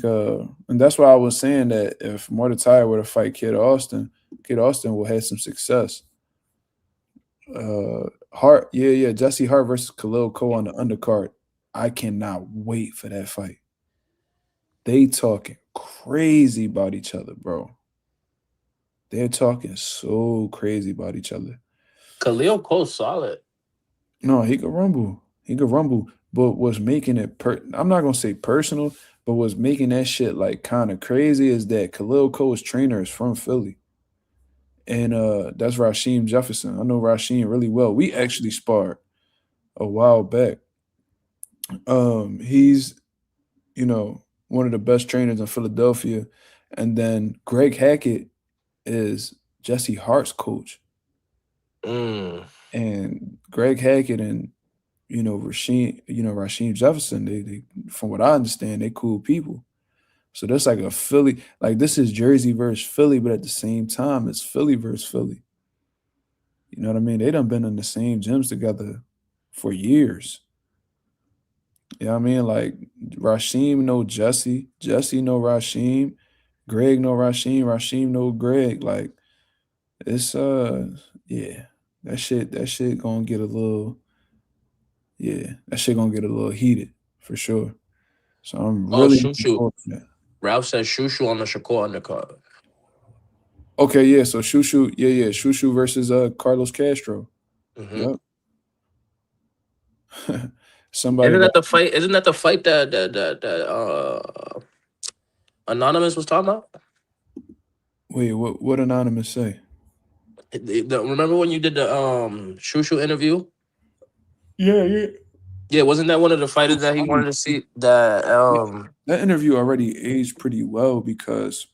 and that's why I was saying that if Mortataya were to fight Kid Austin will have some success. Jesse Hart versus Khalil Cole on the undercard. I cannot wait for that fight. They talking crazy about each other, bro. They're talking so crazy about each other. Khalil Cole's solid. No, he could rumble. But what's making it I'm not gonna say personal, but what's making that shit like kind of crazy is that Khalil Cole's trainer is from Philly. And that's Rasheem Jefferson. I know Rasheem really well. We actually sparred a while back. He's, one of the best trainers in Philadelphia. And then Greg Hackett is Jesse Hart's coach. And Greg Hackett and Rasheem Jefferson, they from what I understand, they cool people. So that's like a Philly, like this is Jersey versus Philly, but at the same time, it's Philly versus Philly. You know what I mean? They done been in the same gyms together for years. You know what I mean? Like Rasheem know Jesse know Rasheem, Greg know Rasheem know Greg. Like it's that shit gonna get a little heated for sure. So I'm really looking forward to that. Ralph says Shushu on the Shakur undercard. Okay, yeah. So Shushu versus Carlos Castro. Mm-hmm. Yep. Somebody Isn't that that the fight? Isn't that the fight that Anonymous was talking about? wait, what Anonymous say? Remember when you did the Shushu interview? Yeah. Yeah, wasn't that one of the fighters that he wanted to see? That That interview already aged pretty well because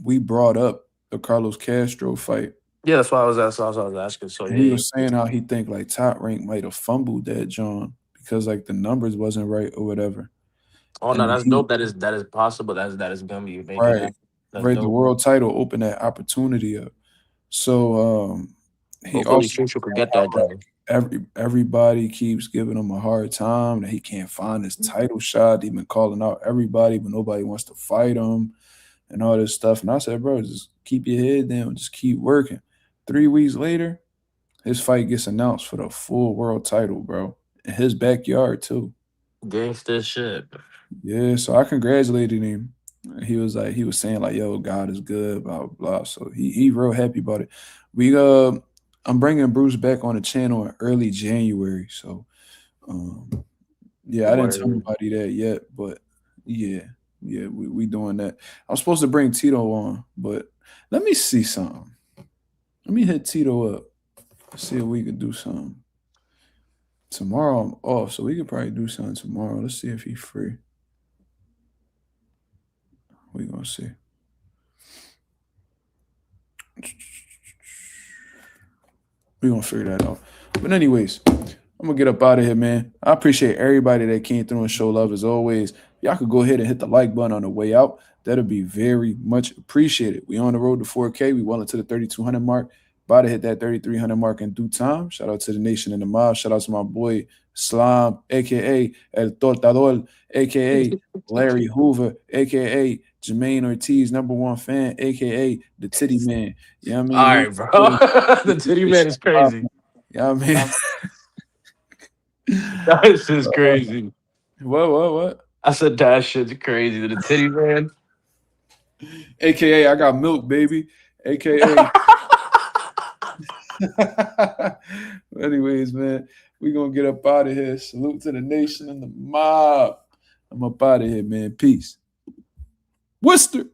we brought up the Carlos Castro fight. yeah, that's why I was asking. So And he yeah, was saying how he think like Top Rank might have fumbled that John because like the numbers wasn't right or whatever. oh And no, then that's dope. That is possible. That is gonna be making right, that. That's right. The dope. world title opened that opportunity up. So he Hopefully, also Shushu could get that job. everybody keeps giving him a hard time that he can't find his title shot. He's been calling out everybody, but nobody wants to fight him and all this stuff. And I said, bro, just keep your head down, just keep working. 3 weeks later, his fight gets announced for the full world title, bro. In his backyard, too. Gangster shit. Yeah, so I congratulated him. He was saying like, yo, God is good, blah, blah, blah. So he real happy about it. I'm bringing Bruce back on the channel in early January. So yeah, I didn't tell Word. anybody that yet, but yeah, we doing that. I'm supposed to bring Tito on, but let me see something. Let me hit Tito up. See if we can do something. Tomorrow I'm off, so we could probably do something tomorrow. Let's see if he's free. We gonna see. We gonna figure that out. But anyways, I'm gonna get up out of here, man. I appreciate everybody that came through and show love as always. Y'all could go ahead and hit the like button on the way out. That'll be very much appreciated. We on the road to 4K. We well into the 3,200 mark. About to hit that 3,300 mark in due time. Shout out to the nation and the mob. Shout out to my boy Slime, aka El Tortador, aka Larry Hoover, aka Jermaine Ortiz, #1 fan, aka the Titty Man. You know what I All mean? right, bro. The titty man is crazy. Yeah, you know That shit's crazy. What? I said that shit's crazy. The titty man. AKA I got milk, baby. AKA. Anyways, man, we gonna get up out of here. Salute to the nation and the mob. I'm up out of here, man. Peace. Worcester.